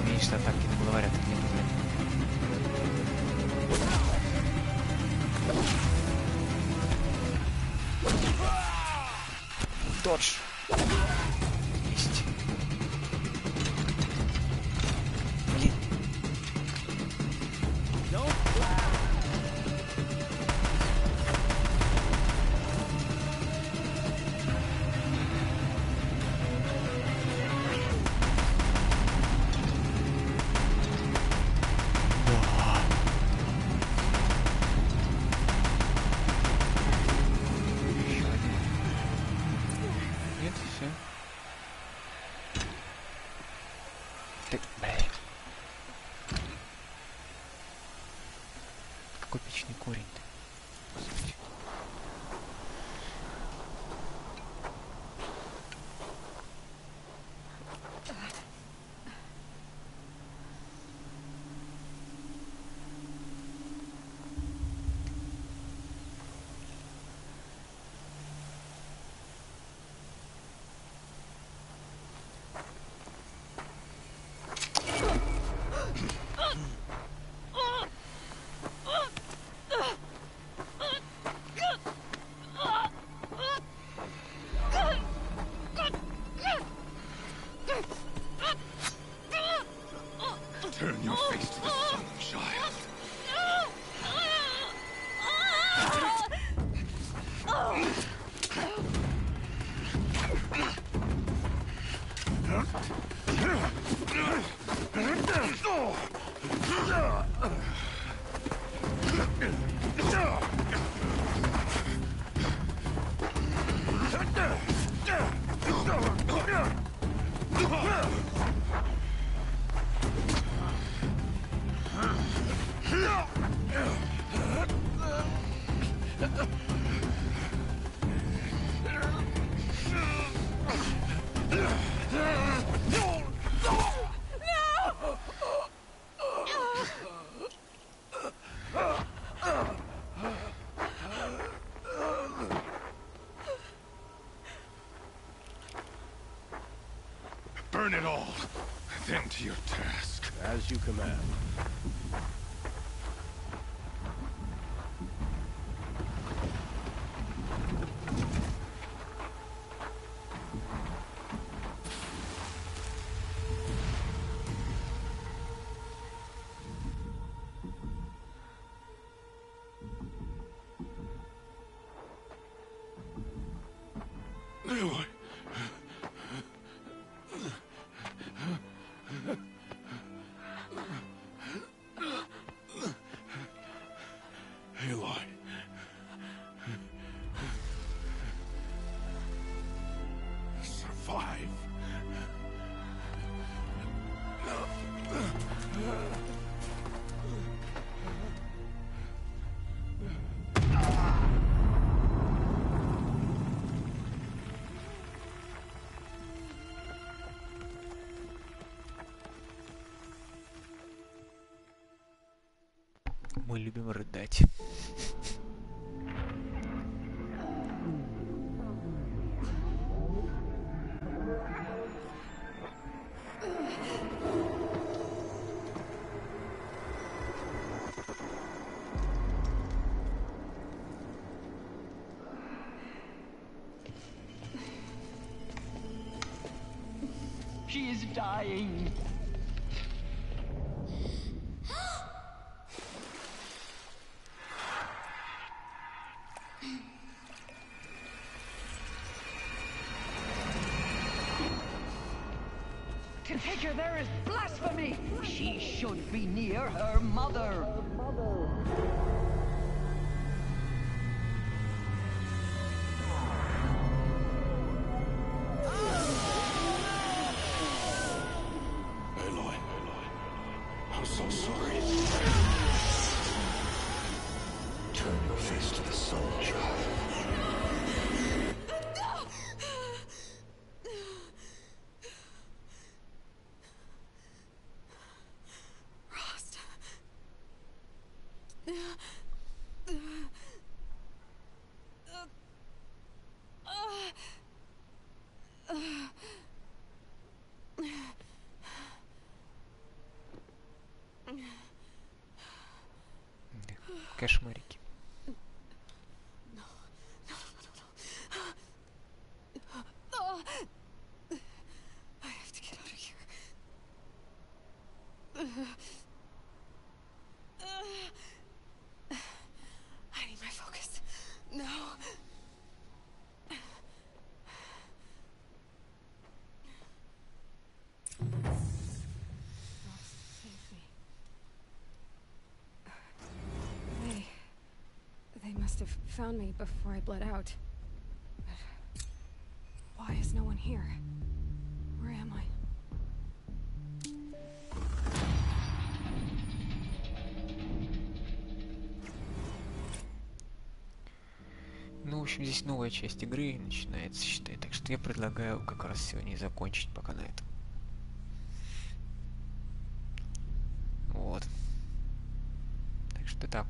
Меньше атаки не говорят, нет. Додж. Есть. Блин. Нет, все. Ты, блядь. Какой печный корень-то? Господи. Turn your face to the sun, child. Burn it all, then to your task. As you command. Aloy. Aloy. Survive. Мы любим рыдать. She is dying. To take her there is blasphemy. She should be near her mother. Aloy. I'm so sorry. Turn your face to the sun, child. Кошмарики. I need my focus. No. They must have found me before I bled out. But why is no one here? Where am I? Ну, в общем, здесь новая часть игры начинается, считай. Так что я предлагаю как раз сегодня и закончить пока на этом. Вот. Так что так.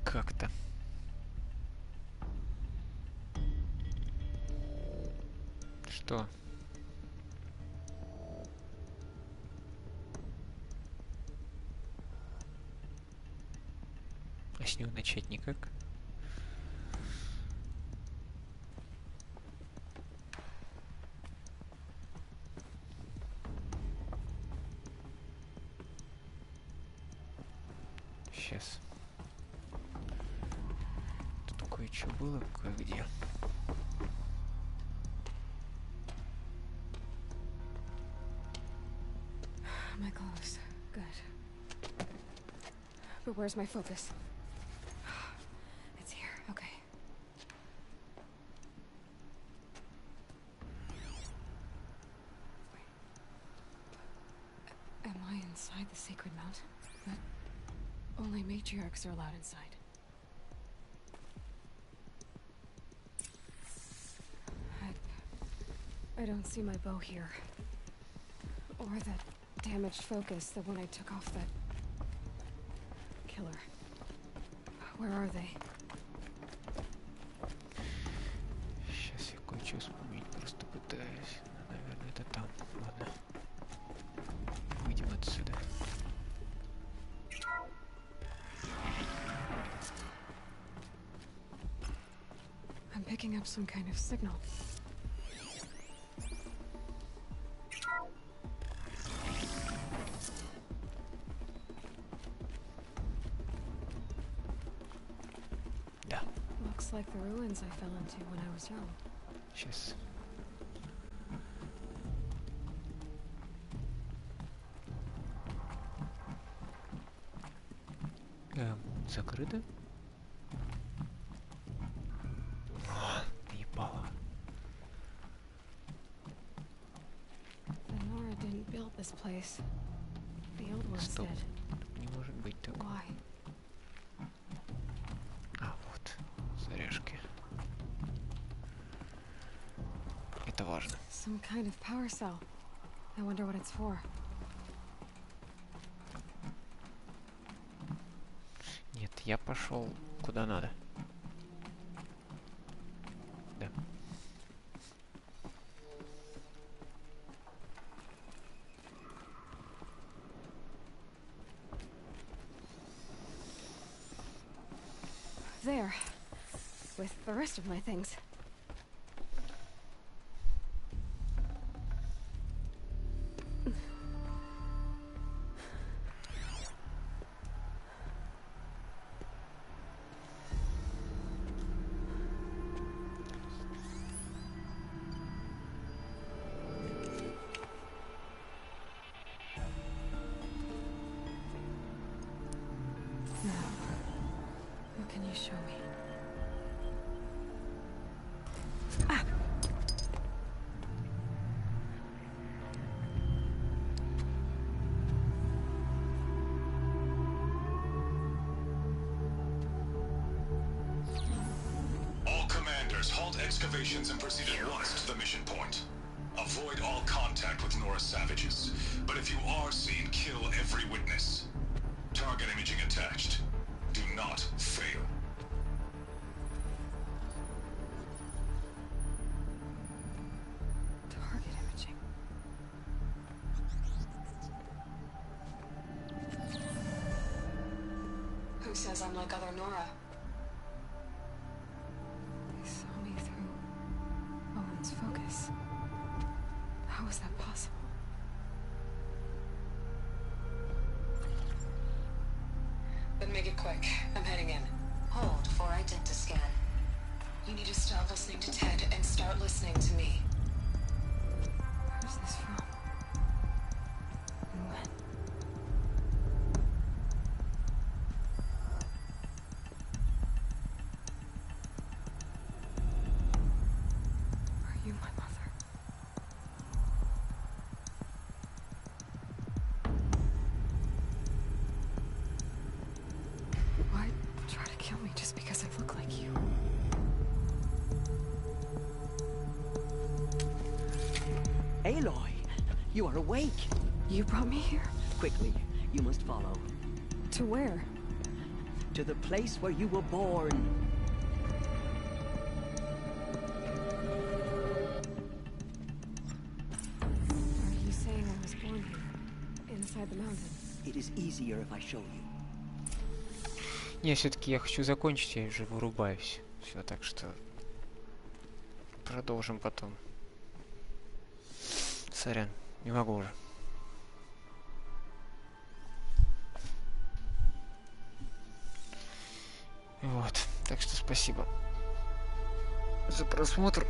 Как-то. Что? А с него начать никак? Сейчас. Тут кое-что было, кое-где. My clothes. Good. But where's my focus? It's here. Okay. Am I inside the sacred mountain? But only matriarchs are allowed inside. I don't see my bow here. Or that damaged focus, the one I took off that killer. Where are they? Сейчас я кое-что вспомнить просто пытаюсь. Наверное, это там. Ладно. Выйдем отсюда. I'm picking up some kind of signal. Looks like the ruins I fell into when I was young. Сейчас. Закрыто? Ебало. The Nora didn't build this place. The old ones Стоп. did. Не может быть такого. Why? А, вот. Заряжки. Это важно. Some kind of power cell. I wonder what it's for. Нет, я пошел куда надо. Да. There. With the rest of my things. What can you show me? All commanders, halt excavations and proceed at once to the mission point. Avoid all contact with Nora savages. But if you are seen, kill every witness. Target imaging attached. Do not fail. Target imaging. says I'm like other Nora. They saw me through Owen's focus. How is that possible? Then make it quick. I'm heading in. Hold for identiscan. You need to stop listening to Ted and start listening to me. Where's this from? And when? Are you my mother? Why try to kill me just because I look like you? Aloy, you are awake. You brought me here? Quickly, you must follow. To where? To the place where you were born. Are you saying I was born here? Inside the mountain? It is easier if I show you. Не, все-таки я хочу закончить, я уже вырубаюсь. Все, так что продолжим потом. Сорян, не могу уже. Вот, так что спасибо за просмотр.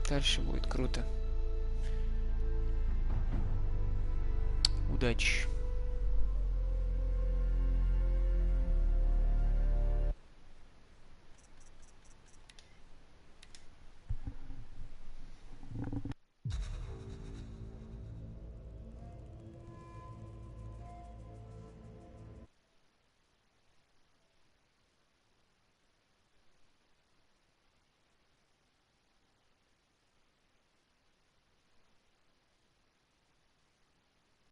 Дальше будет круто. Удачи.